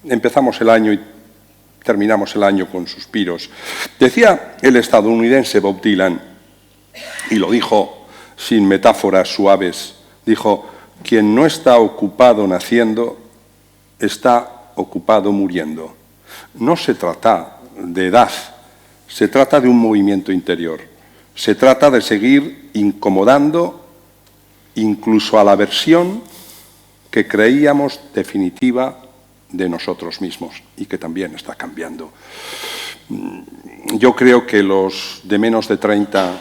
empezamos el año y terminamos el año con suspiros. Decía el estadounidense Bob Dylan, y lo dijo sin metáforas suaves, dijo, quien no está ocupado naciendo, está ocupado muriendo. No se trata de edad, se trata de un movimiento interior, se trata de seguir incomodando incluso a la versión que creíamos definitiva de nosotros mismos y que también está cambiando. Yo creo que los de menos de 30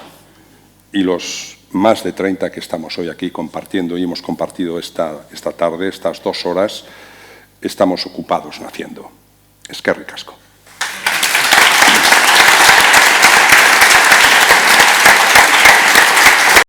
y los más de 30 que estamos hoy aquí compartiendo y hemos compartido esta tarde, estas 2 horas, estamos ocupados naciendo. Eskerrik asko.